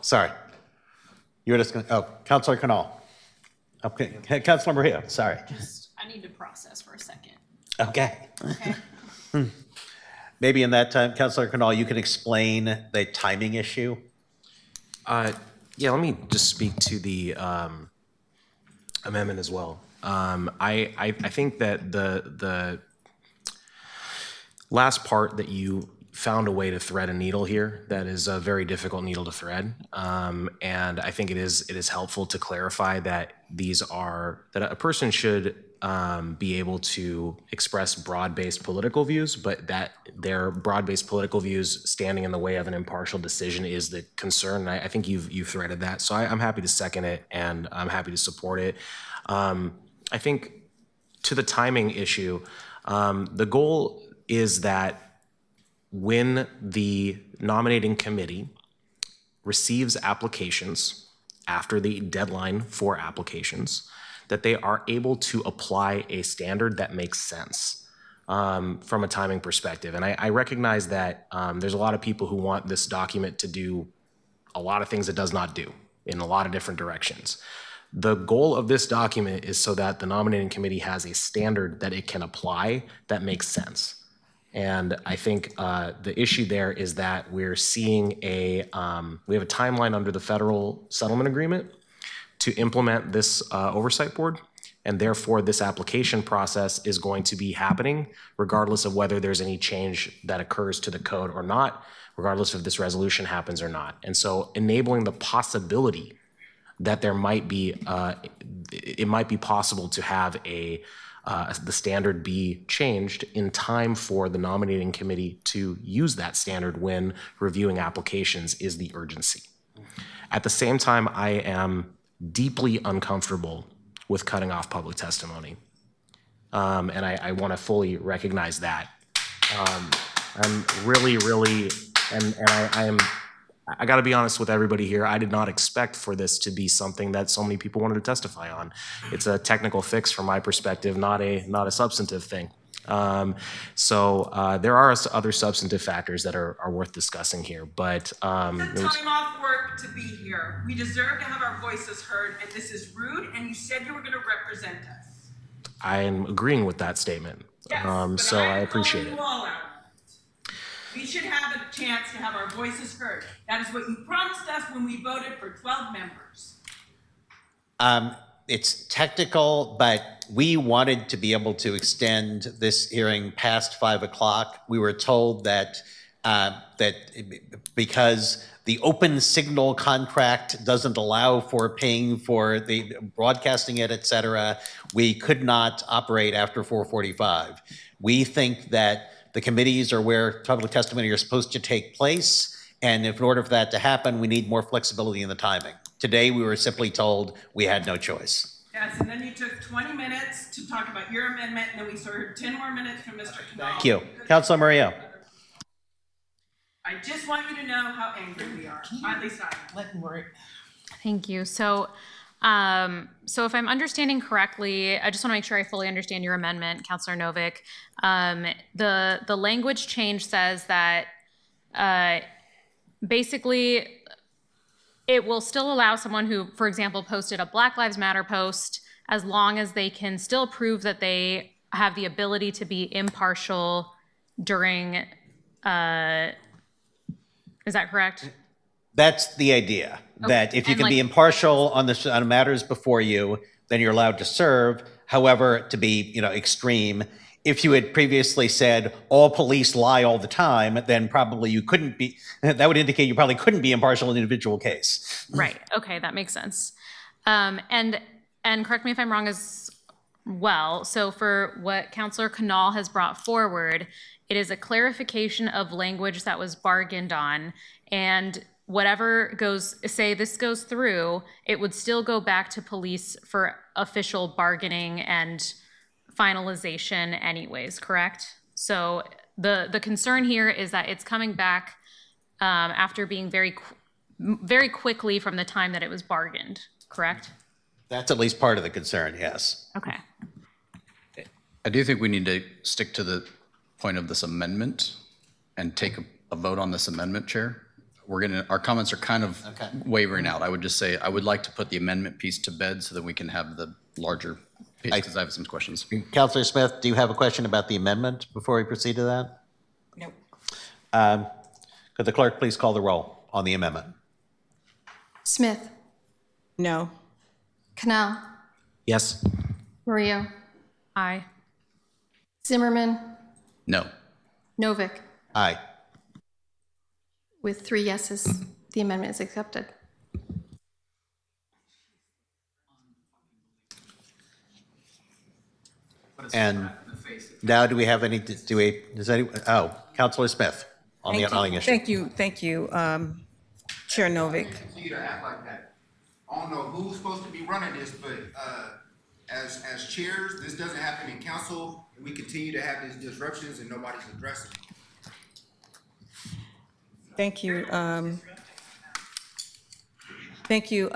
Sorry. You were just going to, oh, Councilor Canal. Okay, Councilor Maria, sorry. I need to process for a second. Okay. Okay. Maybe in that time, Councilor Canal, you can explain the timing issue. Yeah, let me just speak to the amendment as well. I think that the last part that you found a way to thread a needle here that is a very difficult needle to thread, and I think it is helpful to clarify that that a person should be able to express broad-based political views, but that their broad-based political views standing in the way of an impartial decision is the concern. And I think you've threaded that. So I'm happy to second it, and I'm happy to support it. I think to the timing issue, the goal is that when the nominating committee receives applications after the deadline for applications, that they are able to apply a standard that makes sense from a timing perspective. And I recognize that there's a lot of people who want this document to do a lot of things it does not do in a lot of different directions. The goal of this document is so that the nominating committee has a standard that it can apply that makes sense. And I think the issue there is that we're seeing we have a timeline under the federal settlement agreement to implement this oversight board. And therefore, this application process is going to be happening regardless of whether there's any change that occurs to the code or not, regardless if this resolution happens or not. And so enabling the possibility that there might be, it might be possible to have the standard be changed in time for the nominating committee to use that standard when reviewing applications is the urgency. At the same time, I am deeply uncomfortable with cutting off public testimony. And I want to fully recognize that. I'm really, I got to be honest with everybody here. I did not expect for this to be something that so many people wanted to testify on. It's a technical fix from my perspective, not a substantive thing. So there are other substantive factors that are worth discussing here, but Took time off work to be here. We deserve to have our voices heard, and this is rude, and you said you were going to represent us. I am agreeing with that statement. Yes, so I appreciate it. We should have a chance to have our voices heard. That is what you promised us when we voted for 12 members. It's technical, but we wanted to be able to extend this hearing past 5 o'clock. We were told that because the open signal contract doesn't allow for paying for the broadcasting it, et cetera, we could not operate after 4:45. We think that the committees are where public testimony are supposed to take place, and if in order for that to happen, we need more flexibility in the timing. Today, we were simply told we had no choice. Yes, and then you took 20 minutes to talk about your amendment, and then we heard 10 more minutes from Mr. Canal. Thank you. Councilor Murillo. I just want you to know how angry we are. At least I am. Thank you. So if I'm understanding correctly, I just want to make sure I fully understand your amendment, Councilor Novick. The language change says that basically it will still allow someone who, for example, posted a Black Lives Matter post, as long as they can still prove that they have the ability to be impartial during, is that correct? That's the idea, that if you can be impartial on matters before you, then you're allowed to serve. However, to be extreme, if you had previously said all police lie all the time, then probably you couldn't be, that would indicate you probably couldn't be impartial in an individual case. Right, okay, that makes sense. And correct me if I'm wrong as well, so for what Councilor Canal has brought forward, it is a clarification of language that was bargained on, and whatever goes, say this goes through, it would still go back to police for official bargaining and finalization anyways, correct? So the concern here is that it's coming back after being very quickly from the time that it was bargained, correct? That's at least part of the concern, yes. Okay. I do think we need to stick to the point of this amendment and take a vote on this amendment, Chair. Our comments are kind of wavering out. I would just say, I would like to put the amendment piece to bed so that we can have the larger piece, because I have some questions. Councilor Smith, do you have a question about the amendment before we proceed to that? No. Could the clerk please call the roll on the amendment? Smith. No. Canal. Yes. Murillo. Aye. Zimmerman. No. Novick. Aye. With 3 yeses, the amendment is accepted. And now do we have any, does anyone, Councilor Smith on the outlying issue. Thank you, Chair Novick. Continue to act like that. I don't know who's supposed to be running this, but as chairs, this doesn't happen in council, and we continue to have these disruptions and nobody's addressing it. Thank you. Thank you.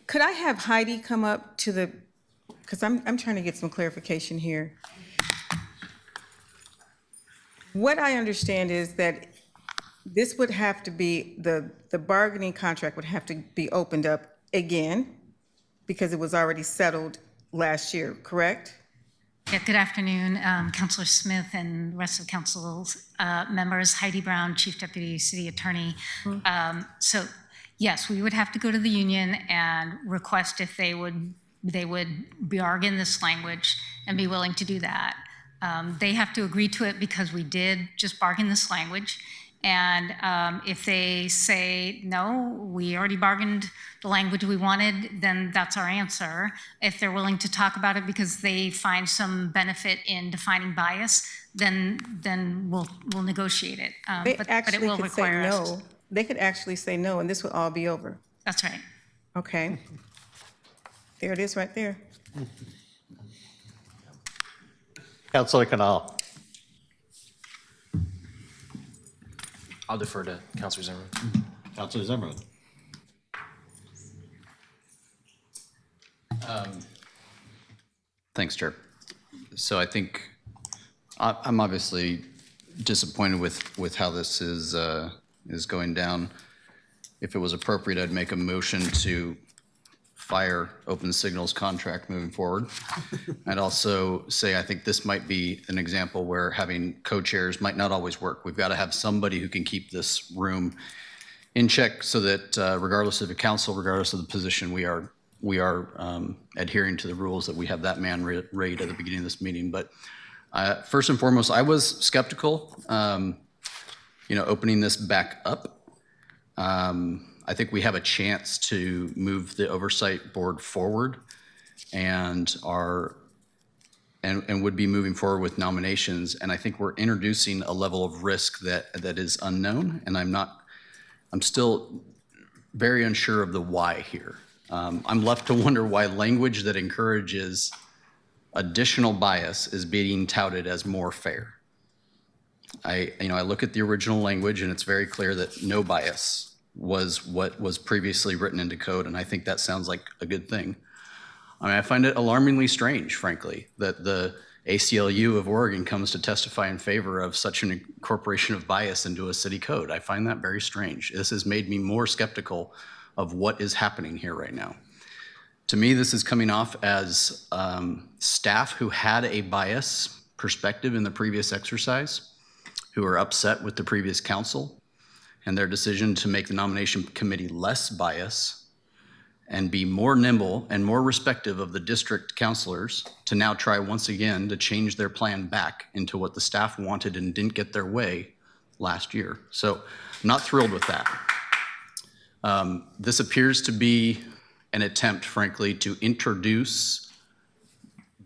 Could I have Heidi come up to the, because I'm trying to get some clarification here. What I understand is that this would have to be, the bargaining contract would have to be opened up again because it was already settled last year, correct? Yeah, good afternoon, Councilor Smith and the rest of the council's members. Heidi Brown, Chief Deputy City Attorney. So yes, we would have to go to the union and request if they would bargain this language and be willing to do that. They have to agree to it because we did just bargain this language. And if they say, no, we already bargained the language we wanted, then that's our answer. If they're willing to talk about it because they find some benefit in defining bias, then we'll negotiate it. But it will require us. No. They could actually say no, and this would all be over. That's right. Okay. There it is right there. Councilor Canal. I'll defer to Councilor Zimmerman. Councilor Zimmerman. Thanks, Chair. So I think I'm obviously disappointed with how this is going down. If it was appropriate, I'd make a motion to fire Open Signal's contract moving forward. I'd also say I think this might be an example where having co-chairs might not always work. We've got to have somebody who can keep this room in check so that regardless of the council, regardless of the position, we are adhering to the rules, that we have that man rate at the beginning of this meeting. But first and foremost, I was skeptical, opening this back up. I think we have a chance to move the oversight board forward and would be moving forward with nominations. And I think we're introducing a level of risk that is unknown. And I'm still very unsure of the why here. I'm left to wonder why language that encourages additional bias is being touted as more fair. I look at the original language and it's very clear that no bias was what was previously written into code, and I think that sounds like a good thing. I find it alarmingly strange, frankly, that the ACLU of Oregon comes to testify in favor of such an incorporation of bias into a city code. I find that very strange. This has made me more skeptical of what is happening here right now. To me, this is coming off as staff who had a bias perspective in the previous exercise, who are upset with the previous council and their decision to make the nomination committee less biased and be more nimble and more respective of the district councilors to now try once again to change their plan back into what the staff wanted and didn't get their way last year. So I'm not thrilled with that. This appears to be an attempt, frankly, to introduce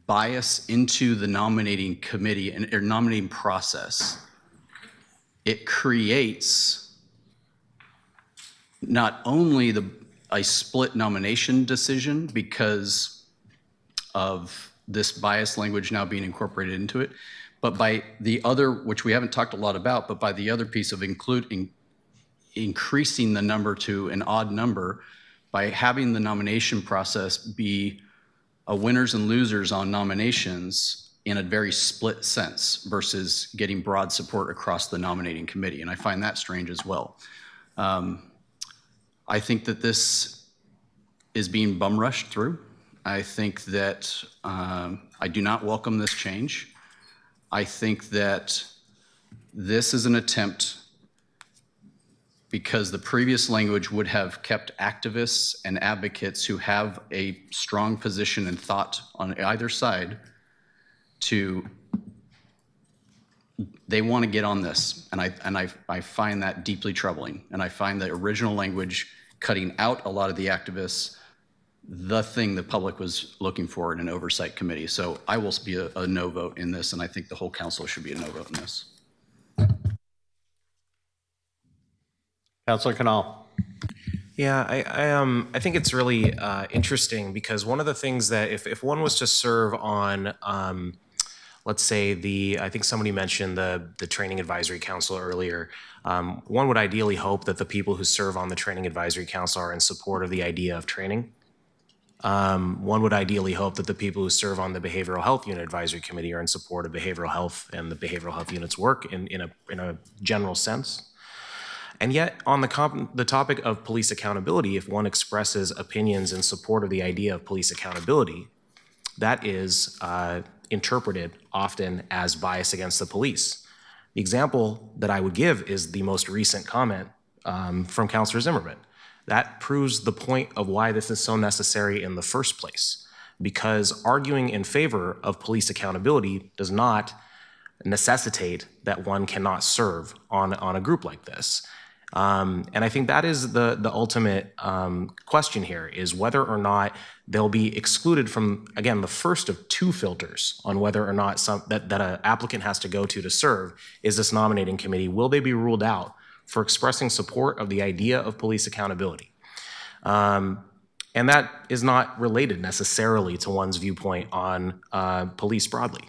bias into the nominating committee or nominating process. It creates not only a split nomination decision because of this bias language now being incorporated into it, but by the other, which we haven't talked a lot about, but by the other piece of increasing the number to an odd number by having the nomination process be a winners and losers on nominations in a very split sense versus getting broad support across the nominating committee. And I find that strange as well. I think that this is being bum rushed through. I think that I do not welcome this change. I think that this is an attempt because the previous language would have kept activists and advocates who have a strong position and thought on either side they want to get on this, and I find that deeply troubling. And I find the original language cutting out a lot of the activists the thing the public was looking for in an oversight committee. So I will be a no vote in this, and I think the whole council should be a no vote in this. Councilor Canal. Yeah, I think it's really interesting because one of the things that if one was to serve on, let's say I think somebody mentioned the Training Advisory Council earlier, one would ideally hope that the people who serve on the Training Advisory Council are in support of the idea of training. One would ideally hope that the people who serve on the Behavioral Health Unit Advisory Committee are in support of behavioral health and the behavioral health unit's work in a general sense. And yet, on the topic of police accountability, if one expresses opinions in support of the idea of police accountability, that is interpreted often as bias against the police. The example that I would give is the most recent comment from Councilor Zimmerman. That proves the point of why this is so necessary in the first place, because arguing in favor of police accountability does not necessitate that one cannot serve on a group like this. And I think that is the ultimate question here, is whether or not they'll be excluded from, again, the first of two filters on whether or not that an applicant has to go to serve is this nominating committee. Will they be ruled out for expressing support of the idea of police accountability? And that is not related necessarily to one's viewpoint on police broadly.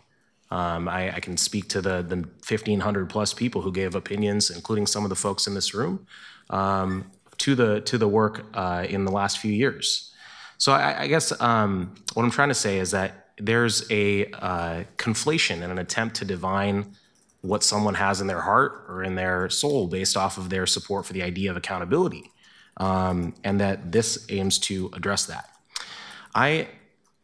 I can speak to the 1,500 plus people who gave opinions, including some of the folks in this room, to the work in the last few years. So I guess what I'm trying to say is that there's a conflation and an attempt to divine what someone has in their heart or in their soul based off of their support for the idea of accountability, and that this aims to address that.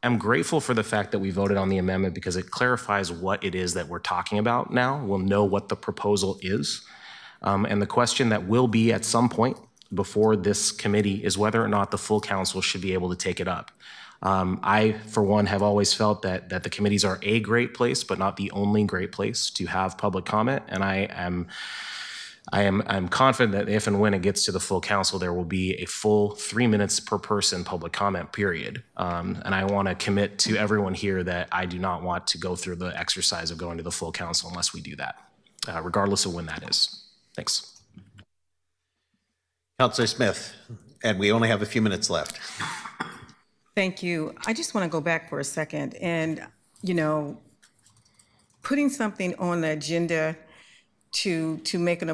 I'm grateful for the fact that we voted on the amendment because it clarifies what it is that we're talking about now. We'll know what the proposal is. And the question that will be at some point before this committee is whether or not the full council should be able to take it up. I, for one, have always felt that the committees are a great place, but not the only great place to have public comment. And I'm confident that if and when it gets to the full council, there will be a full 3 minutes per person public comment period. And I want to commit to everyone here that I do not want to go through the exercise of going to the full council unless we do that, regardless of when that is. Thanks. Councilor Smith, and we only have a few minutes left. Thank you. I just want to go back for a second and, putting something on the agenda to make a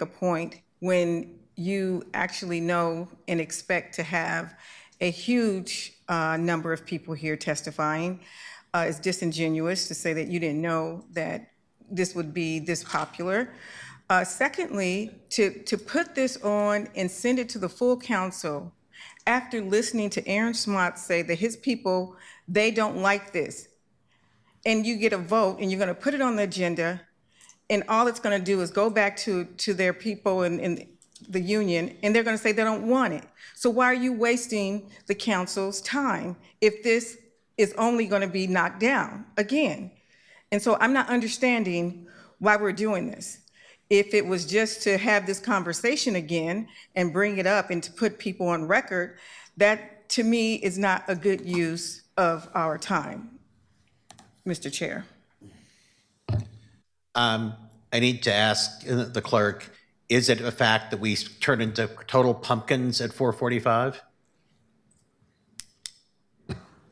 point when you actually know and expect to have a huge number of people here testifying is disingenuous to say that you didn't know that this would be this popular. Secondly, to put this on and send it to the full council after listening to Aaron Smots say that his people, they don't like this, and you get a vote and you're going to put it on the agenda, and all it's going to do is go back to their people in the union, and they're going to say they don't want it. So why are you wasting the council's time if this is only going to be knocked down again? And so I'm not understanding why we're doing this. If it was just to have this conversation again and bring it up and to put people on record, that to me is not a good use of our time, Mr. Chair. I need to ask the clerk, is it a fact that we turn into total pumpkins at 4:45?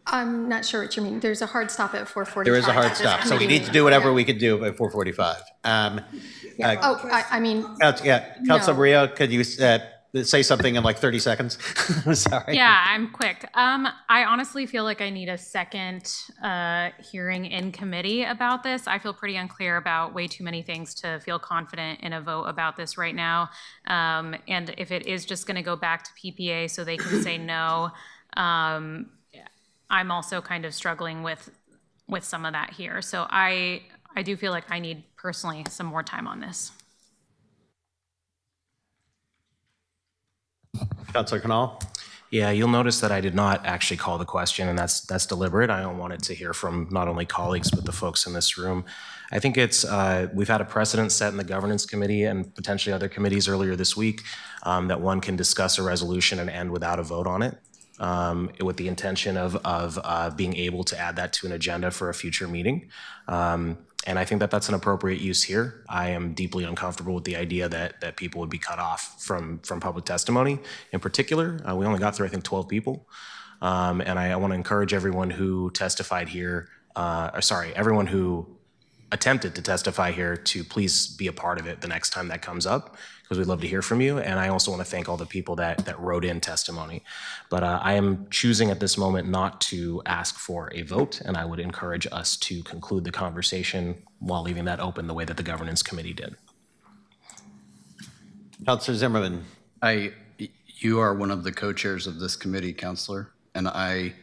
I'm not sure what you mean. There's a hard stop at 4:45. There is a hard stop, so we need to do whatever we can do at 4:45. I mean. Councilor no. Maria, could you say something in like 30 seconds? Sorry. Yeah, I'm quick. I honestly feel like I need a second hearing in committee about this. I feel pretty unclear about way too many things to feel confident in a vote about this right now. And if it is just going to go back to PPA so they can say no, I'm also kind of struggling with some of that here. So I do feel like I need personally some more time on this. Councilor Canal? Yeah, you'll notice that I did not actually call the question, and that's deliberate. I don't want it to hear from not only colleagues, but the folks in this room. I think it's, we've had a precedent set in the governance committee and potentially other committees earlier this week that one can discuss a resolution and end without a vote on it. with the intention of being able to add that to an agenda for a future meeting. And I think that that's an appropriate use here. I am deeply uncomfortable with the idea that people would be cut off from public testimony. In particular, we only got through, I think, 12 people. And I want to encourage everyone who testified here, everyone who attempted to testify here to please be a part of it the next time that comes up, because we'd love to hear from you. And I also want to thank all the people that wrote in testimony. But I am choosing at this moment not to ask for a vote, and I would encourage us to conclude the conversation while leaving that open the way that the governance committee did. Councilor Zimmerman. You are one of the co-chairs of this committee, Councilor, and I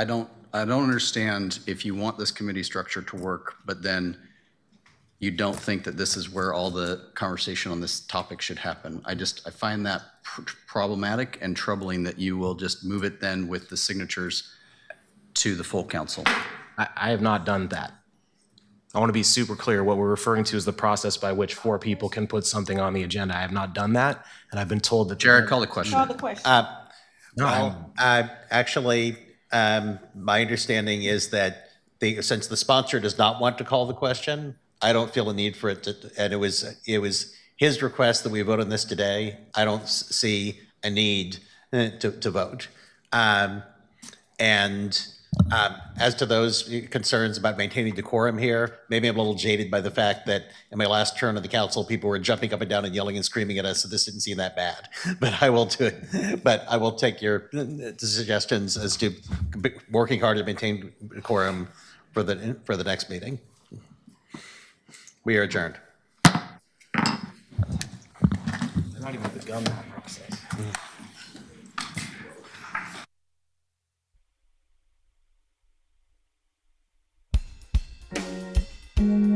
don't understand if you want this committee structure to work, but then you don't think that this is where all the conversation on this topic should happen. I find that problematic and troubling that you will just move it then with the signatures to the full council. I have not done that. I want to be super clear. What we're referring to is the process by which 4 people can put something on the agenda. I have not done that, and I've been told that. Jared, call the question. Call the question. Actually, my understanding is that since the sponsor does not want to call the question, I don't feel a need for it to, and it was his request that we vote on this today. I don't see a need to vote. As to those concerns about maintaining decorum here, maybe I'm a little jaded by the fact that in my last term of the council, people were jumping up and down and yelling and screaming at us, so this didn't seem that bad. But I will take your suggestions as to working hard to maintain decorum for the next meeting. We are adjourned. Not even begun that process. Thank you.